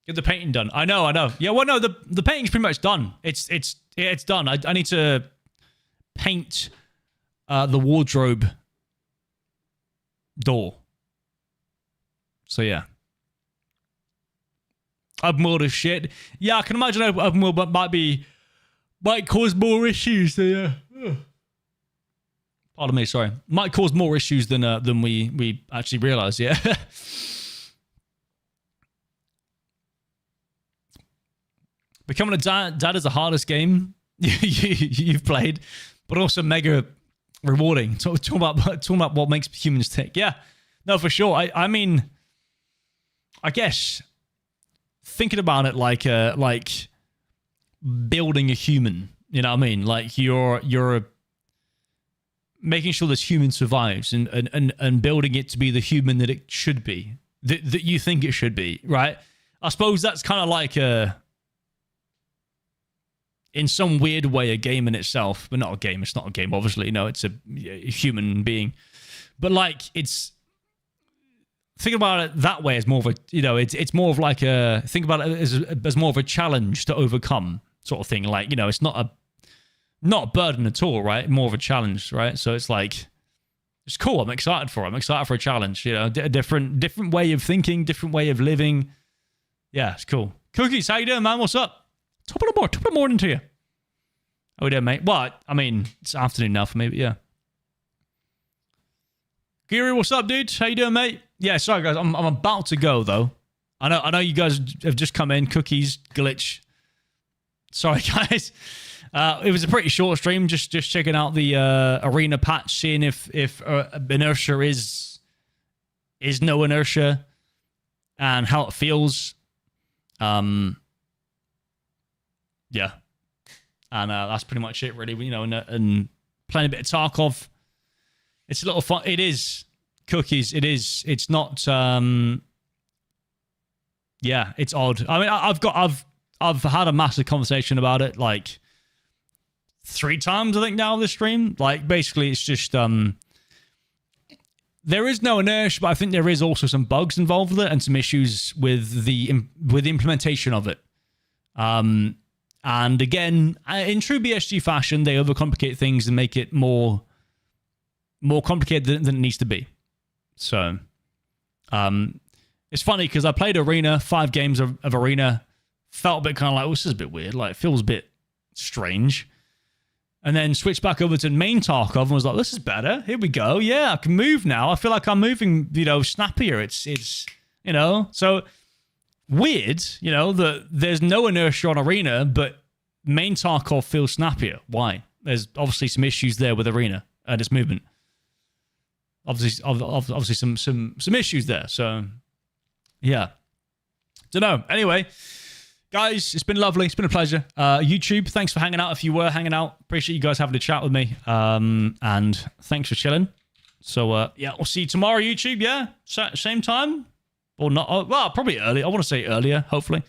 Get the painting done. I know. Yeah, well no, the painting's pretty much done. It's done. I need to paint the wardrobe door. So yeah. Open world is shit. Yeah, I can imagine open world might cause more issues than pardon me, sorry. Might cause more issues than we actually realize, yeah. Becoming a dad is the hardest game you've played, but also mega rewarding. Talking about what makes humans tick. Yeah, no, for sure. I mean, I guess thinking about it like building a human. You know what I mean? Like you're making sure this human survives and building it to be the human that it should be, that you think it should be, right? I suppose that's kind of like in some weird way, a game in itself, but not a game. It's not a game, obviously. You know, it's a human being. But like, it's think about it that way as more of a, you know, it's more of like a, think about it as more of a challenge to overcome sort of thing. Like, you know, it's not a burden at all, right? More of a challenge, right? So it's like, it's cool. I'm excited for it. I'm excited for a challenge. You know, a different way of thinking, different way of living. Yeah, it's cool. Cookies, how you doing, man? What's up? Top of the morning to you. How we doing, mate? Well, I mean, it's afternoon now for me, but yeah. Geary, what's up, dude? How you doing, mate? Yeah, sorry, guys. I'm about to go, though. I know you guys have just come in. Cookies, glitch. Sorry, guys. It was a pretty short stream. Just checking out the arena patch, seeing if inertia is no inertia, and how it feels. Yeah, and that's pretty much it, really. You know, and playing a bit of Tarkov. It's a little fun. It is cookies. It is. It's not. Yeah, it's odd. I mean, I've had a massive conversation about it like 3 times, I think, now this stream. Like, basically, it's just there is no inertia, but I think there is also some bugs involved with it and some issues with the implementation of it. And again, in true BSG fashion, they overcomplicate things and make it more complicated than it needs to be. So, it's funny because I played Arena, 5 games of Arena, felt a bit kind of like, oh, this is a bit weird. Like, it feels a bit strange. And then switched back over to main Tarkov and was like, this is better. Here we go. Yeah, I can move now. I feel like I'm moving, you know, snappier. It's you know, so weird, you know, that there's no inertia on Arena, but main Tarkov feels snappier. Why? There's obviously some issues there with Arena and its movement. Obviously some issues there. So, yeah. Don't know. Anyway, Guys, it's been lovely. It's been a pleasure. YouTube, thanks for hanging out. If you were hanging out, appreciate you guys having a chat with me. And thanks for chilling. So, yeah, we'll see you tomorrow, YouTube. Yeah, same time or not? Oh, well, probably early. I want to say earlier, hopefully.